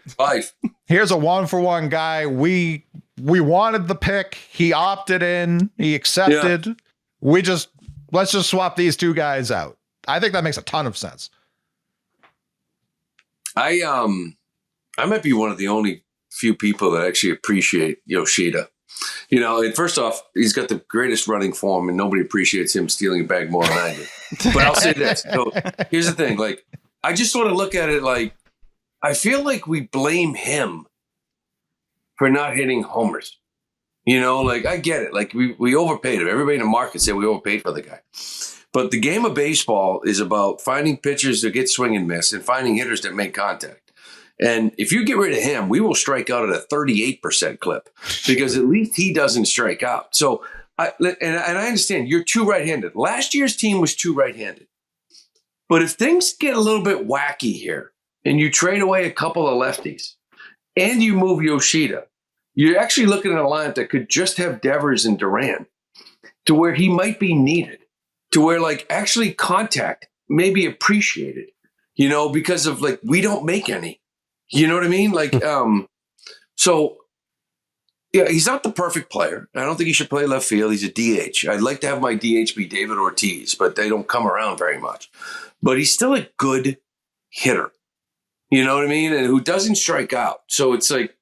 Here's a 1 for 1 guy. We wanted the pick. He opted in. He accepted. Yeah. Let's just swap these two guys out. I think that makes a ton of sense. I might be one of the only few people that actually appreciate Yoshida. And first off, he's got the greatest running form, and nobody appreciates him stealing a bag more than I do. But I'll say this. So here's the thing. Like, I just sort of look at it like, I feel like we blame him for not hitting homers. Like, I get it. Like, we overpaid him. Everybody in the market said we overpaid for the guy. But the game of baseball is about finding pitchers that get swing and miss and finding hitters that make contact. And if you get rid of him, we will strike out at a 38% clip, because at least he doesn't strike out. So, I understand you're too right-handed. Last year's team was too right-handed. But if things get a little bit wacky here and you trade away a couple of lefties and you move Yoshida, you're actually looking at a lineup that could just have Devers and Duran, to where he might be needed, to where like actually contact may be appreciated, because of like we don't make any. You know what I mean? Like, so Yeah, he's not the perfect player. I don't think he should play left field. He's a DH. I'd like to have my DH be David Ortiz, but they don't come around very much. But he's still a good hitter. You know what I mean? And who doesn't strike out. So it's like,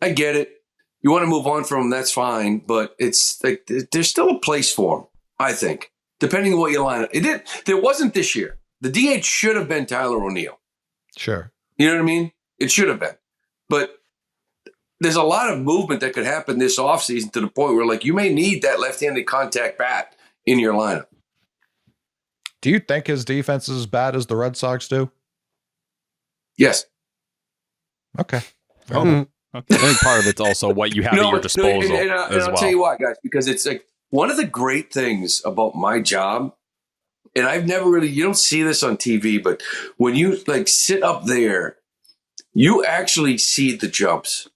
I get it. You want to move on from him, that's fine. But it's like there's still a place for him, I think, depending on what you line up. There wasn't this year. The DH should have been Tyler O'Neill. Sure. You know what I mean? It should have been. But there's a lot of movement that could happen this offseason to the point where, like, you may need that left-handed contact bat in your lineup. Do you think his defense is as bad as the Red Sox do? Yes. Okay. Okay. I think part of it's also what you have at your disposal and as I'll well. tell you what, guys, because it's like one of the great things about my job, and I've never really, you don't see this on TV, but when you like sit up there, you actually see the jumps.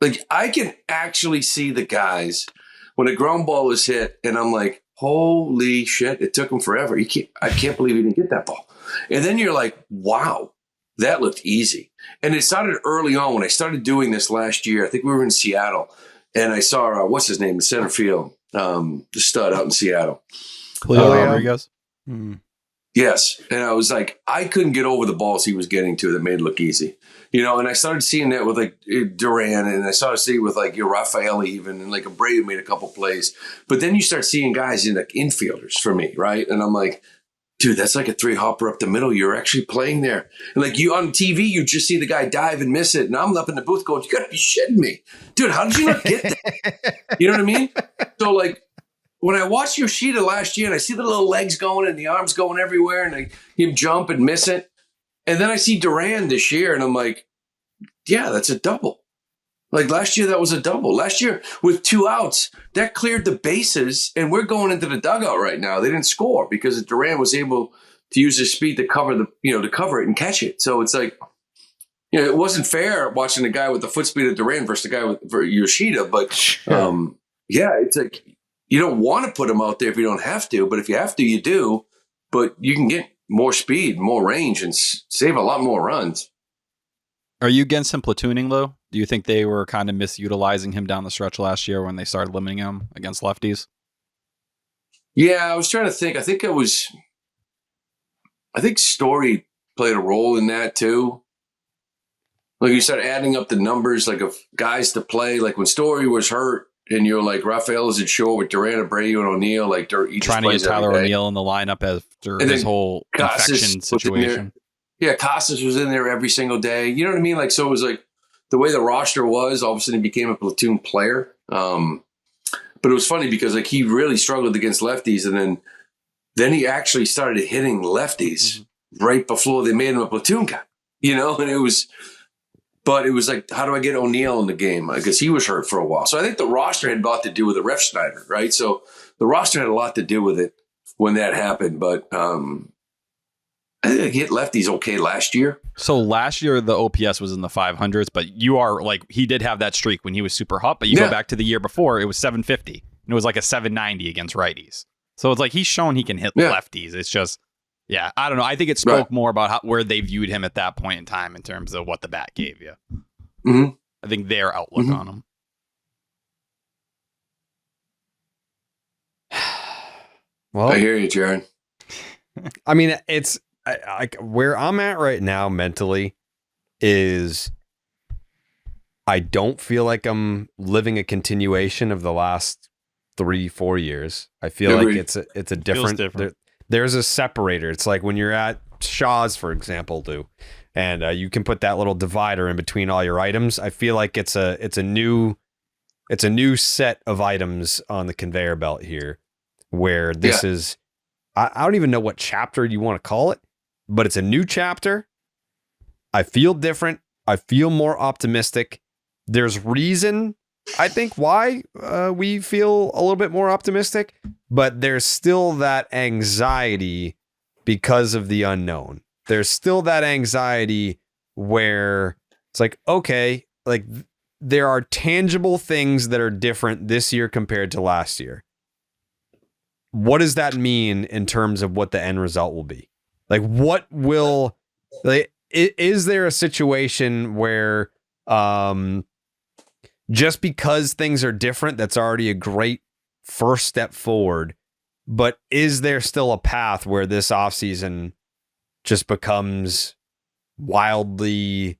Like I can actually see the guys when a ground ball is hit, and I'm like, holy shit, it took him forever. I can't believe he didn't get that ball. And then you're like, wow, that looked easy. And it started early on when I started doing this last year. I think we were in Seattle, and I saw, what's his name, in center field, the stud out in Seattle. Julio Rodriguez? Yes. And I was like, I couldn't get over the balls he was getting to that made it look easy. You know, and I started seeing that with like Duran, and I started seeing it with like Rafael even, and like Abreu made a couple plays. But then you start seeing guys in like infielders for me, right? And I'm like, dude, that's like a 3-hopper up the middle. You're actually playing there. And like you on TV, you just see the guy dive and miss it. And I'm up in the booth going, you got to be shitting me. Dude, how did you not get that? You know what I mean? So like when I watched Yoshida last year and I see the little legs going and the arms going everywhere and I him jump and miss it. And then I see Duran this year and I'm like, yeah, that's a double. Like last year, that was a double. Last year, with 2 outs, that cleared the bases, and we're going into the dugout right now. They didn't score because Duran was able to use his speed to cover to cover it and catch it. So it's like, it wasn't fair watching the guy with the foot speed of Duran versus the guy for Yoshida. But yeah, it's like you don't want to put him out there if you don't have to, but if you have to, you do. But you can get more speed, more range, and save a lot more runs. Are you against him platooning, Lou? Do you think they were kind of misutilizing him down the stretch last year when they started limiting him against lefties? Yeah, I was trying to think. I think Story played a role in that too. Like you start adding up the numbers, like of guys to play. Like when Story was hurt, and you're like Rafael isn't sure with Duran, Abreu, and O'Neill. Like he trying to get Tyler O'Neill in the lineup after this whole infection situation. Yeah, Casas was in there every single day. You know what I mean? Like, so it was like the way the roster was, all of a sudden he became a platoon player. But it was funny because like he really struggled against lefties, and then he actually started hitting lefties right before they made him a platoon guy. And it was like, how do I get O'Neill in the game? Because he was hurt for a while. So I think the roster had a lot to do with the Ref Schneider, right? So the roster had a lot to do with it when that happened. But I think he hit lefties okay last year. So last year, the OPS was in the 500s, but you are like, he did have that streak when he was super hot, but you go back to the year before, it was 750, and it was like a 790 against righties. So it's like, he's shown he can hit lefties. It's just, yeah, I don't know. I think it spoke more about where they viewed him at that point in time in terms of what the bat gave you. Mm-hmm. I think their outlook on him. Well, I hear you, Jared. I mean, it's like where I'm at right now mentally is I don't feel like I'm living a continuation of the last 3-4 years. I feel like it's a different. There's a separator. It's like when you're at Shaw's, for example, and you can put that little divider in between all your items. I feel like it's a new set of items on the conveyor belt here, where this is. I don't even know what chapter you want to call it, but it's a new chapter. I feel different. I feel more optimistic. There's reason, I think, why we feel a little bit more optimistic, but there's still that anxiety because of the unknown. There's still that anxiety where it's like, okay, like there are tangible things that are different this year compared to last year. What does that mean in terms of what the end result will be? Like, what will, like, is there a situation where, just because things are different, that's already a great first step forward. But is there still a path where this offseason just becomes wildly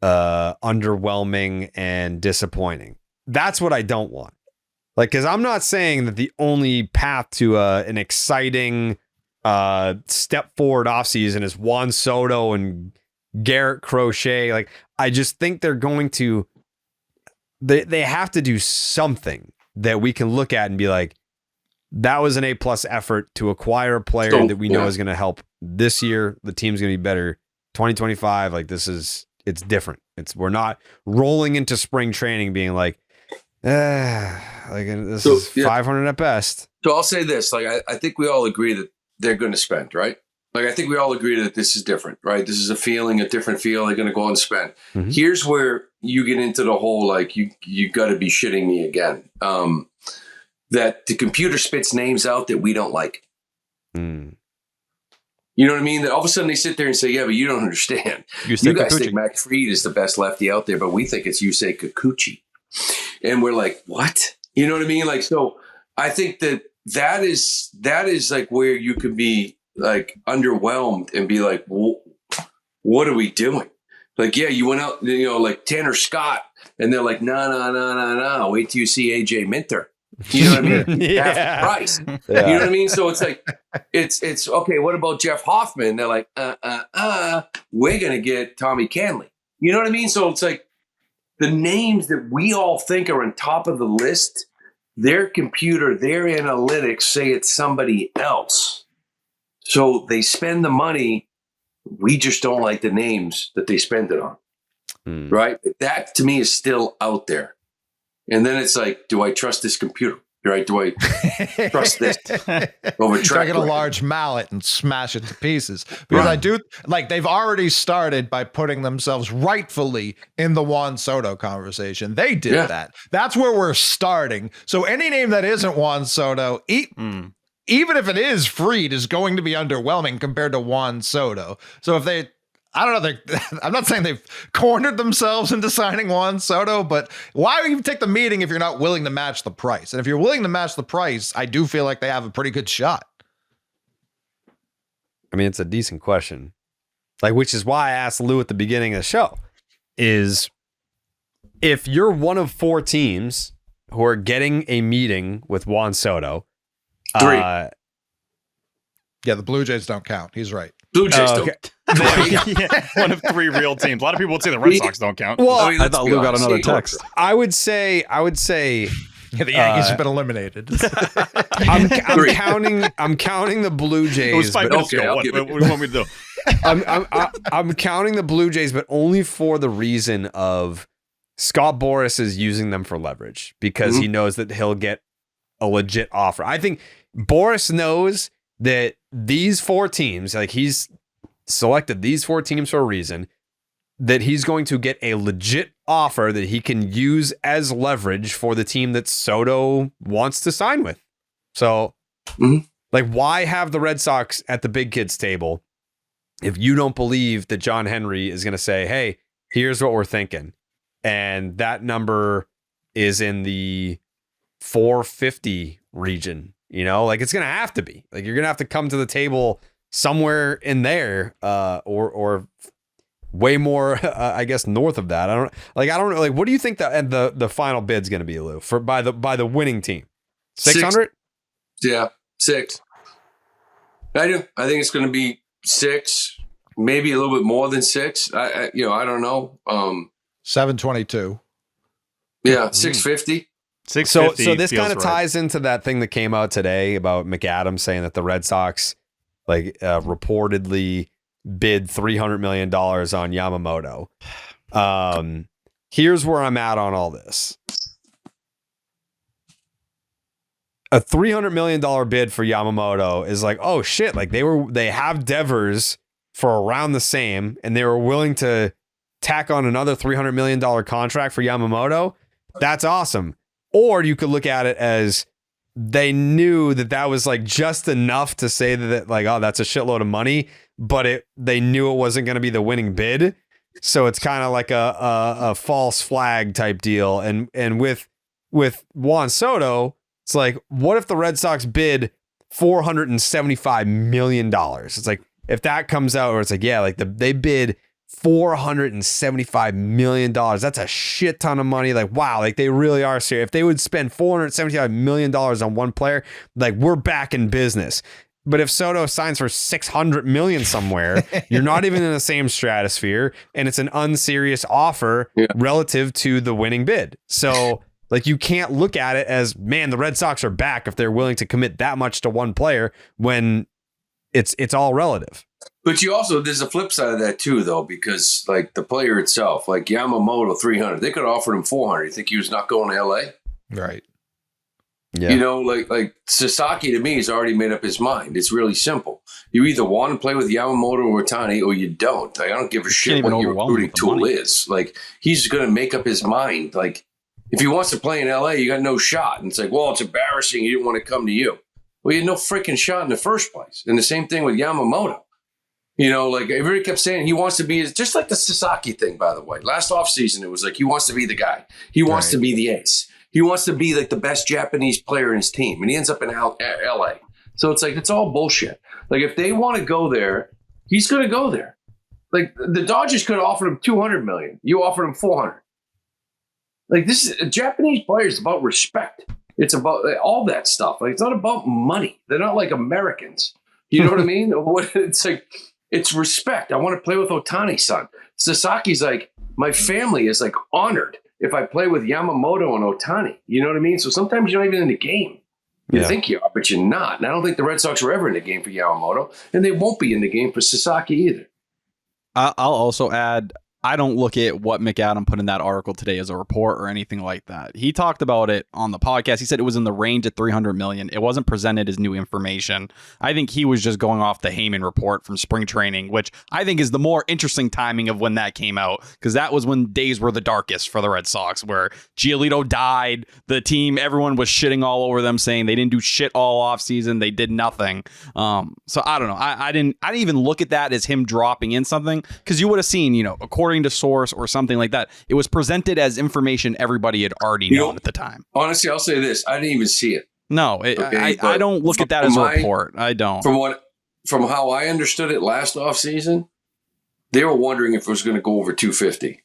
underwhelming and disappointing? That's what I don't want. Like, because I'm not saying that the only path to an exciting step forward offseason is Juan Soto and Garrett Crochet. Like, I just think they're going to, they have to do something that we can look at and be like, that was an A+ effort to acquire a player that we know is going to help this year. The team's going to be better 2025. Like, it's different. We're not rolling into spring training being like, this is 500 at best. So I'll say this, like, I think we all agree that they're going to spend, right? Like, I think we all agree that this is different, right? This is a different feel. They're going to go and spend. Mm-hmm. Here's where you get into the whole, like, you got to be shitting me again. That the computer spits names out that we don't like. You know what I mean? That all of a sudden they sit there and say, yeah, but you don't understand. You guys think Max Fried is the best lefty out there, but we think it's Yusei Kikuchi. And we're like, what? You know what I mean? Like, so I think that is like where you could be like underwhelmed and be like, well, what are we doing? Like, yeah, you went out, like Tanner Scott, and they're like, no. Wait till you see AJ Minter. You know what I mean? Half the price. Yeah. You know what I mean? So it's like, it's okay. What about Jeff Hoffman? They're like, we're going to get Tommy Canley. You know what I mean? So it's like the names that we all think are on top of the list, their computer, their analytics say it's somebody else. So they spend the money. We just don't like the names that they spend it on. Right? That to me is still out there. And then it's like, do I trust this computer? Right? Do I trust this over track? Get a large mallet and smash it to pieces. Because I do, like, they've already started by putting themselves rightfully in the Juan Soto conversation. They did that. That's where we're starting. So any name that isn't Juan Soto, even if it is Fried, is going to be underwhelming compared to Juan Soto. So if they, I don't know, I'm not saying they've cornered themselves into signing Juan Soto, but why even take the meeting if you're not willing to match the price? And if you're willing to match the price, I do feel like they have a pretty good shot. I mean, it's a decent question. Like, which is why I asked Lou at the beginning of the show, is if you're one of 4 teams who are getting a meeting with Juan Soto. 3. Yeah, the Blue Jays don't count. He's right. Blue Jays don't. One of 3 real teams. A lot of people would say the Red Sox don't count. Well, I thought Lou got another text. I would say yeah, the Yankees have been eliminated. I'm counting the Blue Jays. It was 5 minutes ago. What do you want me to do? I'm counting the Blue Jays, but only for the reason of Scott Boras is using them for leverage because he knows that he'll get a legit offer. I think Boras knows that these 4 teams, like, he's selected these 4 teams for a reason, that he's going to get a legit offer that he can use as leverage for the team that Soto wants to sign with. So, like, why have the Red Sox at the big kids table if you don't believe that John Henry is going to say, hey, here's what we're thinking. And that number is in the 450 region. You know, like, it's going to have to be. Like, you're going to have to come to the table somewhere in there or way more, I guess, north of that. I don't know. Like, what do you think the final bid's going to be, Lou, by the winning team? 600? Yeah, 6. I do. I think it's going to be 6, maybe a little bit more than 6. I don't know. 722. Yeah, 650. So this kind of ties into that thing that came out today about McAdams saying that the Red Sox reportedly bid $300 million on Yamamoto. Here's where I'm at on all this. A $300 million bid for Yamamoto is like, oh shit, like they have Devers for around the same, and they were willing to tack on another $300 million contract for Yamamoto. That's awesome. Or you could look at it as they knew that was like just enough to say that, like, oh, that's a shitload of money, but they knew it wasn't going to be the winning bid. So it's kind of like a false flag type deal. And with Juan Soto, it's like, what if the Red Sox bid $475 million? It's like, if that comes out, or it's like, yeah, like they bid $475 million. That's a shit ton of money. Like, wow, like they really are serious. If they would spend $475 million on one player, like we're back in business. But if Soto signs for $600 million somewhere, you're not even in the same stratosphere, and it's an unserious offer relative to the winning bid. So like, you can't look at it as, man, the Red Sox are back if they're willing to commit that much to one player, when it's all relative. But there's a flip side of that too, though, because like the player itself, like Yamamoto, 300, they could have offered him 400. You think he was not going to LA? Right. Yeah. You know, like Sasaki to me has already made up his mind. It's really simple. You either want to play with Yamamoto or Ohtani, or you don't. Like, I don't give a shit what your recruiting tool is. Like, he's going to make up his mind. Like, if he wants to play in LA, you got no shot. And it's like, well, it's embarrassing. He didn't want to come to you. Well, you had no freaking shot in the first place. And the same thing with Yamamoto. You know, like everybody kept saying he wants to be, just like the Sasaki thing, by the way. Last offseason, it was like he wants to be the guy. He wants to be the ace. He wants to be like the best Japanese player in his team. And he ends up in LA. So it's like, it's all bullshit. Like, if they want to go there, he's going to go there. Like, the Dodgers could have offered him $200 million. You offered him $400. Like, this is a Japanese player is about respect. It's about all that stuff. Like, it's not about money. They're not like Americans. You know what I mean? It's like, it's respect. I want to play with Ohtani-san. Sasaki's like, my family is like honored if I play with Yamamoto and Ohtani. You know what I mean? So sometimes you're not even in the game. You think you are, but you're not. And I don't think the Red Sox were ever in the game for Yamamoto, and they won't be in the game for Sasaki either. I'll also add, I don't look at what McAdam put in that article today as a report or anything like that. He talked about it on the podcast. He said it was in the range of $300 million. It wasn't presented as new information. I think he was just going off the Heyman report from spring training, which I think is the more interesting timing of when that came out, because that was when days were the darkest for the Red Sox, where Giolito died. The team, everyone was shitting all over them, saying they didn't do shit all offseason. They did nothing. So I don't know. I didn't even look at that as him dropping in something, because you would have seen, according to source or something like that, it was presented as information everybody had already known at the time. Honestly, I'll say this: I didn't even see it. No, I don't look at that as a report. I don't. From how I understood it last offseason, they were wondering if it was going to go over 250,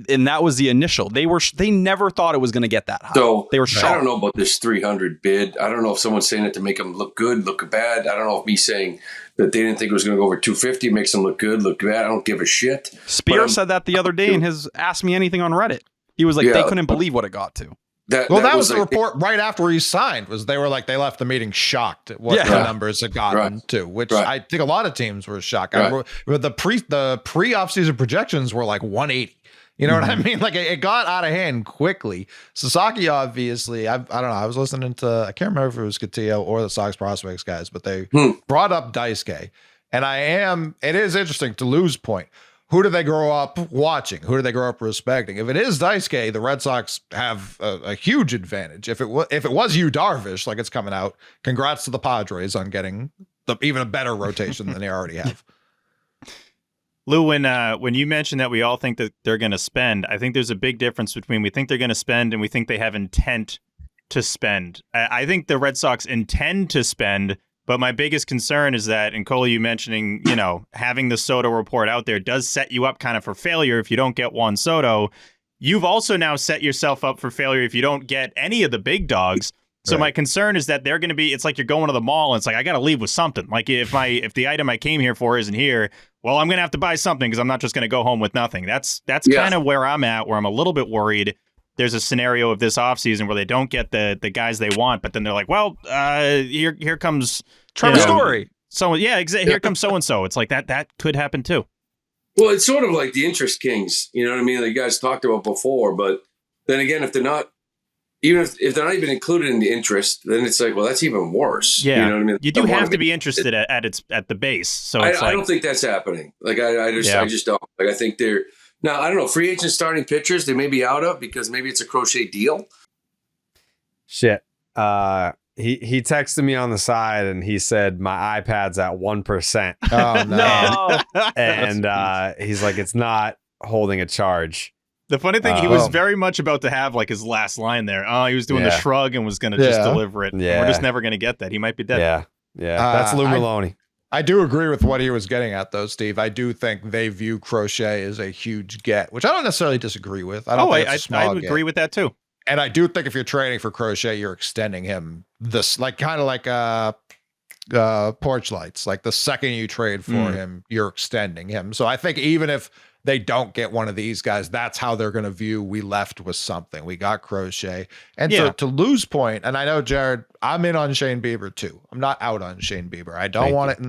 and that was the initial. They never thought it was going to get that high. So they were shocked. I don't know about this 300 bid. I don't know if someone's saying it to make them look good, look bad. I don't know if me saying that they didn't think it was going to go over 250 makes them look good, look bad. I don't give a shit. Spear said that the other day in his Ask Me Anything on Reddit. He was like, they couldn't believe what it got to. That was the report right after he signed. Was they were like, they left the meeting shocked at what the numbers had gotten to, which I think a lot of teams were shocked. The pre-offseason projections were like 180. You know what I mean? Like, it got out of hand quickly. Sasaki, obviously, I don't know. I was listening to, I can't remember if it was Cotillo or the Sox Prospects guys, but they brought up Daisuke. And it is interesting to Lou's point. Who do they grow up watching? Who do they grow up respecting? If it is Daisuke, the Red Sox have a huge advantage. If it was Yu Darvish, like it's coming out, congrats to the Padres on getting even a better rotation than they already have. Lou, when you mentioned that we all think that they're going to spend, I think there's a big difference between we think they're going to spend and we think they have intent to spend. I think the Red Sox intend to spend, but my biggest concern is that, and Cole, you mentioning, having the Soto report out there does set you up kind of for failure if you don't get Juan Soto. You've also now set yourself up for failure if you don't get any of the big dogs. So my concern is that they're going to be, it's like you're going to the mall and it's like, I got to leave with something. Like if the item I came here for isn't here, well, I'm going to have to buy something because I'm not just going to go home with nothing. That's kind of where I'm at, where I'm a little bit worried. There's a scenario of this offseason where they don't get the guys they want, but then they're like, well, here comes Trevor Story. So here comes so-and-so. It's like that could happen too. Well, it's sort of like the interest kings, you know what I mean? Like you guys talked about before, but then again, if they're not, even if they're not even included in the interest, then it's like, well, that's even worse. Yeah. You know what I mean? You do have to be interested at the base. So I don't think that's happening. Like I just don't. Like I think they're now, I don't know, free agent starting pitchers, they may be out of because maybe it's a Crochet deal. Shit. He texted me on the side and he said my iPad's at 1%. Oh no. And he's like, it's not holding a charge. The funny thing, he was very much about to have like his last line there. He was doing the shrug and was going to just deliver it. Yeah. We're just never going to get that. He might be dead. Yeah. That's Lou Maloney. I do agree with what he was getting at, though, Steve. I do think they view Crochet as a huge get, which I don't necessarily disagree with. I would agree with that too. And I do think if you're trading for Crochet, you're extending him this, like kind of like porch lights. Like the second you trade for him, you're extending him. So I think even if they don't get one of these guys, that's how they're going to view we left with something. We got Crochet. And to Lou's point, and I know, Jared, I'm in on Shane Bieber too. I'm not out on Shane Bieber. I don't want it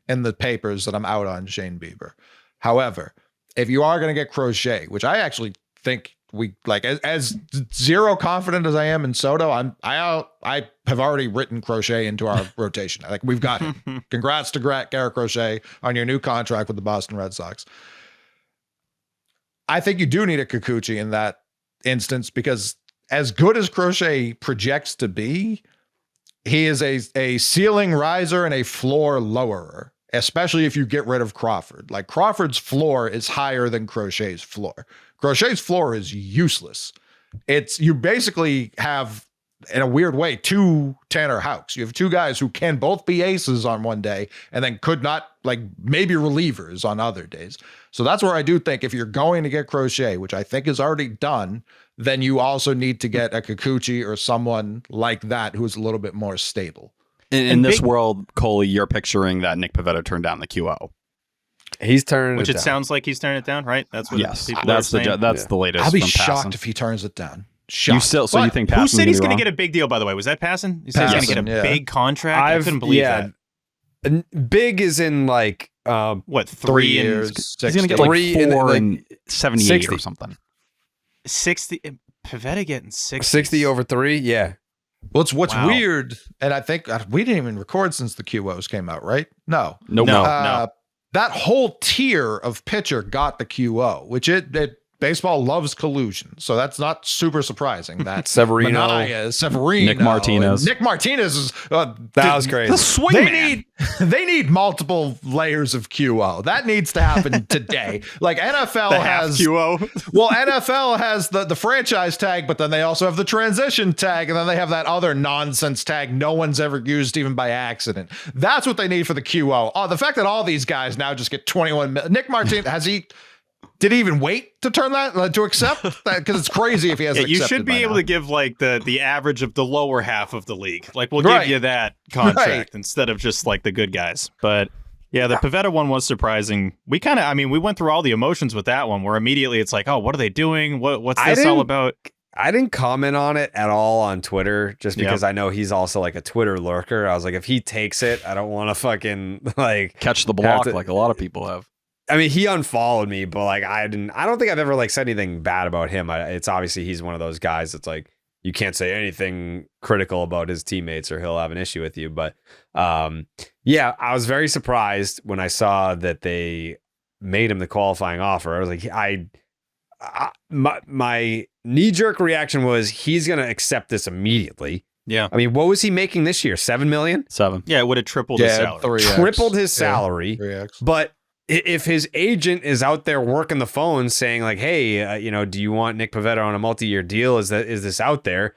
in the papers that I'm out on Shane Bieber. However, if you are going to get Crochet, which I actually think we like, as zero confident as I am in Soto, I have already written Crochet into our rotation. Like, we've got him. Congrats to Garrett Crochet on your new contract with the Boston Red Sox. I think you do need a Kikuchi in that instance, because as good as Crochet projects to be, he is a ceiling riser and a floor lowerer, especially if you get rid of Crawford. Like, Crawford's floor is higher than Crochet's floor. Crochet's floor is useless. You basically have, in a weird way, two Tanner Houcks. You have two guys who can both be aces on one day and then could not, like, maybe relievers on other days. So that's where I do think if you're going to get Crochet, which I think is already done, then you also need to get a Kikuchi or someone like that who's a little bit more stable. In this world, Coley, you're picturing that Nick Pivetta turned down the QO. He's turning Which it down. sounds like he's turning it down, right? That's what people that's are saying. That's the latest. I'll be from shocked Passan. if he turns it down. You still, so you think Passan's who said he's going to wrong? get a big deal, by the way? Was that Passan? He said he's going to get a big contract? I couldn't believe that. Big is in like, what, 3 years? He's going to get like 4 and 78 60. or something. 60. Pivetta getting 60. 60 over 3? Yeah. Well, it's what's weird, and I think we didn't even record since the QOs came out, right? No. No. That whole tier of pitcher got the QO, which baseball loves collusion, so that's not super surprising. That Severino, Nick Martinez. Nick Martinez is that was crazy. The swing they need multiple layers of QO. That needs to happen today. Like, NFL has QO. Well, NFL has the franchise tag, but then they also have the transition tag, and then they have that other nonsense tag no one's ever used even by accident. That's what they need for the QO. The fact that all these guys now just get 21 million. Nick Martinez, did he even wait to turn that to accept that? Because it's crazy if he hasn't. You should be able to give like the average of the lower half of the league. Like, we'll give you that contract instead of just like the good guys. But yeah, the Pivetta one was surprising. We went through all the emotions with that one, where immediately it's like, oh, what are they doing? What's this all about? I didn't comment on it at all on Twitter, just because I know he's also like a Twitter lurker. I was like, if he takes it, I don't want to fucking like catch the block like a lot of people have. I mean, he unfollowed me, but like I don't think I've ever like said anything bad about him. It's obviously he's one of those guys that's like, you can't say anything critical about his teammates or he'll have an issue with you. But yeah, I was very surprised when I saw that they made him the qualifying offer. I was like, my knee-jerk reaction was he's going to accept this immediately. Yeah. I mean, what was he making this year? $7 million? 7. Yeah, it would have tripled his salary. Tripled his salary. 3X. But if his agent is out there working the phone saying like, hey, do you want Nick Pivetta on a multi-year deal? Is this out there?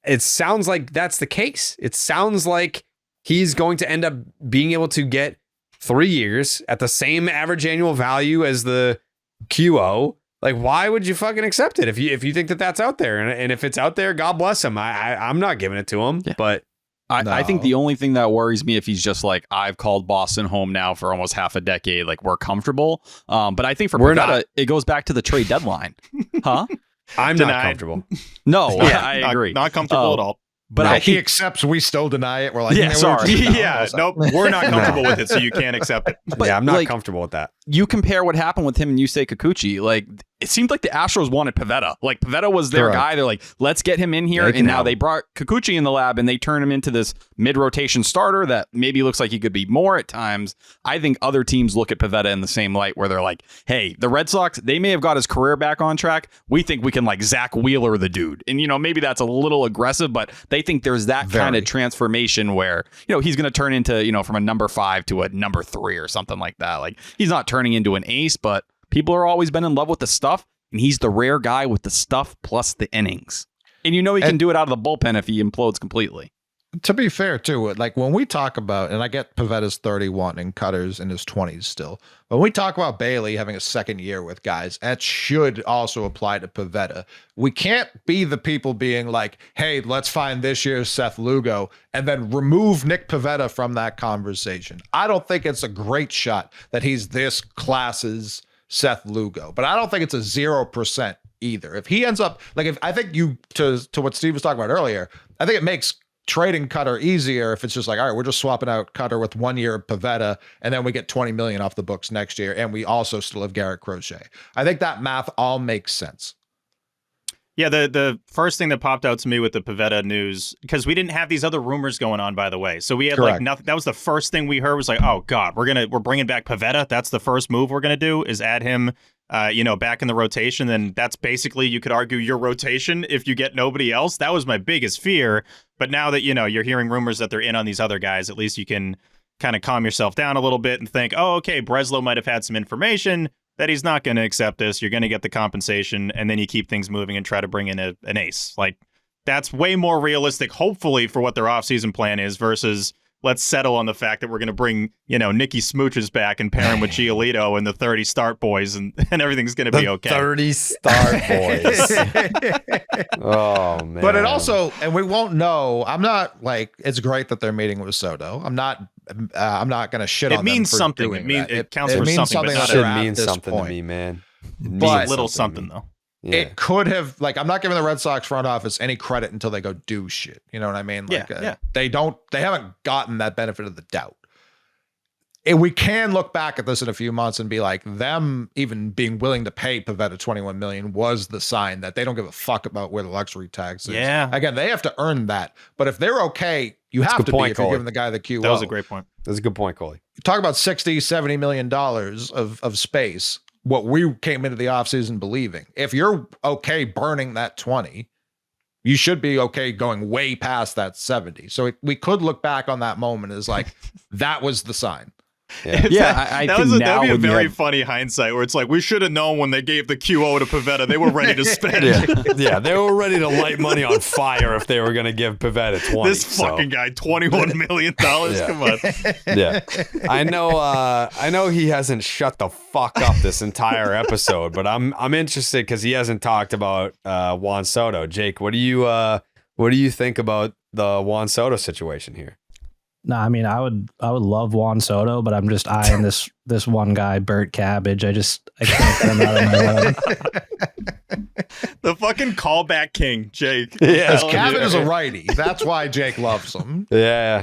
It sounds like that's the case. It sounds like he's going to end up being able to get 3 years at the same average annual value as the QO. Like, why would you fucking accept it if you think that that's out there? And if it's out there, God bless him. I'm not giving it to him. Yeah. But I think the only thing that worries me if he's just like, I've called Boston home now for almost half a decade, like, we're comfortable. But I think for Pivetta, it goes back to the trade deadline. Huh? I'm not comfortable. No, I agree. Not comfortable at all. But I think he accepts, we still deny it. We're like, sorry. Nope, we're not comfortable with it, so you can't accept it. But I'm not comfortable with that. You compare what happened with him and Yusei Kikuchi. Like, it seemed like the Astros wanted Pivetta. Like, Pivetta was their guy. They're like, let's get him in here. And now they brought Kikuchi in the lab and they turn him into this mid-rotation starter that maybe looks like he could be more at times. I think other teams look at Pivetta in the same light where they're like, hey, the Red Sox, they may have got his career back on track. We think we can like Zach Wheeler the dude. And, maybe that's a little aggressive, but they think there's that kind of transformation where, he's going to turn into, from a number 5 to a number 3 or something like that. Like, he's not turning into an ace, but People are always been in love with the stuff, and he's the rare guy with the stuff plus the innings. And he can do it out of the bullpen if he implodes completely. To be fair, too, like when we talk about, and I get Pivetta's 31 and Cutter's in his 20s still, but when we talk about Bailey having a second year with guys, that should also apply to Pivetta. We can't be the people being like, hey, let's find this year's Seth Lugo and then remove Nick Pivetta from that conversation. I don't think it's a great shot that he's this class's Seth Lugo, but I don't think it's a 0% either. If he ends up, like, I think to what Steve was talking about earlier, I think it makes trading Cutter easier if it's just like, all right, we're just swapping out Cutter with 1 year of Pivetta, and then we get $20 million off the books next year, and we also still have Garrett Crochet. I think that math all makes sense. Yeah, the first thing that popped out to me with the Pivetta news, because we didn't have these other rumors going on, by the way. So we had like nothing. That was the first thing we heard was like, oh God, we're bringing back Pivetta. That's the first move we're gonna do is add him, back in the rotation. Then that's basically, you could argue, your rotation if you get nobody else. That was my biggest fear. But now that you're hearing rumors that they're in on these other guys, at least you can kind of calm yourself down a little bit and think, oh, okay, Breslow might have had some information that he's not going to accept this. You're going to get the compensation, and then you keep things moving and try to bring in an ace. Like, that's way more realistic, hopefully, for what their offseason plan is versus let's settle on the fact that we're going to bring, Nicky Smooches back and pair him with Giolito and the 30 start boys, and everything's going to be okay. 30 start boys. Oh, man. But it also, and we won't know, I'm not like, it's great that they're meeting with Soto. I'm not going to shit on them. It means for something. doing It means that. it counts for something, but It not should mean something to me, man. It means But- a little something, though. Yeah. It could have, like, I'm not giving the Red Sox front office any credit until they go do shit. You know what I mean? Like, Yeah. they haven't gotten that benefit of the doubt. And we can look back at this in a few months and be like, them even being willing to pay Pivetta $21 million was the sign that they don't give a fuck about where the luxury tax is. Yeah. Again, they have to earn that. But if they're okay, you have to be if you're giving the guy the QO. That was a great point. That's a good point, Coley. Talk about $60-70 million of space. What we came into the offseason believing. If you're okay burning that 20, you should be okay going way past that 70. So we could look back on that moment as like, that was the sign. Yeah, I think now that'd be a when you very have- funny hindsight where it's like, we should have known when they gave the QO to Pivetta, they were ready to spend. Yeah, they were ready to light money on fire if they were going to give Pivetta 20. This fucking guy, $21 million. Yeah. Come on. Yeah, I know he hasn't shut the fuck up this entire episode, but I'm interested because he hasn't talked about Juan Soto. Jake, what do you think about the Juan Soto situation here? No, I mean, I would love Juan Soto, but I'm just eyeing this one guy, Burt Cabbage. I can't get him out of my head. The fucking callback king, Jake. Yeah, Cabbage is a righty. That's why Jake loves him. Yeah,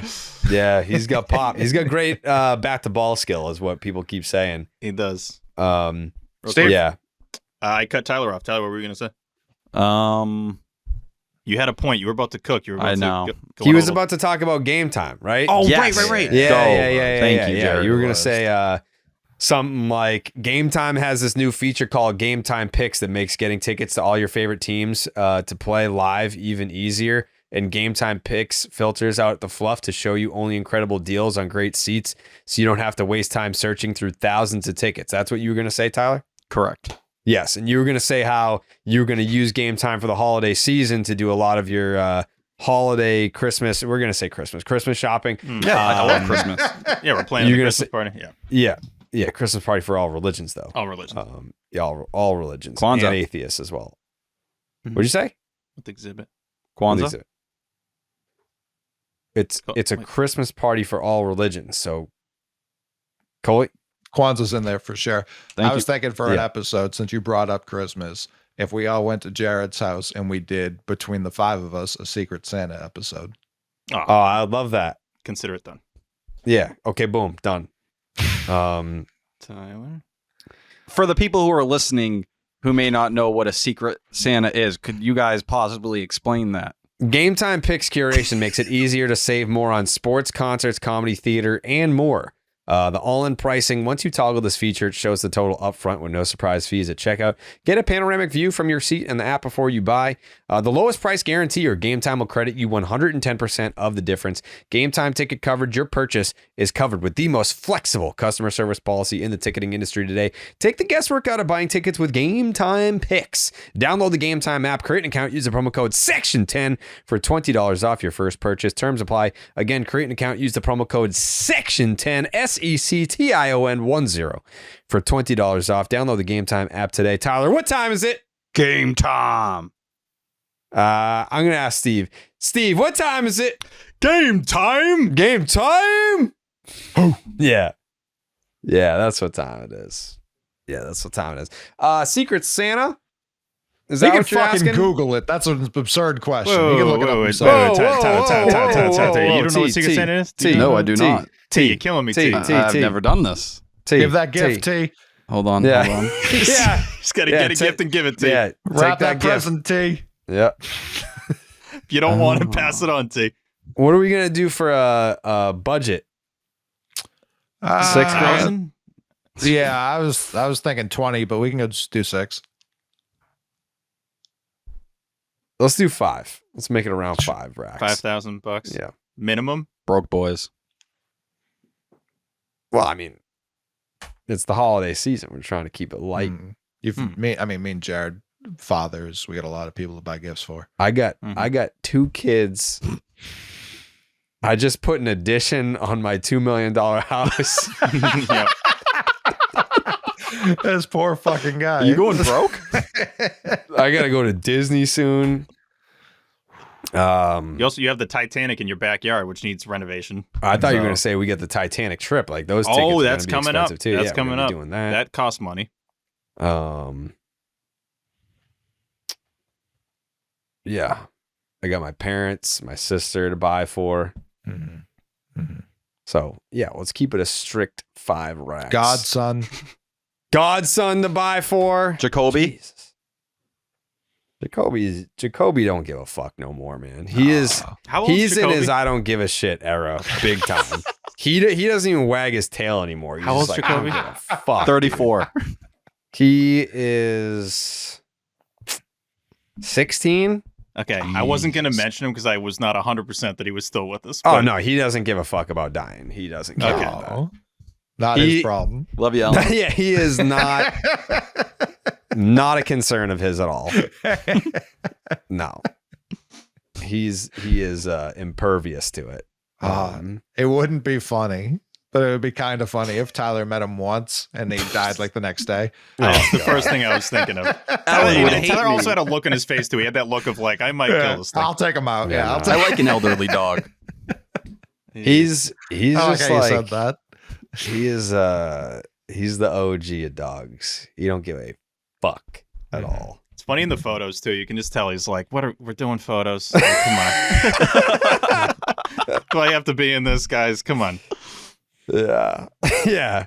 he's got pop. He's got great bat to ball skill, is what people keep saying. He does. Steve? Yeah. I cut Tyler off. Tyler, what were you going to say? You had a point. You were about to cook. You were about I know. to go He on a was little- about to talk about game time, right? Oh, Yes. right. Yeah. Thank you, Yeah. Jared. You were gonna Was. say something like Game Time has this new feature called Game Time Picks that makes getting tickets to all your favorite teams to play live even easier. And Game Time Picks filters out the fluff to show you only incredible deals on great seats, so you don't have to waste time searching through thousands of tickets. That's what you were gonna say, Tyler? Correct. Yes, and you were going to say how you were going to use Game Time for the holiday season to do a lot of your holiday Christmas. We're going to say Christmas shopping. Yeah, I love Christmas. Yeah, we're playing You're the gonna Christmas say- party. Yeah, Christmas party for all religions, though. All religions. Yeah, all religions Kwanzaa. and atheists as well. What'd you say? With the exhibit. Kwanzaa. It's a Christmas party for all religions. So, Coley. Kwanzaa's in there for sure. Thank I was you. thinking for an episode, since you brought up Christmas, if we all went to Jared's house and we did, between the five of us, a Secret Santa episode. Oh, Oh, I would love that. consider it done. Yeah. Okay. Boom. Done. Tyler. For the people who are listening who may not know what a Secret Santa is, could you guys possibly explain that? Game Time Picks curation makes it easier to save more on sports, concerts, comedy, theater, and more. The all-in pricing, once you toggle this feature, it shows the total upfront with no surprise fees at checkout. Get a panoramic view from your seat in the app before you buy. The lowest price guarantee or Game Time will credit you 110% of the difference. Game Time ticket coverage, your purchase is covered with the most flexible customer service policy in the ticketing industry today. Take the guesswork out of buying tickets with Game Time picks. Download the Game Time app, create an account, use the promo code SECTION10 for $20 off your first purchase. Terms apply. Again, create an account, use the promo code SECTION10, SECTION10 for $20 off. Download the Game Time app today. Tyler, what time is it? Game time. I'm going to ask Steve. Steve, what time is it? Game time. Game time? Oh. Yeah. Yeah, that's what time it is. Yeah, that's what time it is. Secret Santa? Is You that can what you're fucking asking? Google it. That's an absurd question. Whoa, You can look it up whoa, yourself. You don't know what Secret Santa is? No, I do not. T, you're killing me, T. I've never done this. Give that gift, T. Hold on. Yeah. Hold on. Yeah. Just got to get a gift and give it to you. Yeah. Wrap Take that that gift. present, T. Yeah. If you don't want to pass it on, T. What are we going to do for a budget? 6,000? Yeah, I was thinking 20, but we can go just do 6. Let's do 5. Let's make it around 5 racks. $5,000 Yeah. minimum. Broke boys. Well, I mean, it's the holiday season. We're trying to keep it light. Me and Jared, fathers, we got a lot of people to buy gifts for. I got 2 kids. I just put an addition on my $2 million house. Yep. This poor fucking guy. You going broke? I gotta go to Disney soon. You have the Titanic in your backyard, which needs renovation. I thought you were gonna say we get the Titanic trip. Like those tickets. Oh, are that's gonna be coming up. expensive, too. That's Yeah, we're coming gonna up. be doing that. That costs money. Yeah, I got my parents, my sister to buy for. So yeah, let's keep it a strict 5 racks. Godson. Godson to buy for. Jacoby. Jesus. Jacoby don't give a fuck no more, man. He is. How old is He's in Jacoby? his I don't give a shit era, big time. he doesn't even wag his tail anymore. He's How old's just like, Jacoby? I don't give a fuck. 34. He is 16. Okay, I wasn't going to mention him because I was not 100% that he was still with us. Oh but- no, he doesn't give a fuck about dying. He doesn't care about that. Oh, not his problem. Love you, Alan. Yeah, he is not a concern of his at all. No, he is impervious to it. It wouldn't be funny, but it would be kind of funny if Tyler met him once and he died like the next day. That's the first thing I was thinking of. Alan would hate Tyler me. also had a look on his face too. He had that look of like, I might kill this thing. I'll take him out. Yeah, Yeah, no. I'll take. I like an elderly dog. He's I like just how you like said that. he is. He's the OG of dogs. He don't give a fuck at all. It's funny in the photos too. You can just tell he's like, we're doing photos. Like, come on. Do I have to be in this, guys? Come on. Yeah, yeah,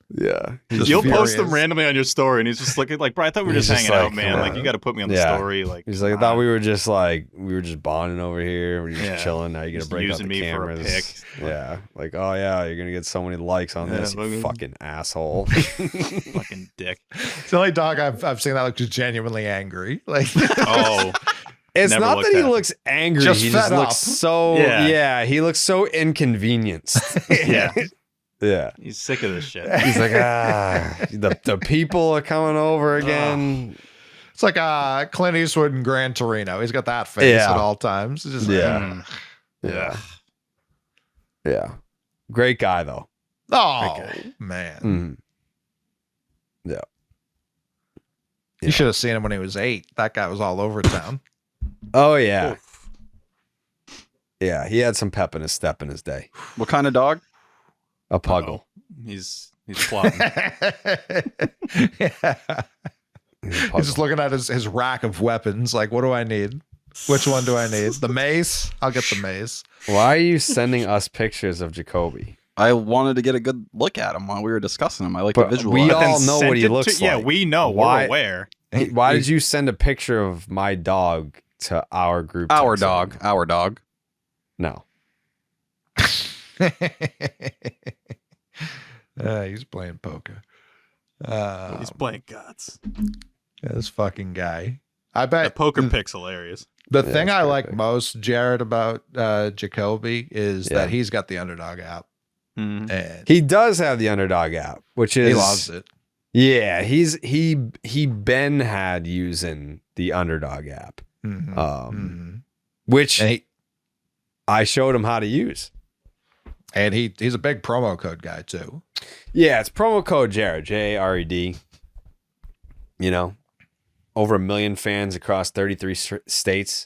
yeah. Just You'll post them furious. randomly on your story, and he's just looking like, bro, I thought we were He's just just hanging like, out, man. come Like, on. you got to put me on the Yeah. story. Like, He's like, I thought we were just bonding over here. We're just Yeah. chilling. Now you're gonna Just break out using the me for a cameras. pic. Yeah, like, oh yeah, you're gonna get so many likes on Yeah, this, you fucking- fucking asshole. fucking dick. It's the only dog I've seen that look just genuinely angry. Like, Oh, It's Never not looked that he at it. looks angry. Just he just fed looks up. so Yeah. he looks so inconvenienced. yeah. Yeah. He's sick of this shit. He's like, the people are coming over again. it's like Clint Eastwood in Gran Torino. He's got that face Yeah. at all times. It's just Yeah. Mm. Yeah. Yeah. Great guy though. oh man, Mhm. Yeah. you should have seen him when he was 8. That guy was all over town. Oh yeah. Yeah, he had some pep in his step in his day. What kind of dog? A puggle. He's plotting. Yeah. He's a He's just puggle. looking at his rack of weapons. Like, what do I need? Which one do I need? The mace? I'll get the mace. Why are you sending us pictures of Jacoby? I wanted to get a good look at him while we were discussing him. I like But the visual. we of it. all Then know sent what he it looks Yeah, like. we know. Why- We're aware. Why did you send a picture of my dog to our group? Our text? dog. Our dog. No. He's playing poker. He's playing guts. This fucking guy. I The bet poker pick's hilarious. the Yeah, thing it's I pretty like big. most, Jared, about Jacoby is Yeah. that he's got the Underdog app. Mhm. And He does have the Underdog app, which is he loves it. Yeah, he been had using the Underdog app, which And I showed him how to use. he's a big promo code guy too. Yeah, it's promo code Jared, Jared. You know, over 1 million fans across 33 states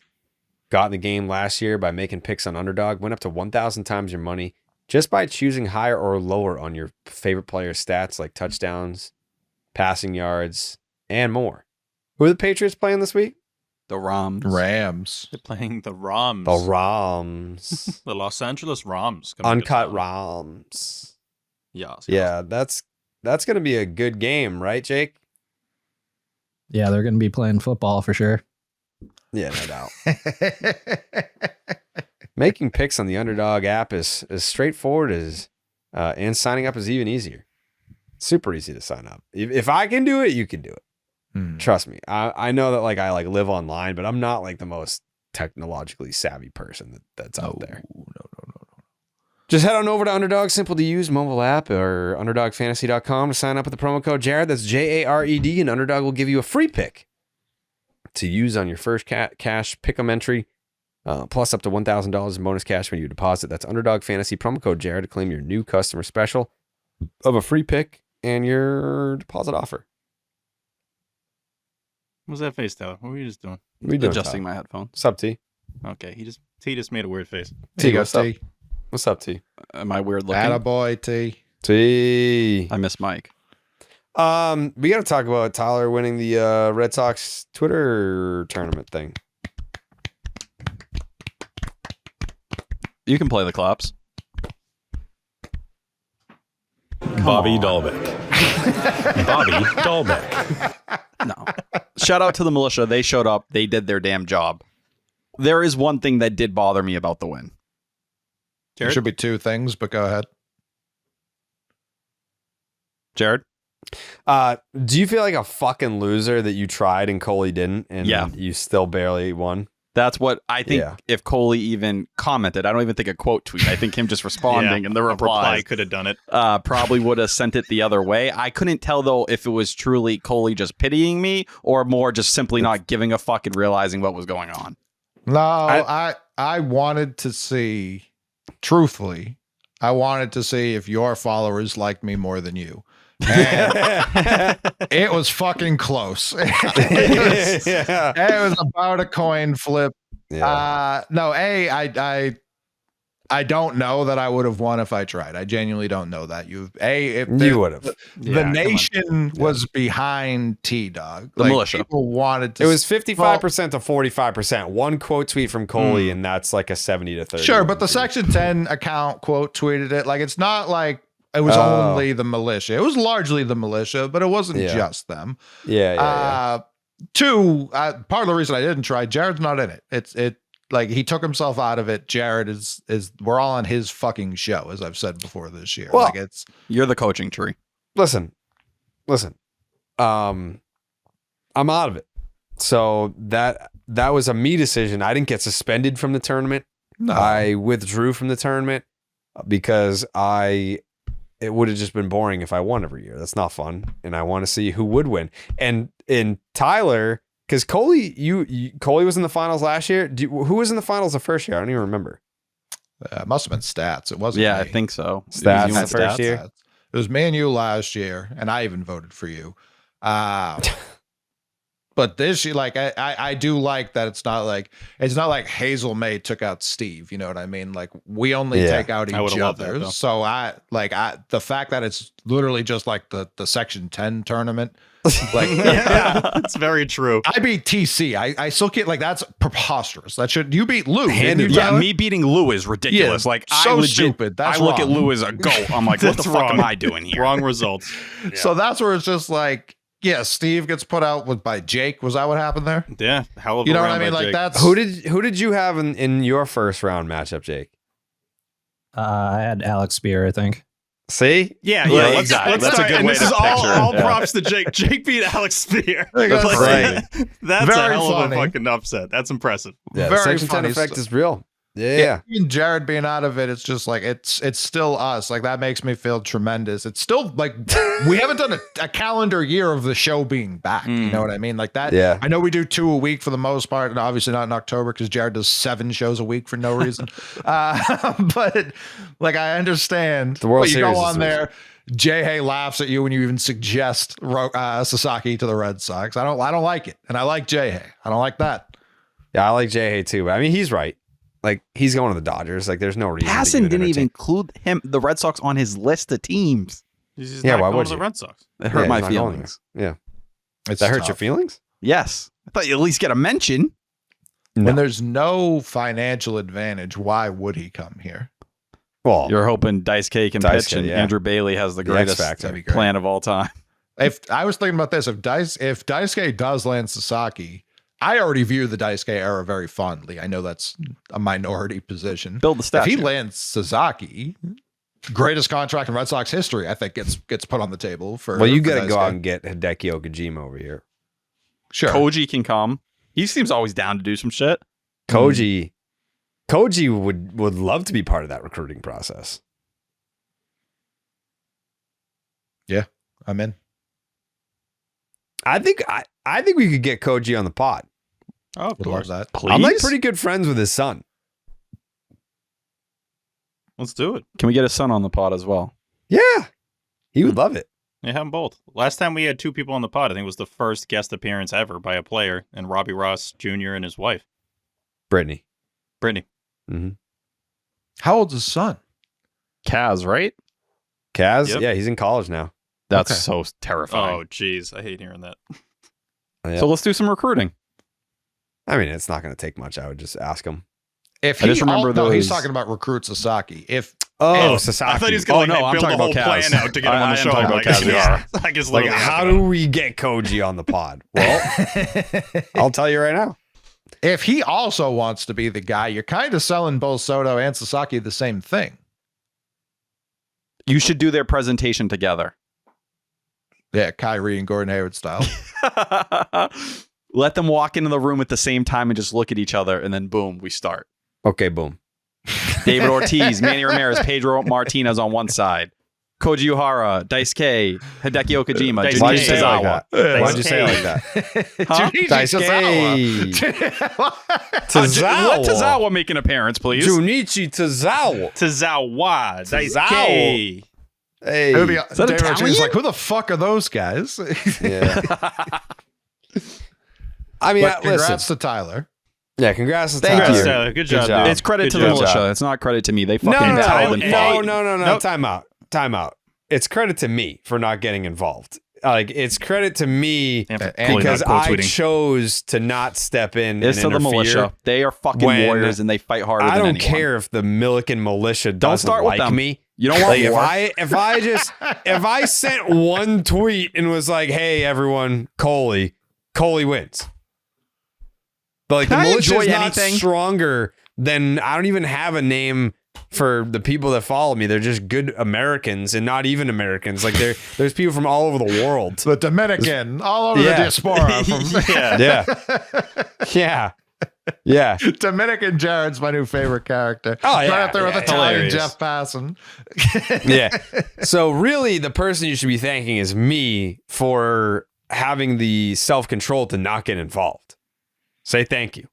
got in the game last year by making picks on Underdog. Went up to 1,000 times your money just by choosing higher or lower on your favorite player stats like touchdowns, passing yards, and more. Who are the Patriots playing this week? The Rams. They're playing the Rams. The Rams. The Los Angeles Rams. Uncut Rams. Yes. Yeah, that's going to be a good game, right, Jake? Yeah, they're going to be playing football for sure. Yeah, no doubt. Making picks on the Underdog app is as straightforward as, and signing up is even easier. Super easy to sign up. If I can do it, you can do it. Trust me. I know that I live online, but I'm not like the most technologically savvy person that's out there. No. Just head on over to Underdog's simple to use mobile app or underdogfantasy.com to sign up with the promo code Jared. That's Jared, and Underdog will give you a free pick to use on your first cash pick'em entry, plus up to $1,000 in bonus cash when you deposit. That's Underdog Fantasy promo code Jared to claim your new customer special of a free pick and your deposit offer. What was that face, Tyler? What were you just doing? We doing, adjusting Tyler? my headphones. What's up, T? Okay, T just made a weird face. T, what's up? What's up, T? Am I weird looking? Attaboy, T. T. I miss Mike. We got to talk about Tyler winning the Red Sox Twitter tournament thing. You can play the claps. Bobby Dahlbeck. Bobby Dahlbeck. No. Shout out to the militia. They showed up. They did their damn job. There is one thing that did bother me about the win. There Jared? should be two things, but go ahead. Jared? Do you feel like a fucking loser that you tried and Coley didn't, and Yeah. you still barely won? That's what I think. Yeah. If Coley even commented, I don't even think a quote tweet. I think him just responding and the a reply replies could have done it. probably would have sent it the other way. I couldn't tell though if it was truly Coley just pitying me or more just simply not giving a fuck and realizing what was going on. No, I wanted to see, truthfully, I wanted to see if your followers liked me more than you. And it was fucking close. It was about a coin flip. Yeah. No, I don't know that I would have won if I tried. I genuinely don't know that. You would have. The nation was behind T-Dog. The militia. People wanted to. It was 55% to 45%. One quote tweet from Coley, and that's like a 70 to 30. Sure, but the Section 10 account quote tweeted it. Like, it's not like it was only the militia. It was largely the militia, but it wasn't just them. Yeah. Two, part of the reason I didn't try, Jared's not in it. It like he took himself out of it. Jared is we're all on his fucking show, as I've said before this year. Well, like You're the coaching tree. Listen. I'm out of it. So that was a me decision. I didn't get suspended from the tournament. no. I withdrew from the tournament because it would have just been boring if I won every year. That's not fun. And I want to see who would win. And in Tyler, because Coley, Coley was in the finals last year. Who was in the finals the first year? I don't even remember. It must have been stats. It wasn't. Yeah, me. I think so. Stats You the went first stats? year. It was me and you last year, and I even voted for you. But this year, like I do like that it's not like Hazel May took out Steve. You know what I mean? Like we only take out I would've each loved that, other. though. So the fact that it's literally just like the Section 10 tournament. Like Yeah, that's very true. I beat TC. I still can't, like, that's preposterous. That should, you beat Lou. didn't you, Yeah, Tyler? me beating Lou is ridiculous. Yeah, Like so I legit, stupid. That's I look at wrong. Lou as a goat. I'm like, what the That's fuck wrong. am I doing here? Wrong results. So that's where it's just like, yeah, Steve gets put out by Jake. Was that what happened there? Yeah, hell of a You know what I round mean? by Like Jake. that's Who did you have in your first round matchup, Jake? I had Alex Spear, I think. See? Yeah, Well, let's exactly. That's a start. good And way this to is all picture it. props to Jake. Jake beat Alex Spear. That's Like, right. That's Very a hell of funny. a fucking upset. That's impressive. Yeah, the Very Section 10 funny effect stuff. is real. Yeah. Even Jared being out of it, it's just like it's still us. Like that makes me feel tremendous. It's still like we haven't done a calendar year of the show being back. You know what I mean? Like that. Yeah. I know we do 2 a week for the most part, and obviously not in October because Jared does 7 shows a week for no reason. But like I understand. The World but you Series go is on there. Jay Hay laughs at you when you even suggest Sasaki to the Red Sox. I don't like it, and I like Jay Hay. I don't like that. Yeah, I like Jay Hay too. I mean, he's right. Like, he's going to the Dodgers. Like, there's no reason. Passan didn't even include the Red Sox on his list of teams. He's just Yeah, not why going would to the you? Red Sox. It hurt my he's not going feelings. there. Yeah. It's That hurt tough. your feelings? Yes. I thought you at least get a mention. When there's no financial advantage, why would he come here? Well, You're hoping Dice K can Dice pitch K, and yeah. Andrew Bailey has the The greatest X factor. That'd be great. plan of all time. If I was thinking about this, if Daisuke does land Sasaki, I already view the Daisuke era very fondly. I know that's a minority position. Build the If statue. he lands Sasaki, greatest contract in Red Sox history, I think gets put on the table for. well, you for got to go Daisuke. out and get Hideki Okajima over here. Sure. Koji can come. He seems always down to do some shit. Koji would love to be part of that recruiting process. I'm in. I think we could get Koji on the pod. Oh, of Would love course. that. Please. I'm like pretty good friends with his son. Let's do it. Can we get his son on the pod as well? Yeah. He would love it. Yeah, have them both. Last time we had 2 people on the pod, I think it was the first guest appearance ever by a player, and Robbie Ross Jr. and his wife, Brittany. Brittany. Mm-hmm. How old's his son? Kaz, right? Kaz? Yep. Yeah, he's in college now. That's Okay. so terrifying. Oh, jeez. I hate hearing that. Yeah. So let's do some recruiting. I mean, it's not going to take much. I would just ask him. If I just remember no, he's those- talking about recruit Sasaki. If Oh, I Sasaki. thought he was going to I'm build talking the whole about Kaz. plan out to get him on the I'm show. talking Like, about Kaz, yeah. Like, it's Like, literally how happening. do we get Koji on the pod? Well, I'll tell you right now. if he also wants to be the guy, you're kind of selling both Soto and Sasaki the same thing. You should do their presentation together. Yeah, Kyrie and Gordon Hayward style. Let them walk into the room at the same time and just look at each other, and then boom, we start. Okay, boom. David Ortiz, Manny Ramirez, Pedro Martinez on one side. Koji Uhara, Dice K, Hideki Okajima, Dice Why'd Junichi you say it like Tozawa. that? Why'd you Dice say it K. like that? Huh? Junichi Dice Tozawa. Let Tozawa make an appearance, please. Junichi Tozawa. Tozawa. Dice Tozawa. K. Hey. It would be, that David Ortiz Italian? like, who the fuck are those guys? Yeah. I mean, But congrats listen. to Tyler. Yeah, congrats to Thank Tyler. you. Tyler. Good job, dude. It's credit Good to the job. militia. It's not credit to me. They No, fucking no, telled no, and no, fought. no. Nope. Time out. It's credit to me for not getting involved. Like, it's credit to me Yeah, And because not quote I tweeting. chose to not step in It's and to the interfere. militia. They are fucking when warriors and they fight harder I than don't anyone. care if the Milliken militia doesn't start with like them. me. You don't want Like, war. if I sent one tweet and was like, "Hey everyone, Coley wins," but like Can the I militia is enjoy not anything? stronger than I don't even have a name for the people that follow me. They're just good Americans and not even Americans. Like there's people from all over the world. The Dominican, all over Yeah. the diaspora. From Yeah. Yeah. Dominican Jared's my new favorite character. Oh, Right yeah, up there with yeah, Italian hilarious. Jeff Passan. Yeah. So really the person you should be thanking is me for having the self-control to not get involved. Say thank you.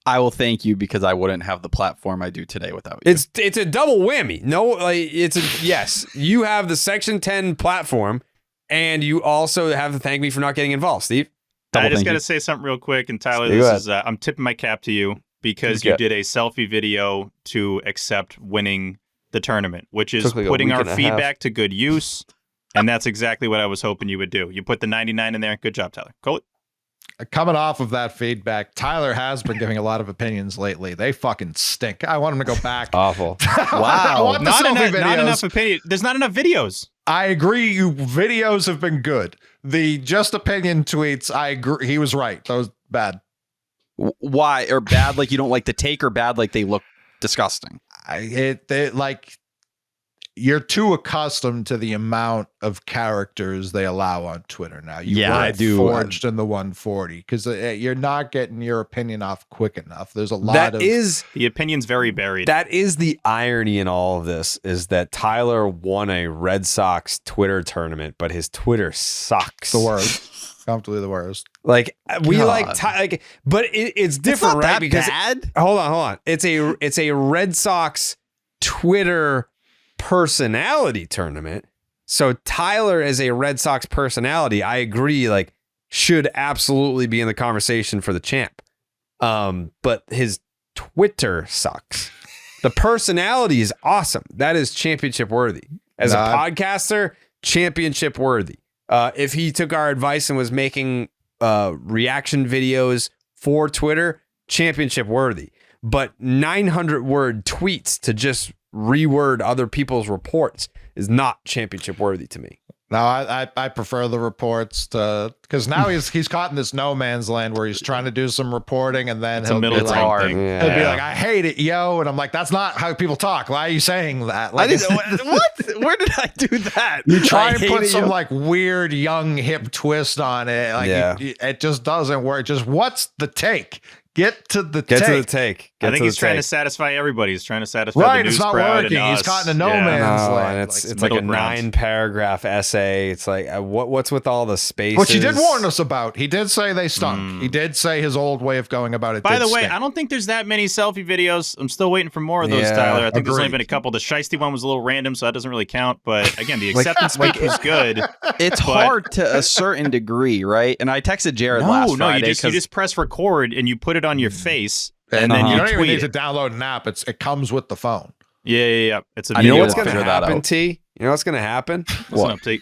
I will thank you because I wouldn't have the platform I do today without you. It's a double whammy. No, like yes, you have the Section 10 platform and you also have to thank me for not getting involved, Steve. Double I just thank got to you. say something real quick. And Tyler, Go this ahead. is I'm tipping my cap to you because Okay. you did a selfie video to accept winning the tournament, which is Took like a putting week our and a half. feedback to good use. And that's exactly what I was hoping you would do. You put the 99 in there. Good job, Tyler. Cole. Coming off of that feedback, Tyler has been giving a lot of opinions lately. They fucking stink. I want him to go back. Awful. I want the selfie videos. Not enough opinion. There's not enough videos. I agree. You videos have been good. The just opinion tweets, I agree. He was right. That was bad. Why? Or bad like you don't like the take or bad like they look disgusting? Like you're too accustomed to the amount of characters they allow on Twitter now. You I do. Forged in the 140 because you're not getting your opinion off quick enough. There's a lot That of is The opinion's very buried. That is the irony in all of this, is that Tyler won a Red Sox Twitter tournament, but his Twitter sucks. the worst. Comfortably the worst. Like we God. like, but it's different, not right? that Because bad. hold on. It's a Red Sox Twitter personality tournament. So Tyler, as a Red Sox personality, I agree, like, should absolutely be in the conversation for the champ. But his Twitter sucks. The personality is awesome. That is championship worthy. As a podcaster, championship worthy. If he took our advice and was making reaction videos for Twitter, championship worthy. But 900 word tweets to just reword other people's reports is not championship worthy to me. No, I prefer the reports to, because now he's caught in this no man's land where he's trying to do some reporting and then It's a he'll middle be like, tank thing. he'll be like, I hate it, yo, and I'm like, that's not how people talk. Why are you saying that? Like, I didn't. What? Where did I do that? you try I and hate put it, some yo. like weird young hip twist on it, like it just doesn't work. Just what's the take? Get to the Get take. to the take. I think he's trying to take. satisfy everybody. He's trying to satisfy Right, the news it's not crowd working. and He's us. caught in a no Yeah. man's No, land. and it's Like like a middle ground. 9-paragraph essay. It's like what's with all the spaces? Which he did warn us about. He did say they stunk. He did say his old way of going about it. By did the way, stink. I don't think there's that many selfie videos. I'm still waiting for more of those, Yeah, Tyler. I think there's only agreed. been a couple. The Shiesty one was a little random, so that doesn't really count. But again, the acceptance speech was good. It's hard to a certain degree, right? And I texted Jared last No, Friday you just press record and you put it on your face, and And then you you don't even tweet need to it. download an app. It comes with the phone. Yeah. It's a I You video. know need what's to going to figure that happen, out. T? You know what's going to happen? What's an update?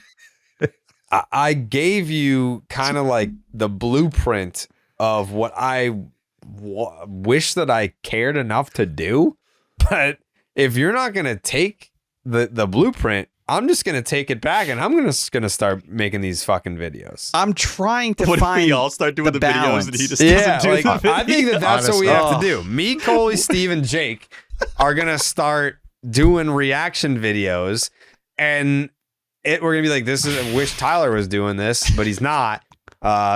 I gave you kind of like the blueprint of what I wish that I cared enough to do. But if you're not going to take the blueprint, I'm just going to take it back and I'm going to start making these fucking videos. I'm trying to What if find we all start doing the videos and he just Yeah, doesn't do like, the I think that's what we Honestly. have to do. Me, Coley, Steve, and Jake are going to start doing reaction videos and we're going to be like, this is, I wish Tyler was doing this, but he's not.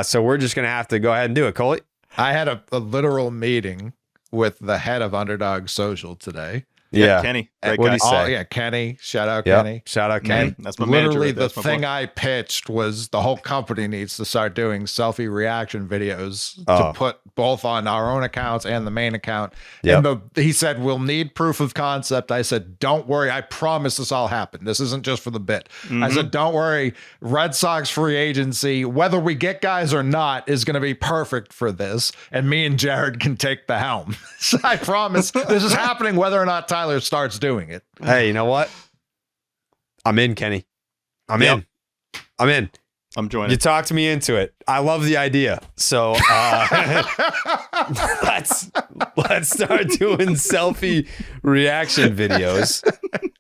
So we're just going to have to go ahead and do it. Coley? I had a literal meeting with the head of Underdog Social today. Yeah. Kenny, great What'd guy. he say? Oh, yeah, Kenny. Shout out, Yep. Kenny. Shout out, Kenny. And That's my manager literally right there. the That's my thing boy. I pitched was the whole company needs to start doing selfie reaction videos Oh. to put both on our own accounts and the main account. Yep. And he said, we'll need proof of concept. I said, don't worry. I promise this all happened. This isn't just for the bit. I said, don't worry. Red Sox free agency, whether we get guys or not, is going to be perfect for this. And me and Jared can take the helm. So I promise this is happening whether or not Tyler starts doing it. Hey, you know what? I'm in, Kenny. I'm in. I'm joining. You talked me into it. I love the idea. So let's start doing selfie reaction videos.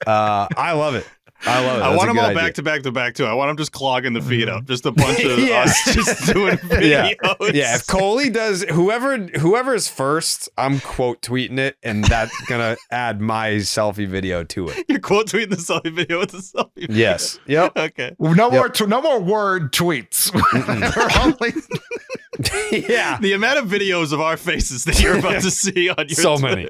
I love it. I love it. I That's want a them good all idea. back to back to back too. I want them just clogging the feed up. Just a bunch of Yeah. us just doing Yeah. videos. Yeah, if Coley does whoever's first, I'm quote tweeting it, and that's gonna add my selfie video to it. You're quote tweeting the selfie video with the selfie video. Yes. Yep. Okay. No more word tweets. We're only- Yeah. The amount of videos of our faces that you're about to see on your So Twitter, many.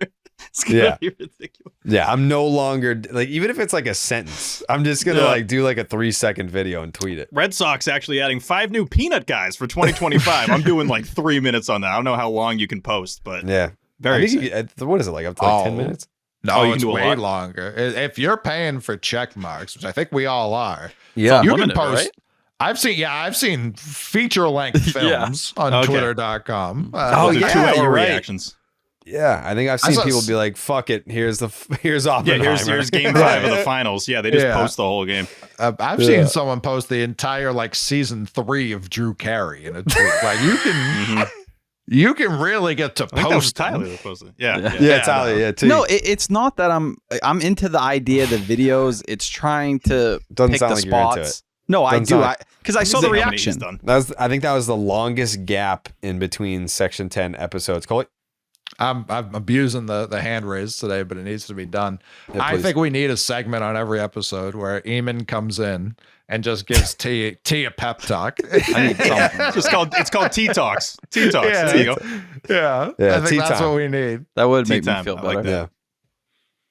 it's gonna be ridiculous. Yeah, I'm no longer like, even if it's like a sentence, I'm just gonna Yeah. like do like a 3-second video and tweet it. Red Sox actually adding 5 new peanut guys for 2025. I'm doing like 3 minutes on that. I don't know how long you can post, but Yeah. very I think exciting. what is it, like up to like 10 Oh. minutes? No, Oh, you can it's do a way lot. longer. If you're paying for check marks, which I think we all are, Yeah, you limited, can post. right? I've seen feature length Yeah. films on Okay. Twitter.com. Oh, Those are yeah, 2 hour you're right. reactions. Yeah, I think I've seen saw people s- be like, "Fuck it, here's Yeah, Oppenheimer." here's game 5 of the finals. Yeah, they just Yeah. post the whole game. I've seen someone post the entire like season 3 of Drew Carey in a tweet. Like you can really get to I think that was post Tyler them. that posted. Yeah. Yeah, Tyler. Yeah, too. No, it's not that I'm into the idea of the videos. It's trying to Doesn't pick sound the like you're into spots. No, I Doesn't do. sound- Because I saw See the how many he's reaction. done. I think that was the longest gap in between Section 10 episodes. Coley? I'm abusing the hand raise today, but it needs to be done. Yeah, I please. think we need a segment on every episode where Eamon comes in and just gives T a pep talk. I need something. It's called Tea Talks. Tea Talks. Yeah. There you go. Yeah, Yeah, I think tea that's time. what we need. That would make Tea me time. feel I like better. that.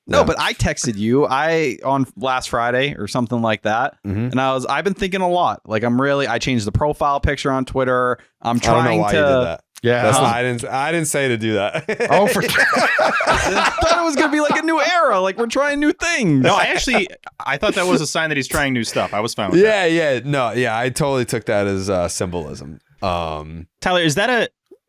No, but I texted you on last Friday or something like that. Mhm. And I've been thinking a lot. Like I changed the profile picture on Twitter. I'm I don't know trying why to you did that. Yeah. That's not, I didn't say to do that. Oh, for I thought it was going to be like a new era. Like we're trying new things. No, I thought that was a sign that he's trying new stuff. I was fine with that. yeah. I totally took that as symbolism. Tyler,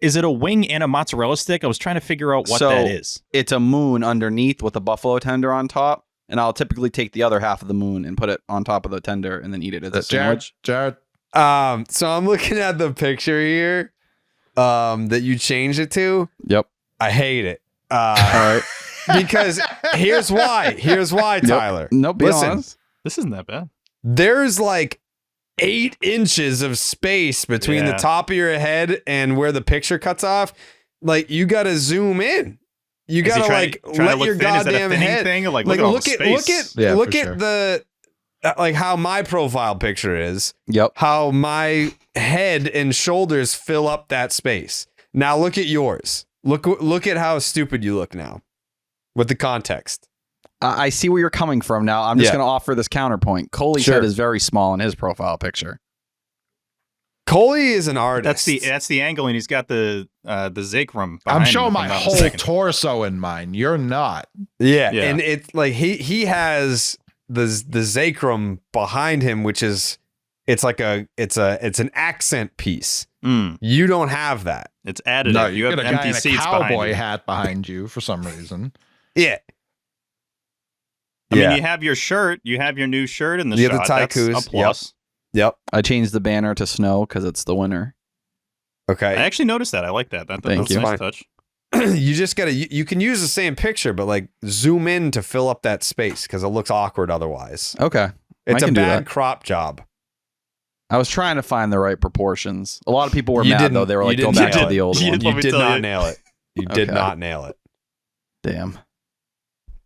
is it a wing and a mozzarella stick? I was trying to figure out what that is. It's a moon underneath with a buffalo tender on top. And I'll typically take the other half of the moon and put it on top of the tender and then eat it as a sandwich. Jared. So I'm looking at the picture here, that you changed it to. Yep. I hate it. All right. Because here's why. Here's why, Tyler. Nope. Be Listen, honest. This isn't that bad. there's like 8 inches of space between the Yeah. top of your head and where the picture cuts off. Like you got to zoom in. You Is he got to trying like to let look your thin? Is that a goddamn thinning head. thing? Or like Like look look at at all the look space. at Yeah, look for at sure. the like how my profile picture is. Yep. How my head and shoulders fill up that space. Now look at yours. Look at how stupid you look now with the context. I see where you're coming from now. I'm just Yeah. going to offer this counterpoint. Coley's Sure. head is very small in his profile picture. Coley is an artist. That's the angle, and he's got the Zacrum. I'm behind showing him, if my I'm not whole mistaken. torso in mine. You're not. Yeah, Yeah. and it's like he has the Zacrum behind him, which is it's an accent piece. Mm, You don't have that. it's additive. No, you you have got a guy empty in a seats behind cowboy you. hat behind you for some reason. Yeah, I mean, you have your shirt. You have your new shirt in the You have the shot. That's Taikus, a plus. Yep. I changed the banner to snow because it's the winter. Okay. I actually noticed that. I like that. That's Thank a you. nice Fine. touch. You just gotta. You can use the same picture, but like zoom in to fill up that space because it looks awkward otherwise. Okay. It's I a can do bad that. crop job. I was trying to find the right proportions. A lot of people were You mad, didn't- though. They were you like, go didn't back to nail the it. old You one. didn't- Let You me did tell not you. nail it. You did Okay. not nail it. Damn.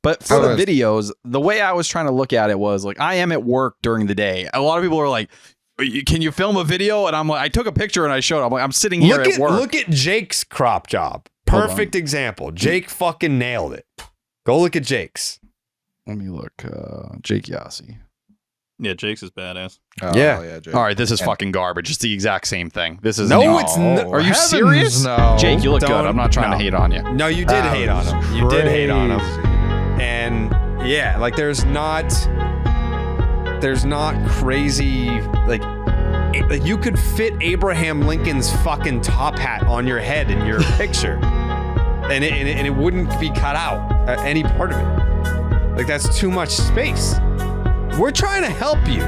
But for the videos, the way I was trying to look at it was like, I am at work during the day. A lot of people are like, can you film a video? And I'm like, I took a picture and I showed. I'm like, I'm sitting here at work. Look at Jake's crop job. Hold Perfect example. Jake fucking nailed it. Go look at Jake's. Let me look. Jake Yassi. Yeah, Jake's is badass. Oh, Yeah. Jake. All right, this is fucking garbage. It's the exact same thing. This is No, it's not. Are you Heavens, serious? No. Jake, you look good. Don't- I'm not trying no. to hate on you. No, you did That hate on was him. You did hate on him. crazy. And yeah, like there's not crazy like you could fit Abraham Lincoln's fucking top hat on your head in your picture, and it wouldn't be cut out any part of it. Like that's too much space. We're trying to help you.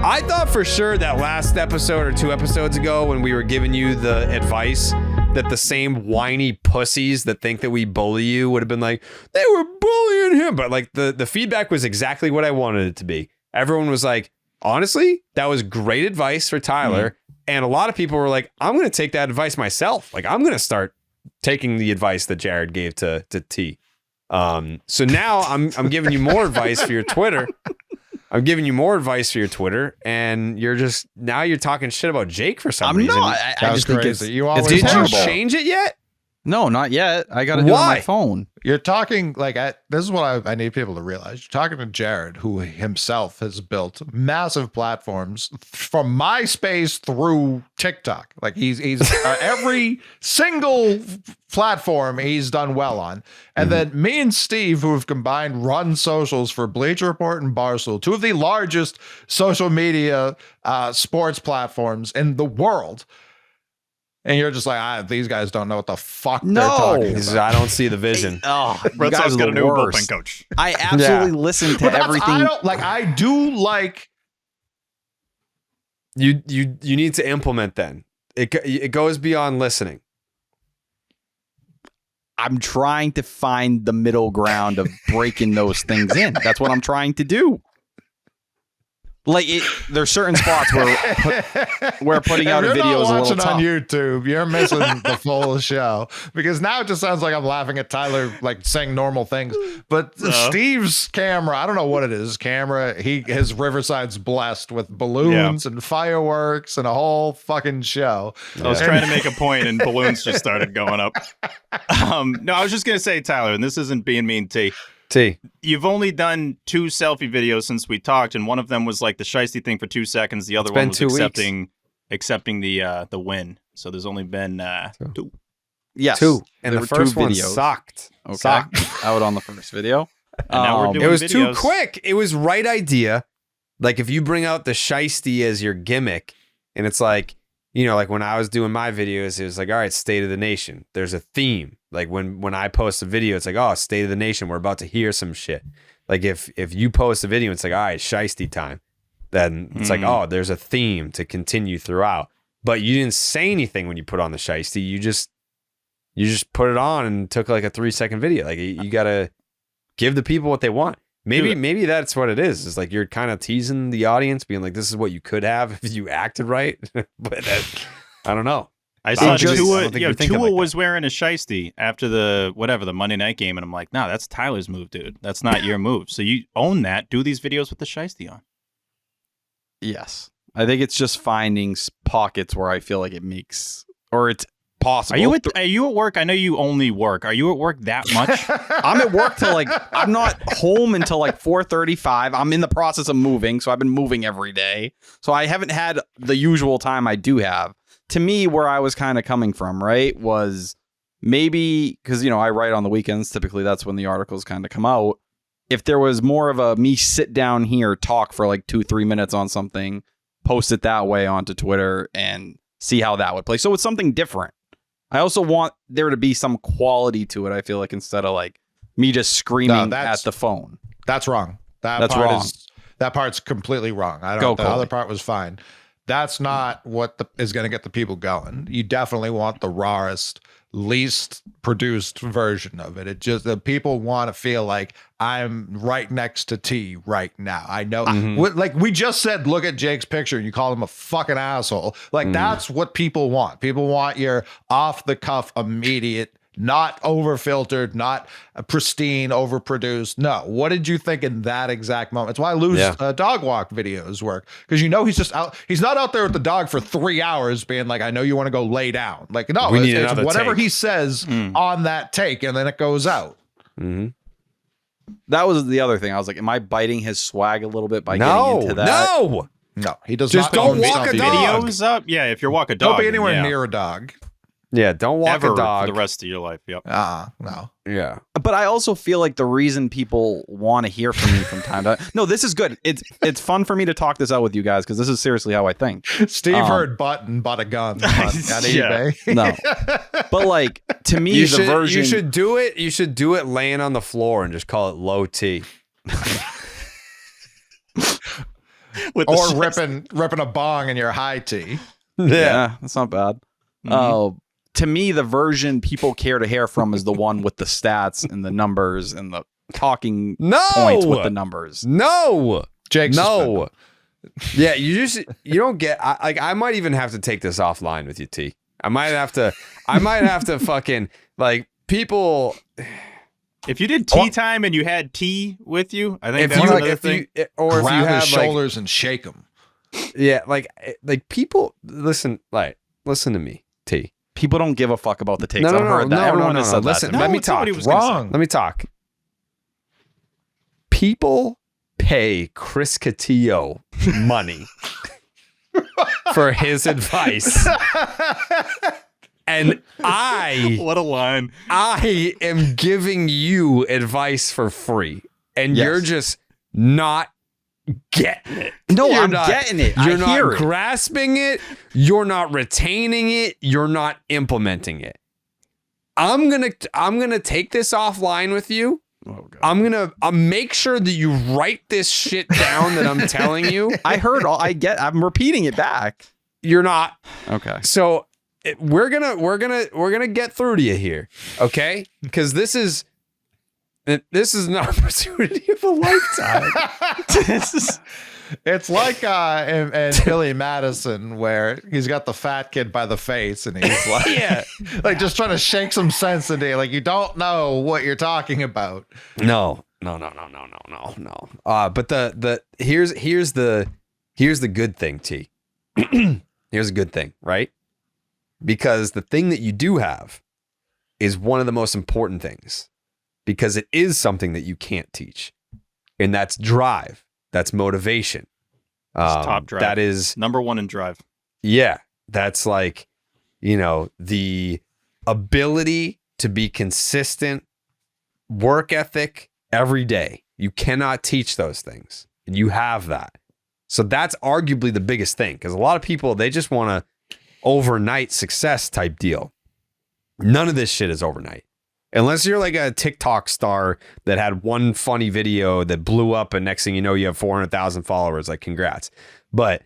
I thought for sure that last episode or 2 episodes ago when we were giving you the advice that the same whiny pussies that think that we bully you would have been like, they were bullying him. But like the feedback was exactly what I wanted it to be. Everyone was like, honestly, that was great advice for Tyler. And a lot of people were like, I'm going to take that advice myself. Like I'm going to start taking the advice that Jared gave to T. So now I'm giving you more advice for your Twitter. I'm giving you more advice for your Twitter, and you're talking shit about Jake for some I'm reason. not. That I was just think crazy. it's, You always Did you terrible. change it yet? no, not yet. I got to do it on Why? my phone. You're talking like this is what I need people to realize. You're talking to Jared, who himself has built massive platforms from MySpace through TikTok. Like he's every single platform he's done well on. And then me and Steve, who have combined run socials for Bleacher Report and Barstool, 2 of the largest social media sports platforms in the world. And you're just like, these guys don't know what the fuck they're talking about. I don't see the vision. Oh, you Red guys Sox are got the a new worst. bullpen coach. I absolutely listen to But that's- everything. I do like. You need to implement then. It goes beyond listening. I'm trying to find the middle ground of breaking those things in. That's what I'm trying to do. Like there's certain spots where putting out a video is a little tough. On YouTube, you're missing the full show because now it just sounds like I'm laughing at Tyler like saying normal things. But Steve's camera, I don't know what it is. His Riverside's blessed with balloons and fireworks and a whole fucking show. I was trying to make a point and balloons just started going up. No, I was just gonna say, Tyler, and this isn't being mean to T. You've only done 2 selfie videos since we talked, and one of them was like the shiesty thing for 2 seconds. The other one was accepting the win. So there's only been 2. Yes, 2, and the first one sucked. Okay, sucked. Out on the first video. And now we're doing it was videos. too quick. It was right idea. Like if you bring out the shiesty as your gimmick, and it's like, like when I was doing my videos, it was like, all right, State of the Nation. There's a theme. Like when I post a video, it's like, oh, State of the Nation. We're about to hear some shit. Like if you post a video, it's like, all right, shiesty time. Then it's like, oh, there's a theme to continue throughout. But you didn't say anything when you put on the shiesty. You just put it on and took like a 3-second video. Like you gotta give the people what they want. Maybe that's what it is. It's like you're kind of teasing the audience, being like, this is what you could have if you acted right. But I don't know. I saw Tua was wearing a shiesty after the Monday night game, and I'm like, no, that's Tyler's move, dude. That's not your move. So you own that. Do these videos with the shiesty on. Yes. I think it's just finding pockets where I feel like it makes, or it's possible. Are you at work? I know you only work. Are you at work that much? I'm at work till I'm not home until 4:35. I'm in the process of moving, so I've been moving every day. So I haven't had the usual time I do have. To me, where I was kind of coming from, right, was maybe because, I write on the weekends. Typically, that's when the articles kind of come out. If there was more of a me sit down here, talk for 2-3 minutes on something, post it that way onto Twitter and see how that would play. So it's something different. I also want there to be some quality to it, I feel like, instead of me just screaming at the phone. That's wrong. That's wrong. That part's completely wrong. The other part was fine. That's not what is going to get the people going. You definitely want the rawest, least produced version of it. It just, the people want to feel like I'm right next to T right now. I know, we just said, look at Jake's picture and you call him a fucking asshole. That's what people want. People want your off the cuff, immediate, not over filtered, not pristine, overproduced. No. What did you think in that exact moment? It's why Lou's dog walk videos work. Because he's just out. He's not out there with the dog for 3 hours being like, I know you want to go lay down. No, it's whatever he says on that take, and then it goes out. Mm-hmm. That was the other thing. I was like, am I biting his swag a little bit by getting into that? No, he does just not. Don't walk a dog. Videos up. Yeah, if you're walking a dog. Don't be anywhere near a dog. Yeah, don't walk a dog for the rest of your life. Yep. No. Yeah. But I also feel like the reason people want to hear from me from time to time. No, this is good. It's fun for me to talk this out with you guys because this is seriously how I think. Steve heard butt and bought a gun on eBay. No. But to me, version you should do it. You should do it laying on the floor and just call it low T. Or ripping a bong in your high T. Yeah, that's not bad. To me, the version people care to hear from is the one with the stats and the numbers and the talking points with the numbers. No, Jake's no. Yeah, you don't get. I might even have to take this offline with you, T. I might have to fucking people. If you did tea time and you had tea with you, I think that's another thing. Or if you have his shoulders and shake them. Yeah, people listen. Listen to me, T. People don't give a fuck about the takes. I've heard that. Everyone has said listen, that. let me talk. Wrong. Let me talk. People pay Chris Cotillo money for his advice. And what a line. I am giving you advice for free. And you're just not getting it. No, I'm getting it. You're not grasping it. You're not retaining it. You're not implementing it. I'm gonna take this offline with you. Oh, God. I'll make sure that you write this shit down that I'm telling you. I heard I'm repeating it back. You're not. Okay. So we're gonna get through to you here, okay? Because this is an opportunity of a lifetime. It's like in Billy Madison, where he's got the fat kid by the face, and he's like, like just trying to shake some sense into you. Like, you don't know what you're talking about. No. But here's the good thing, T. Here's a good thing, right? Because the thing that you do have is one of the most important things, because it is something that you can't teach, and that's drive. That's motivation. Top drive. That is number one in drive. Yeah. That's like, the ability to be consistent, work ethic every day. You cannot teach those things, and you have that. So that's arguably the biggest thing, because a lot of people, they just want a overnight success type deal. None of this shit is overnight. Unless you're like a TikTok star that had one funny video that blew up, and next thing you know, you have 400,000 followers. Like, congrats. But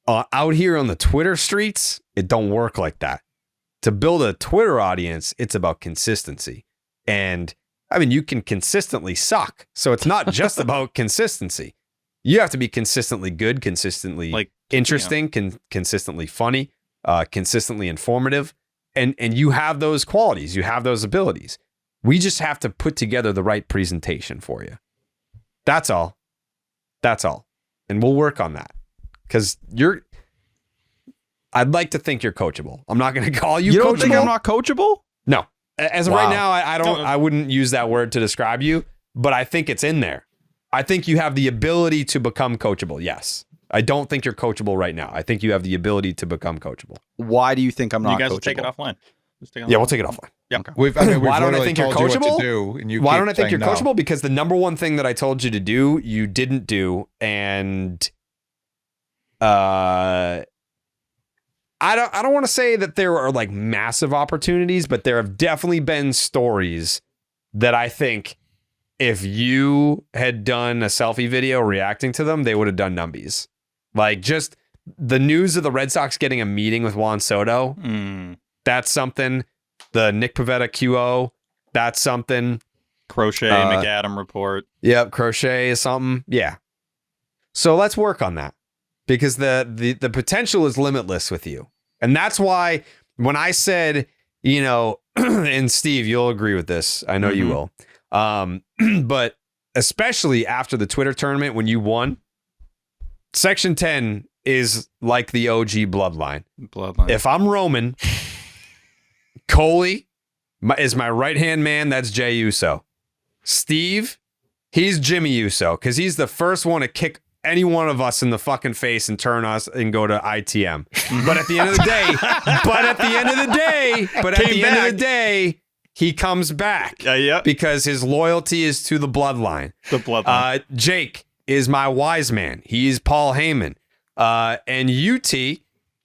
out here on the Twitter streets, it don't work like that. To build a Twitter audience, it's about consistency. And I mean, you can consistently suck. So it's not just about consistency. You have to be consistently good, consistently like interesting, consistently funny, consistently informative. And you have those qualities. You have those abilities. We just have to put together the right presentation for you. That's all. That's all. And we'll work on that. Because I'd like to think you're coachable. I'm not going to call you coachable. You don't think I'm not coachable? No. As of right now, I wouldn't use that word to describe you, but I think it's in there. I think you have the ability to become coachable. Yes. I don't think you're coachable right now. I think you have the ability to become coachable. Why do you think I'm not coachable? You guys will take it offline. Yeah, we'll take it offline. Yeah. Okay. Why don't I think you're coachable? Why don't I think you're no. coachable? Because the number one thing that I told you to do, you didn't do. And I don't want to say that there are like massive opportunities, but there have definitely been stories that I think if you had done a selfie video reacting to them, they would have done numbies. Like, just the news of the Red Sox getting a meeting with Juan Soto. That's something. The Nick Pivetta QO. That's something. Crochet, McAdam report. Yep. Crochet is something. Yeah. So let's work on that, because the potential is limitless with you. And that's why when I said, and Steve, you'll agree with this. I know you will. But especially after the Twitter tournament, when you won, Section 10 is like the OG bloodline. If I'm Roman, Coley is my right-hand man. That's Jay Uso. Steve, he's Jimmy Uso, because he's the first one to kick any one of us in the fucking face and turn us and go to ITM. But at the end of the day, he comes back. Because his loyalty is to the bloodline. Jake is my wise man. He's Paul Heyman. And UT,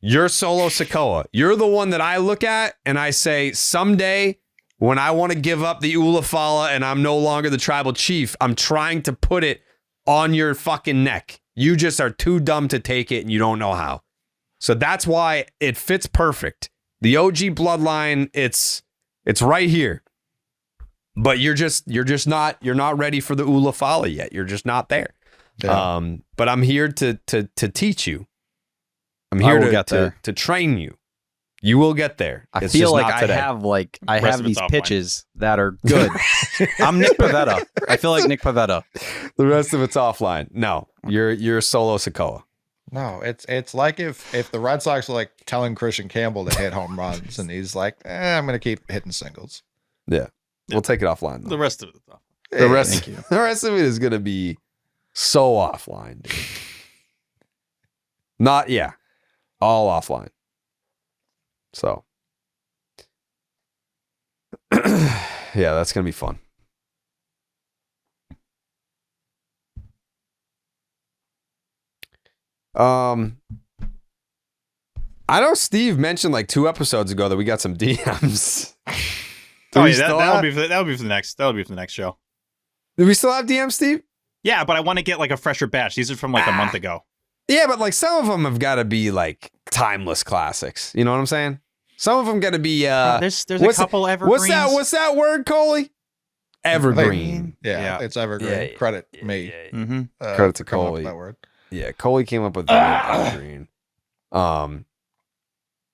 you're Solo Sikoa. You're the one that I look at and I say, someday when I want to give up the Ulafala and I'm no longer the tribal chief, I'm trying to put it on your fucking neck. You just are too dumb to take it and you don't know how. So that's why it fits perfect. The OG bloodline, it's right here. But you're not ready for the Ulafala yet. You're just not there. Yeah. But I'm here to teach you. I'm here to train you. You will get there. I feel like I have these pitches that are good. I'm Nick Pivetta. I feel like Nick Pivetta. The rest of it's offline. No, you're Solo Sikoa. No, it's like if the Red Sox are like telling Christian Campbell to hit home runs and he's like, I'm going to keep hitting singles. Yeah. We'll take it offline, though. The rest of it. The rest of it is going to be so offline, dude. All offline. So, yeah, that's going to be fun. I know Steve mentioned like 2 episodes ago that we got some DMs. That'll be for the next show. Do we still have DMs, Steve? Yeah, but I want to get like a fresher batch. These are from like a month ago. Yeah, but like some of them have got to be like timeless classics. You know what I'm saying? Some of them got to be. There's a couple evergreens. What's that word, Coley? Evergreen. Yeah, it's evergreen. Yeah. Credit me. Credit to Coley. That word. Yeah, Coley came up with that green.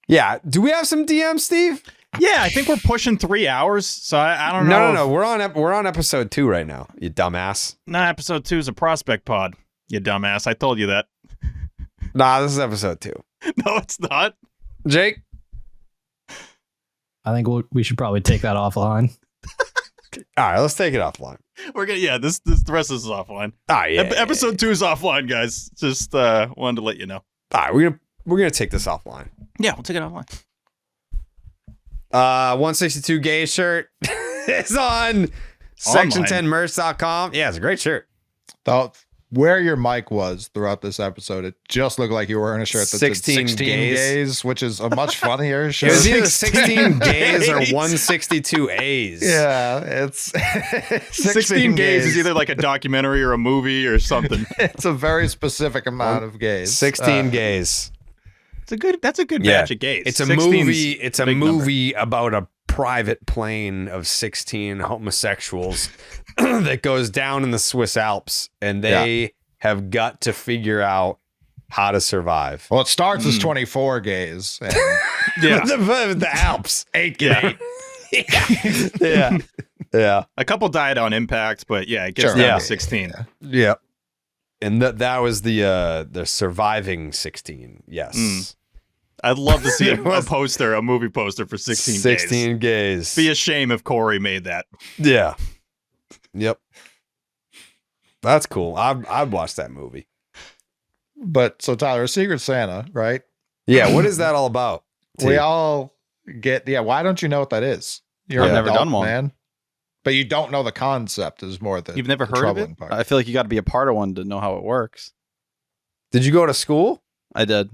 Yeah. Do we have some DMs, Steve? Yeah, I think we're pushing 3 hours, so I don't know. No. We're on episode 2 right now. You dumbass. Nah, episode 2 is a prospect pod. You dumbass. I told you that. Nah, this is episode 2. No, it's not. Jake. I think we should probably take that offline. All right, let's take it offline. We're gonna the rest of this is offline. Ah, yeah. Episode 2 is offline, guys. Just wanted to let you know. All right, we're gonna take this offline. Yeah, we'll take it offline. 162 Gay shirt is on section10merch.com. Yeah, it's a great shirt. Where your mic was throughout this episode, it just looked like you were wearing a shirt that 16 said 16 gays. gays, which is a much funnier shirt. It was either 16 gays or 162 A's. Yeah, it's 16 gays is either like a documentary or a movie or something. It's a very specific amount of gays. 16 gays. That's a good batch of gays. It's a 16's movie. It's a big movie about a private plane of 16 homosexuals that goes down in the Swiss Alps, and they have got to figure out how to survive. Well, it starts as 24 gays. And the Alps. 8 gay. Yeah. A couple died on impact, but yeah, it gets Sure. down to 16. Yeah. And that was the surviving 16. Yes. I'd love to see a movie poster for 16 gays. 16 gays. Be a shame if Corey made that. Yeah. Yep. That's cool. I'd watch that movie. But so Tyler, Secret Santa, right? Yeah. What is that all about? We all get, why don't you know what that is? You're I've an never adult, done one. man. But you don't know the concept is more the You've never the heard of troubling it? part. I feel like you got to be a part of one to know how it works. Did you go to school? I did.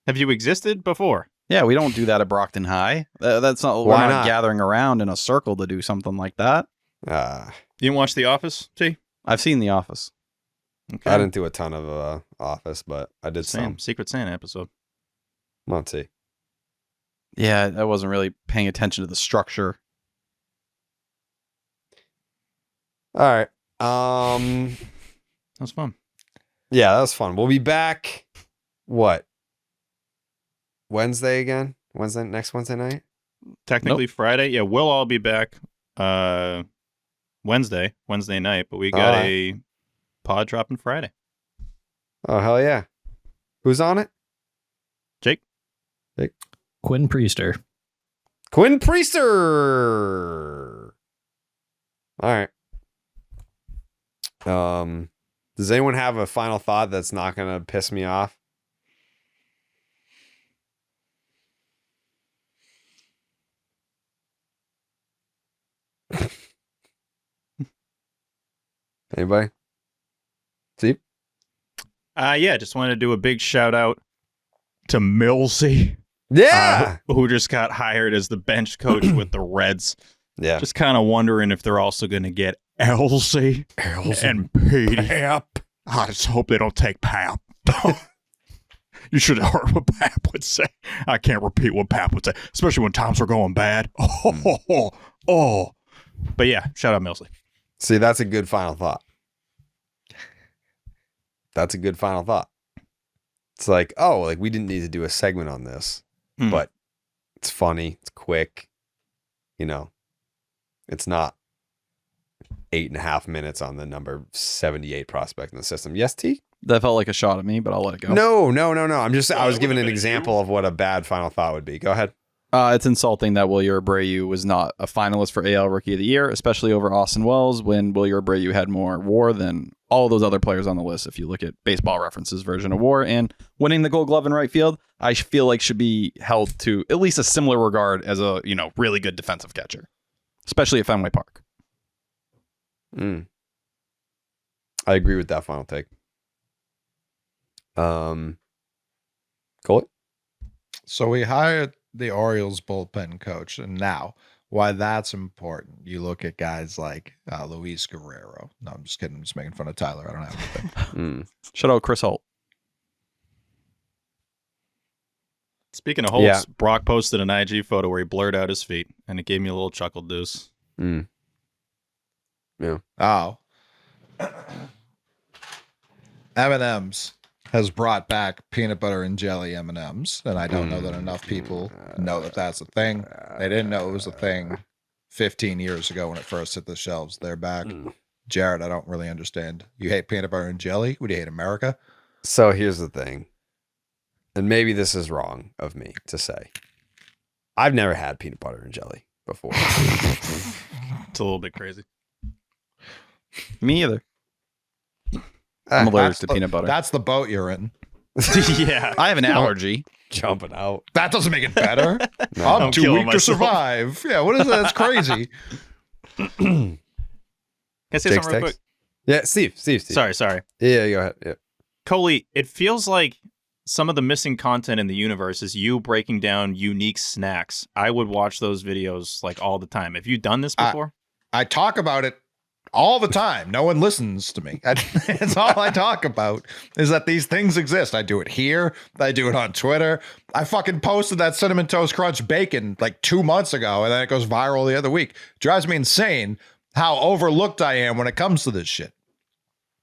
Have you existed before? Yeah, we don't do that at Brockton High. That's not. We're Why not not? gathering around in a circle to do something like that. You didn't watch The Office, T? I've seen The Office. Okay. I didn't do a ton of Office, but I did Same some. Secret Santa episode. Let's see. Yeah, I wasn't really paying attention to the structure. All right. That was fun. Yeah, that was fun. We'll be back. What? Wednesday again? Next Wednesday night? Technically Friday. Yeah, we'll all be back Wednesday night, but we got a pod dropping Friday. Oh, hell yeah. Who's on it? Jake? Quinn Priester. Quinn Priester. All right. Does anyone have a final thought that's not going to piss me off? Anybody? Steve? Yeah, just wanted to do a big shout out to Millsy. Yeah. Who just got hired as the bench coach with the Reds. Yeah. Just kind of wondering if they're also going to get Elsie and Petey. Pap. I just hope they don't take Pap. You should have heard what Pap would say. I can't repeat what Pap would say, especially when times are going bad. Oh. But yeah, shout out Millsy. See, that's a good final thought. That's a good final thought. It's like, we didn't need to do a segment on this, but it's funny. It's quick. It's not 8.5 minutes on the number 78 prospect in the system. Yes, T? That felt like a shot at me, but I'll let it go. No. I was giving an example of what a bad final thought would be. Go ahead. It's insulting that Wilyer Abreu was not a finalist for AL Rookie of the Year, especially over Austin Wells, when Wilyer Abreu had more WAR than all of those other players on the list. If you look at Baseball Reference's version of WAR, and winning the Gold Glove in right field, I feel like should be held to at least a similar regard as a really good defensive catcher, especially at Fenway Park. I agree with that final take. Cole? So we hired the Orioles bullpen coach, and now why that's important, you look at guys like Luis Guerrero. No, I'm just kidding. I'm just making fun of Tyler. I don't have anything. Shout out Chris Holt. Speaking of Holtz, Brock posted an IG photo where he blurred out his feet, and it gave me a little chuckle deuce. Yeah. Oh. M&M's has brought back peanut butter and jelly M&M's, and I don't know that enough people know that that's a thing. They didn't know it was a thing 15 years ago when it first hit the shelves. They're back. Jared, I don't really understand. You hate peanut butter and jelly? Would you hate America? So here's the thing, and maybe this is wrong of me to say. I've never had peanut butter and jelly before. It's a little bit crazy. Me either. I'm allergic to peanut butter. That's the boat you're in. Yeah. I have an allergy. Jumping out. That doesn't make it better. I'm too weak to survive. Yeah, what is that? That's crazy. Can I say something real quick? Yeah, Steve. Sorry. Yeah, go ahead. Yeah. Coley, it feels like some of the missing content in the universe is you breaking down unique snacks. I would watch those videos like all the time. Have you done this before? I talk about it all the time. No one listens to me. It's all I talk about is that these things exist. I do it here. I do it on Twitter. I fucking posted that Cinnamon Toast Crunch bacon like 2 months ago, and then it goes viral the other week. Drives me insane how overlooked I am when it comes to this shit.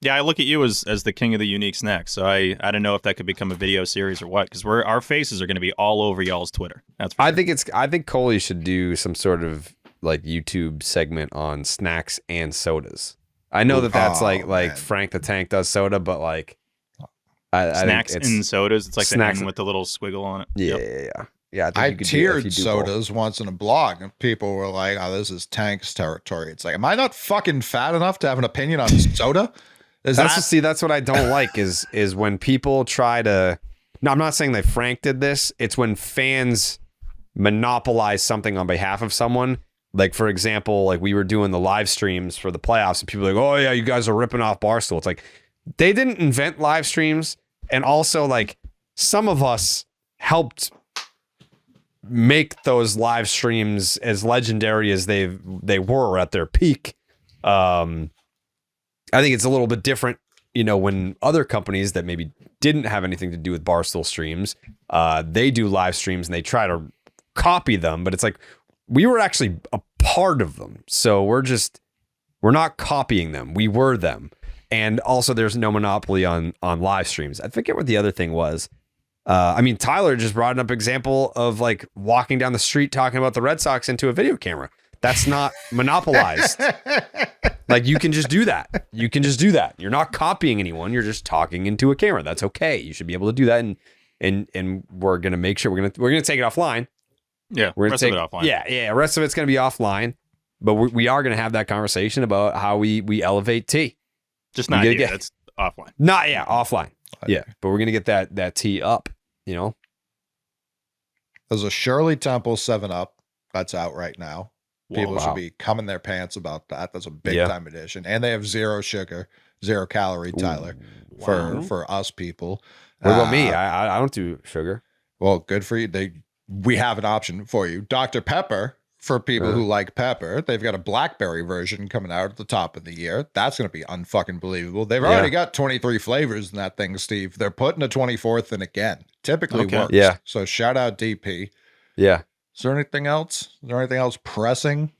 Yeah, I look at you as the king of the unique snacks. So I don't know if that could become a video series or what, because our faces are going to be all over y'all's Twitter. That's for sure. I think Coley should do some sort of like YouTube segment on snacks and sodas. I know that's like Frank the Tank does soda, but like snacks and sodas. It's like the snacks N with the little squiggle on it. Yeah. I tiered sodas once in a blog, and people were like, "Oh, this is Tank's territory." It's like, am I not fucking fat enough to have an opinion on soda? That's what I don't like is when people try to. No, I'm not saying that Frank did this. It's when fans monopolize something on behalf of someone. Like, for example, like we were doing the live streams for the playoffs, and people are like, "Oh yeah, you guys are ripping off Barstool." It's like they didn't invent live streams, and also like some of us helped make those live streams as legendary as they were at their peak. I think it's a little bit different, when other companies that maybe didn't have anything to do with Barstool streams, they do live streams and they try to copy them, but it's like we were actually a part of them. So we're not copying them. We were them. And also there's no monopoly on live streams. I forget what the other thing was. Tyler just brought up an example of like walking down the street talking about the Red Sox into a video camera. That's not monopolized. Like you can just do that. You're not copying anyone. You're just talking into a camera. That's okay. You should be able to do that. And we're gonna make sure we're gonna take it offline. Yeah, we're gonna take it offline. Yeah. Rest of it's gonna be offline. But we are gonna have that conversation about how we elevate tea. Just not here. That's offline. Offline. Yeah, but we're gonna get that tea up. There's a Shirley Temple 7-Up that's out right now. People should be coming their pants about that. That's a big time edition, and they have 0 sugar, 0 calorie. Tyler, for us people. What about me? I don't do sugar. Well, good for you. We have an option for you, Dr. Pepper. For people who like pepper, they've got a blackberry version coming out at the top of the year. That's going to be unfucking believable. They've already got 23 flavors in that thing, Steve. They're putting a 24th in again. Typically works. Yeah. So shout out DP. Yeah. Is there anything else? Is there anything else pressing?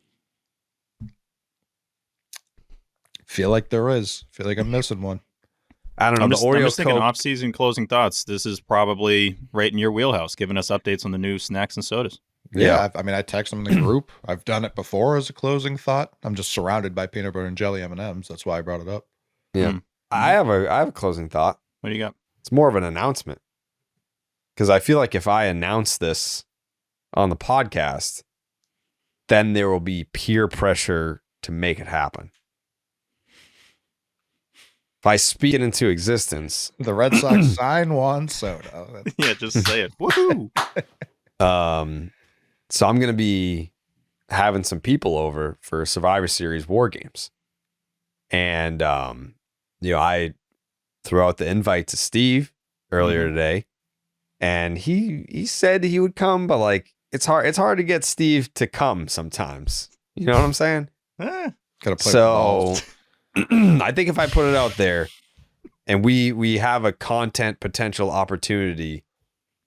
Feel like there is. Feel like I'm missing one. I don't know. I'm just thinking off-season closing thoughts. This is probably right in your wheelhouse, giving us updates on the new snacks and sodas. Yeah, I text them in the group. I've done it before as a closing thought. I'm just surrounded by peanut butter and jelly M&Ms. That's why I brought it up. Yeah, I have a closing thought. What do you got? It's more of an announcement because I feel like if I announce this on the podcast, then there will be peer pressure to make it happen. If I speak it into existence, the Red Sox sign Juan Soto. Yeah, just say it. Woohoo! So I'm going to be having some people over for Survivor Series War Games. And, I threw out the invite to Steve earlier today, and he said he would come, but like, it's hard to get Steve to come sometimes. You know what I'm saying? Gotta play so I think if I put it out there and we have a content potential opportunity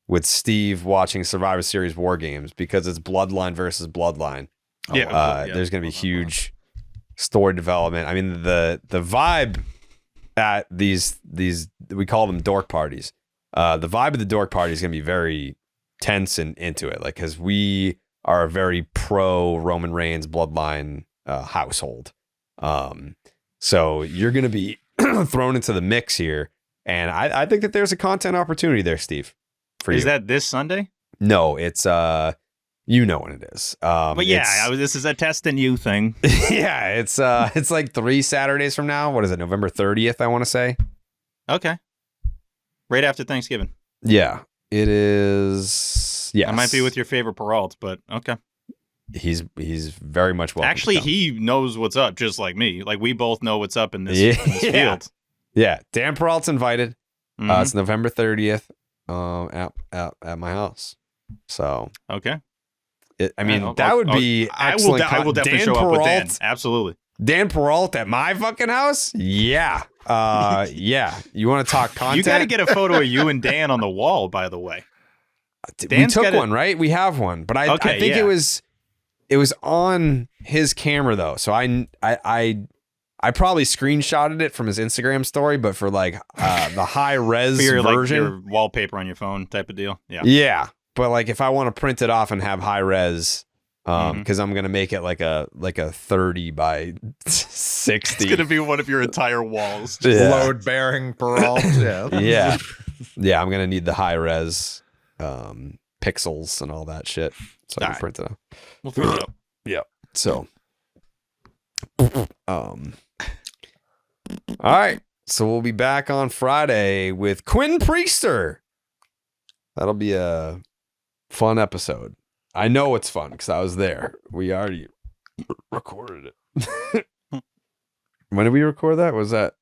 with Steve watching Survivor Series War Games because it's Bloodline versus Bloodline. There's going to be huge story development. I mean, the vibe at these we call them dork parties. The vibe of the dork party is going to be very tense and into it, like because we are a very pro Roman Reigns bloodline household. So you're going to be thrown into the mix here, and I think that there's a content opportunity there, Steve. For you. Is that this Sunday? No, it's you know when it is. But yeah, this is a test and you thing. Yeah, it's like 3 Saturdays from now. What is it? November 30th, I want to say. Okay. Right after Thanksgiving. Yeah, it is. Yes. I might be with your favorite Peralt, but okay. He's very much welcome. Actually, he knows what's up, just like me. Like we both know what's up in this field. Yeah, Dan Peralt's invited. Mhm. It's November 30th. At my house. So okay. That would be excellent. I will definitely show up with Dan. Absolutely. Dan Peralt at my fucking house? Yeah. Yeah. You want to talk content? You got to get a photo of you and Dan on the wall, by the way. We took one, right? We have one, but I think it was on his camera though. So I probably screenshotted it from his Instagram story, but for like the high res version, like your wallpaper on your phone type of deal. Yeah. Yeah. But like if I want to print it off and have high res, because I'm gonna make it like a 30 by 60. It's gonna be one of your entire walls. Load bearing Peralt. Yeah. Yeah. I'm gonna need the high res pixels and all that shit, so I can print it off. We'll figure it out. Yeah. So, all right. So we'll be back on Friday with Quinn Priester. That'll be a fun episode. I know it's fun because I was there. We already recorded it. When did we record that? Was that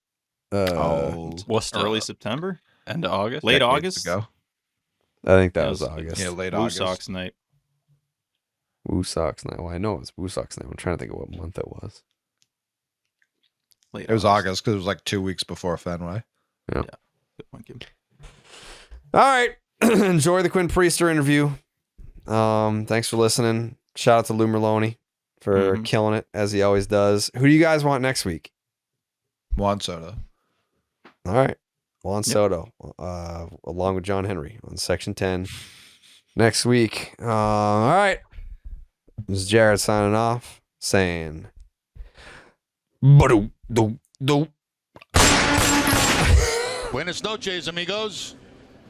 early September? End of August? Late August? Ago. I think that was August. Yeah, late Blue August. Sox night. Woo Sox night. Well, I know it was Woo Sox night. I'm trying to think of what month it was. Late It was August because it was like 2 weeks before Fenway. Yeah. Good point, Kim. All right. Enjoy the Quinn Priester interview. Thanks for listening. Shout out to Lou Merlone for killing it as he always does. Who do you guys want next week? Juan Soto. All right. Juan Soto, along with John Henry on Section 10 next week. All right. This is Jared signing off, saying, Buenas noches, amigos.